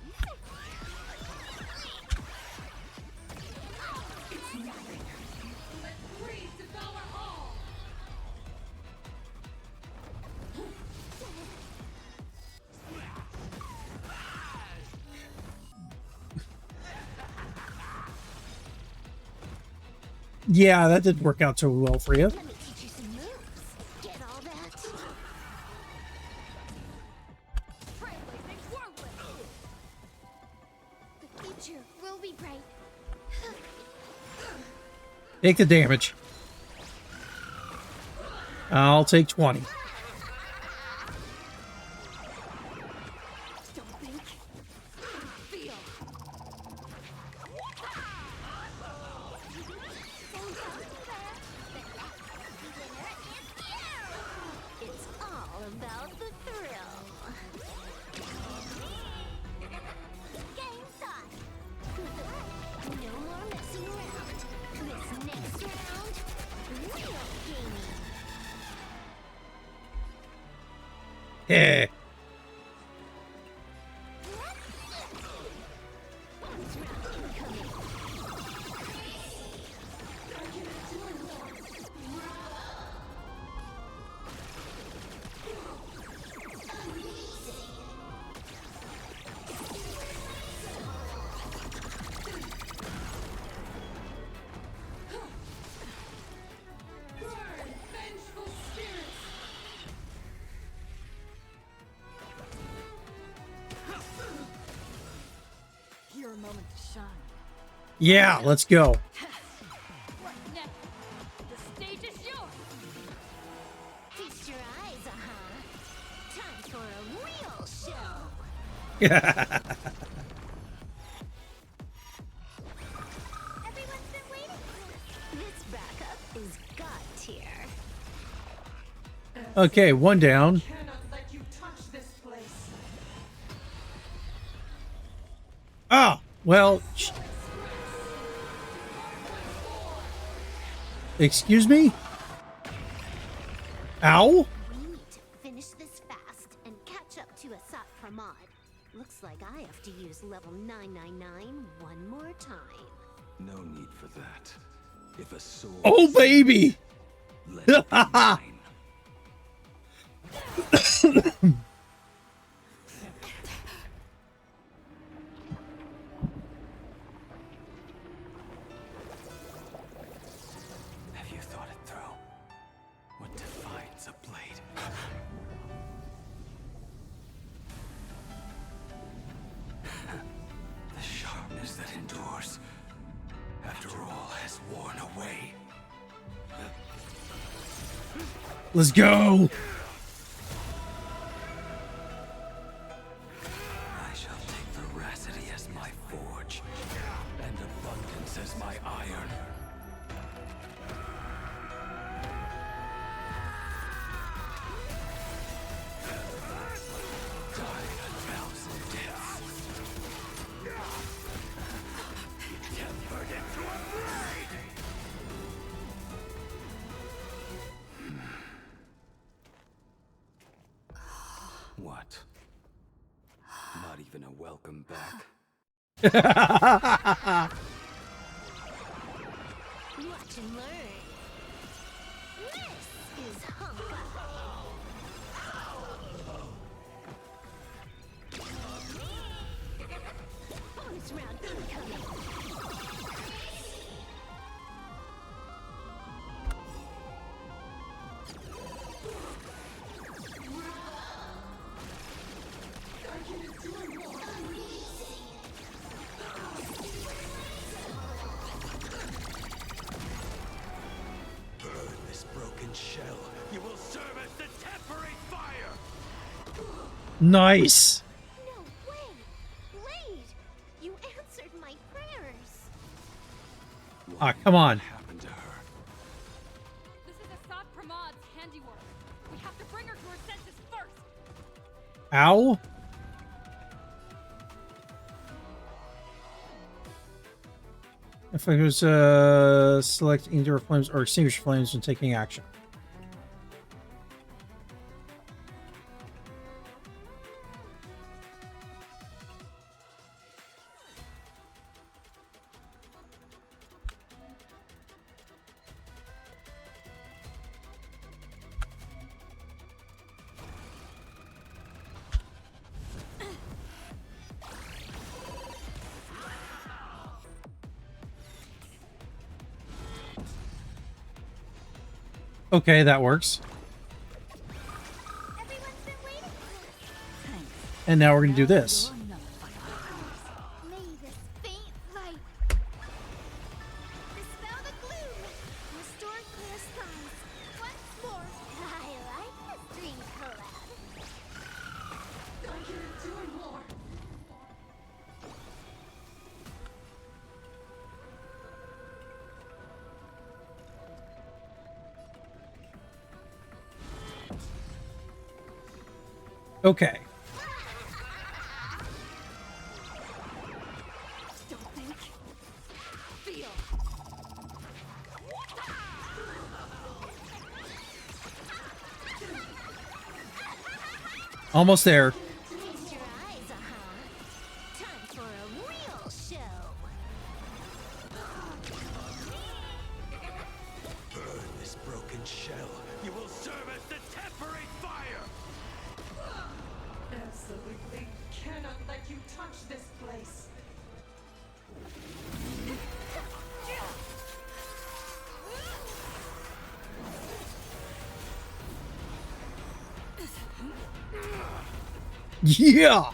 Yeah, that didn't work out so well for you. Let me teach you some moves. Get all that? Trailblazing whirlwind. The future will be bright. Take the damage. I'll take 20. Don't think. Feel. It's all about the thrill. Game time. No more messing around. This next round, real gaming. Yeah. Your moment to shine. Yeah, let's go. What next? The stage is yours. Feast your eyes, Time for a real show. Everyone's been waiting. This backup is god tier. Okay, one down. Cannot let you touch this place. Ah, well. Excuse me? Ow? We need to finish this fast and catch up to Asat Pramad. Looks like I have to use level 999 one more time. No need for that. If a sword. Oh, baby! Let it be mine. Have you thought it through? What defines a blade? The sharpness that endures after all has worn away. Let's go! I shall take veracity as my forge, and abundance as my iron. Die a thousand deaths. Tempered into a blade. What? Not even a welcome back? Watch and learn. This is Honka. Bonus round incoming. Burn this broken shell. You will serve as the temporary fire. Nice! No way! Blade! You answered my prayers. Ah, come on. Happened to her. This is Asat Pramad's handiwork. We have to bring her to her senses first. Ow? If I was select either flames or extinguish flames when taking action. Okay, that works. And now we're gonna do this. May this faint light dispel the gloom, restore clear skies. Once more, I like this dream collab. I hear it doing more. Okay. Don't think. Feel. Almost there. Close your eyes, time for a real show. Burn this broken shell. You will serve as the temporary fire! Absolutely cannot let you touch this place. Yeah.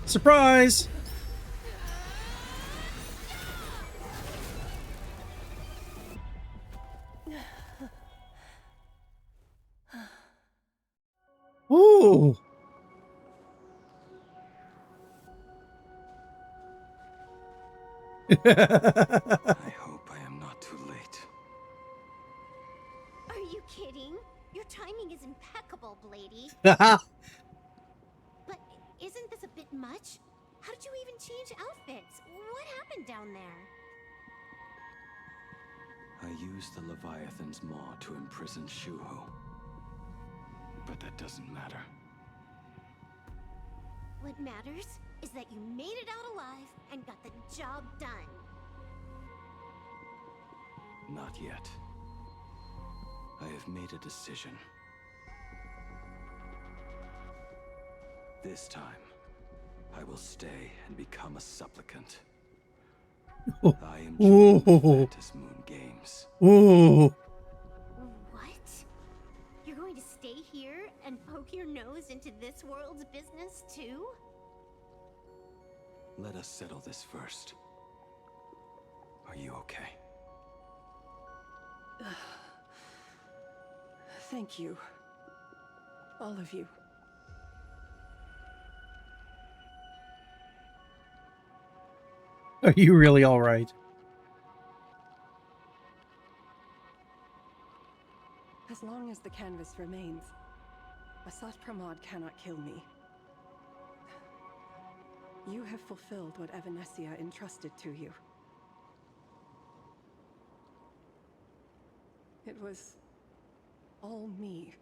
Surprise. Ooh. I hope I am not too late. Are you kidding? Your timing is impeccable, Blady. Haha. But isn't this a bit much? How did you even change outfits? What happened down there? I used the Leviathan's maw to imprison Shuho. But that doesn't matter. What matters is that you made it out alive and got the job done. Not yet. I have made a decision. This time, I will stay and become a supplicant. I am joining the Fantas Moon Games. Ooh. What? You're going to stay here and poke your nose into this world's business too? Let us settle this first. Are you okay? Thank you. All of you. Are you really all right? As long as the canvas remains, Asat Pramad cannot kill me. You have fulfilled what Evanesia entrusted to you. It was all me.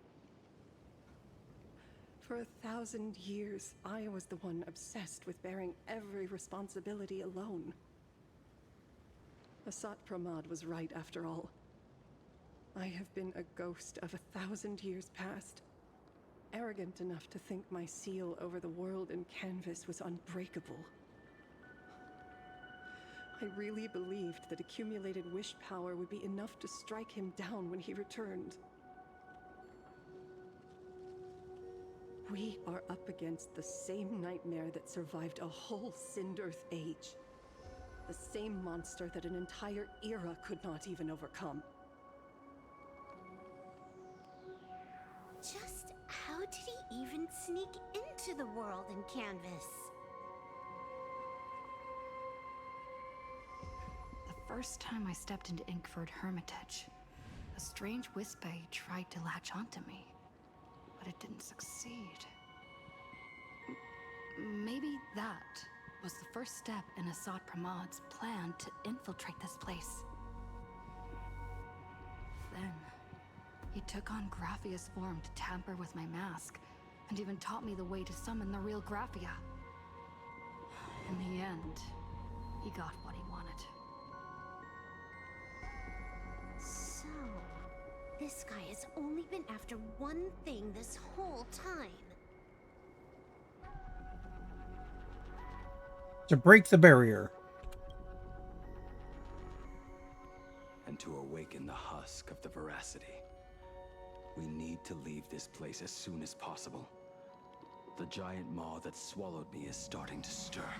For 1,000 years, I was the one obsessed with bearing every responsibility alone. Asat Pramad was right after all. I have been a ghost of 1,000 years past, arrogant enough to think my seal over the world and canvas was unbreakable. I really believed that accumulated wish power would be enough to strike him down when he returned. We are up against the same nightmare that survived a whole Sindearth age. The same monster that an entire era could not even overcome. Just how did he even sneak into the world in canvas? The first time I stepped into Inkford Hermitage, a strange Wispe tried to latch onto me, but it didn't succeed. Maybe that was the first step in Asat Pramad's plan to infiltrate this place. Then, he took on Graphia's form to tamper with my mask, and even taught me the way to summon the real Graphia. In the end, he got what he wanted. So, this guy has only been after one thing this whole time. To break the barrier. to awaken the husk of the veracity. We need to leave this place as soon as possible. The giant maw that swallowed me is starting to stir.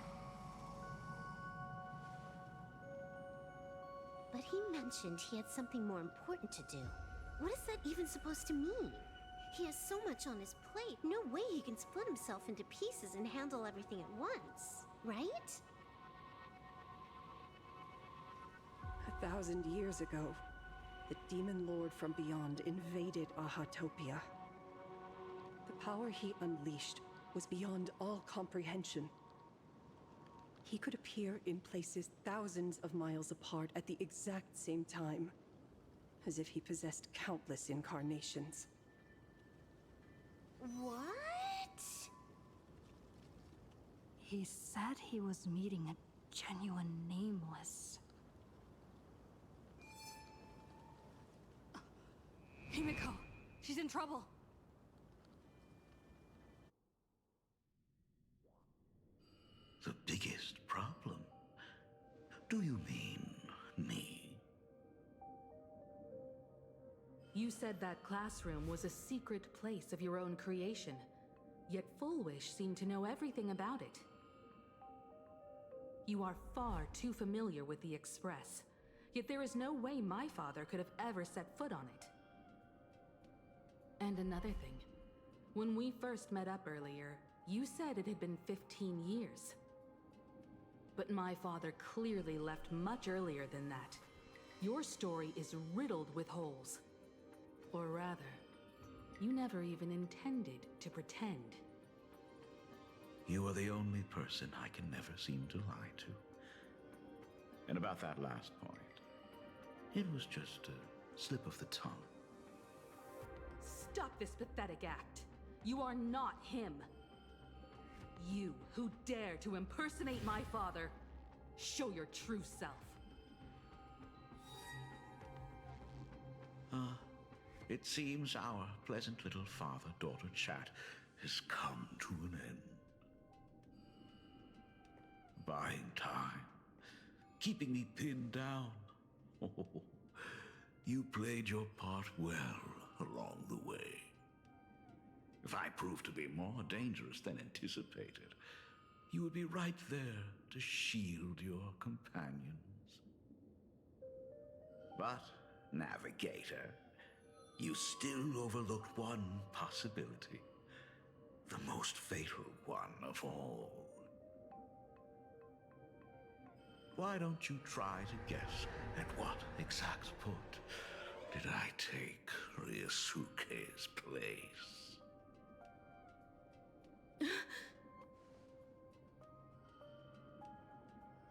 But he mentioned he had something more important to do. What is that even supposed to mean? He has so much on his plate, no way he can split himself into pieces and handle everything at once, right? 1,000 years ago, the demon lord from beyond invaded Ahatopia. The power he unleashed was beyond all comprehension. He could appear in places thousands of miles apart at the exact same time, as if he possessed countless incarnations. What? He said he was meeting a genuine nameless. Himeko! She's in trouble! The biggest problem? Do you mean me? You said that classroom was a secret place of your own creation, yet Fullwish seemed to know everything about it. You are far too familiar with the Express, yet there is no way my father could have ever set foot on it. And another thing, when we first met up earlier, you said it had been 15 years. But my father clearly left much earlier than that. Your story is riddled with holes. Or rather, you never even intended to pretend. You are the only person I can never seem to lie to. And about that last point, it was just a slip of the tongue. Stop this pathetic act. You are not him. You who dare to impersonate my father, show your true self. It seems our pleasant little father-daughter chat has come to an end. Buying time, keeping me pinned down. Oh, you played your part well along the way. If I proved to be more dangerous than anticipated, you would be right there to shield your companions. But, Navigator, you still overlooked one possibility. The most fatal one of all. Why don't you try to guess at what exact point did I take Ryusuke's place?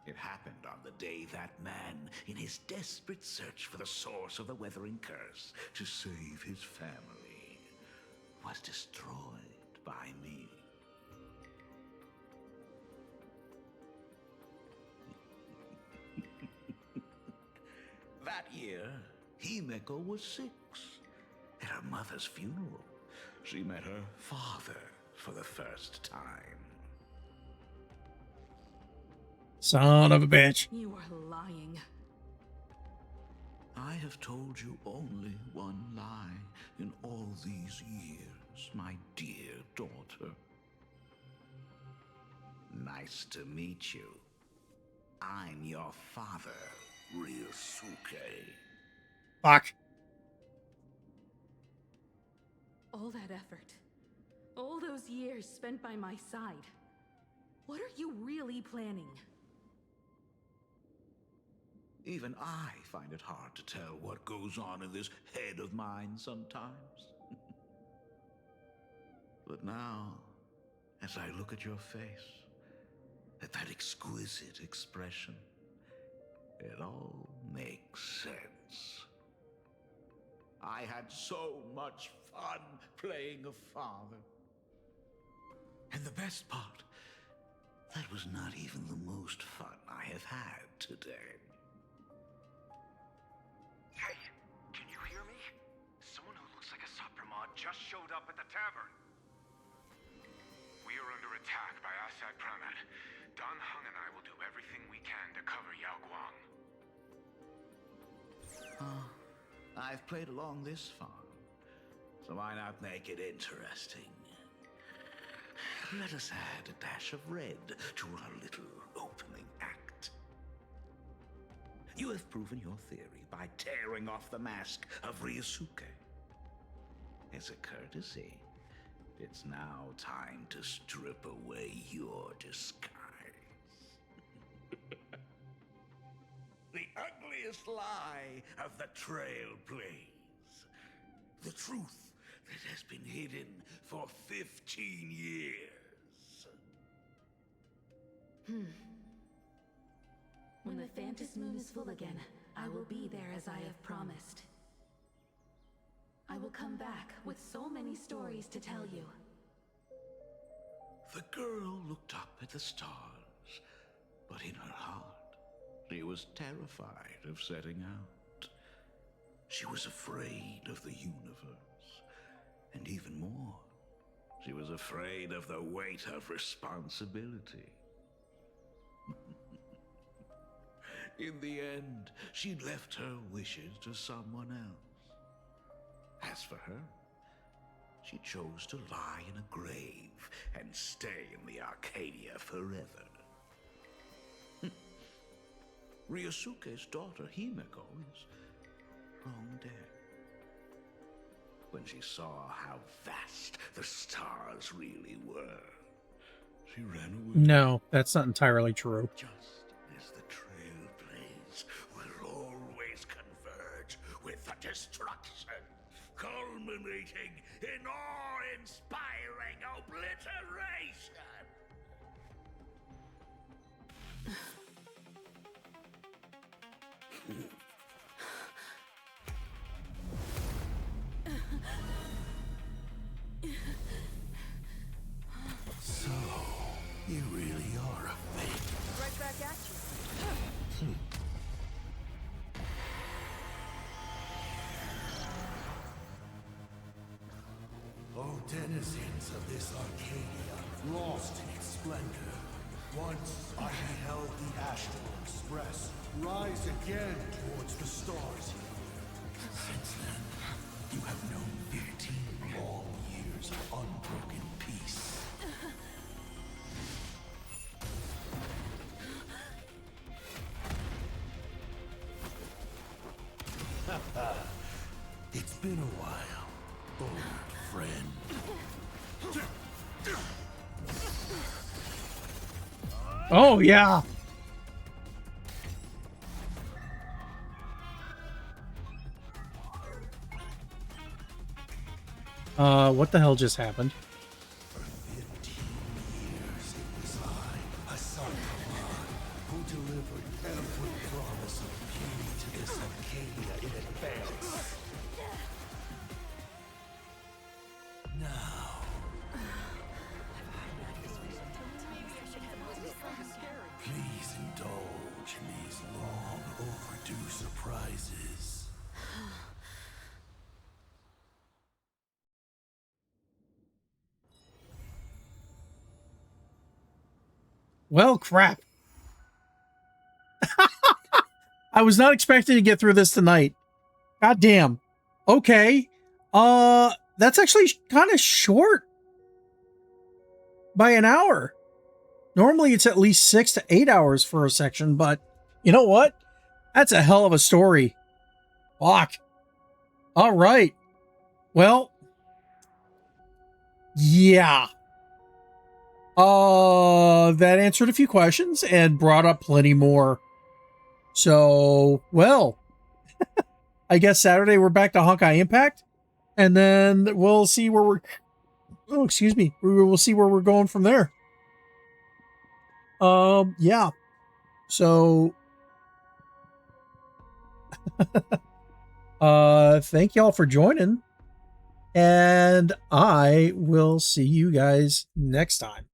It happened on the day that man, in his desperate search for the source of the Weathering Curse to save his family, was destroyed by me. That year, Himeko was 6. At her mother's funeral, she met her father for the first time. Son of a bitch. You are lying. I have told you only one lie in all these years, my dear daughter. Nice to meet you. I'm your father, Ryusuke. Fuck. All that effort, all those years spent by my side. What are you really planning? Even I find it hard to tell what goes on in this head of mine sometimes. But now, as I look at your face, at that exquisite expression, it all makes sense. I had so much fun playing a father. And the best part, that was not even the most fun I have had today. Hey, can you hear me? Someone who looks like Asat Pramad just showed up at the tavern. We are under attack by Asat Pramad. Dan Heng and I will do everything we can to cover Yao Guang. I've played along this far, so why not make it interesting? Let us add a dash of red to our little opening act. You have proven your theory by tearing off the mask of Ryosuke. As a courtesy, it's now time to strip away your disguise. The ugliest lie of the Trailblaze. The truth that has been hidden for 15 years. When the Phantom Moon is full again, I will be there as I have promised. I will come back with so many stories to tell you. The girl looked up at the stars, but in her heart, she was terrified of setting out. She was afraid of the universe, and even more, she was afraid of the weight of responsibility. In the end, she'd left her wishes to someone else. As for her, she chose to lie in a grave and stay in the Arcadia forever. Ryosuke's daughter, Himeko, is long dead. When she saw how vast the stars really were, she ran away. No, that's not entirely true. Just as the Trailblaze will always converge with the destruction, culminating in awe-inspiring obliteration. So, you really are a fake. Right back at you. Oh, denizens of this Arcadia, lost in its splendor. Once I beheld the Astral Express rise again towards the stars here. Since then, you have known 15 long years of unbroken peace. It's been a while, old friend. Oh, yeah. What the hell just happened? For 15 years it was I, Asat Pramad, who delivered every promise of beauty to this Arcadia in advance. Now, please indulge in these long overdue surprises. Well, crap. I was not expecting to get through this tonight. God damn. Okay. That's actually kind of short by an hour. Normally it's at least 6 to 8 hours for a section, but you know what? That's a hell of a story. Fuck. All right. Well, yeah. That answered a few questions and brought up plenty more. So, well, I guess Saturday we're back to Honkai Impact, and then we'll see where we're, oh, excuse me, we'll see where we're going from there. Yeah. So, thank y'all for joining, and I will see you guys next time.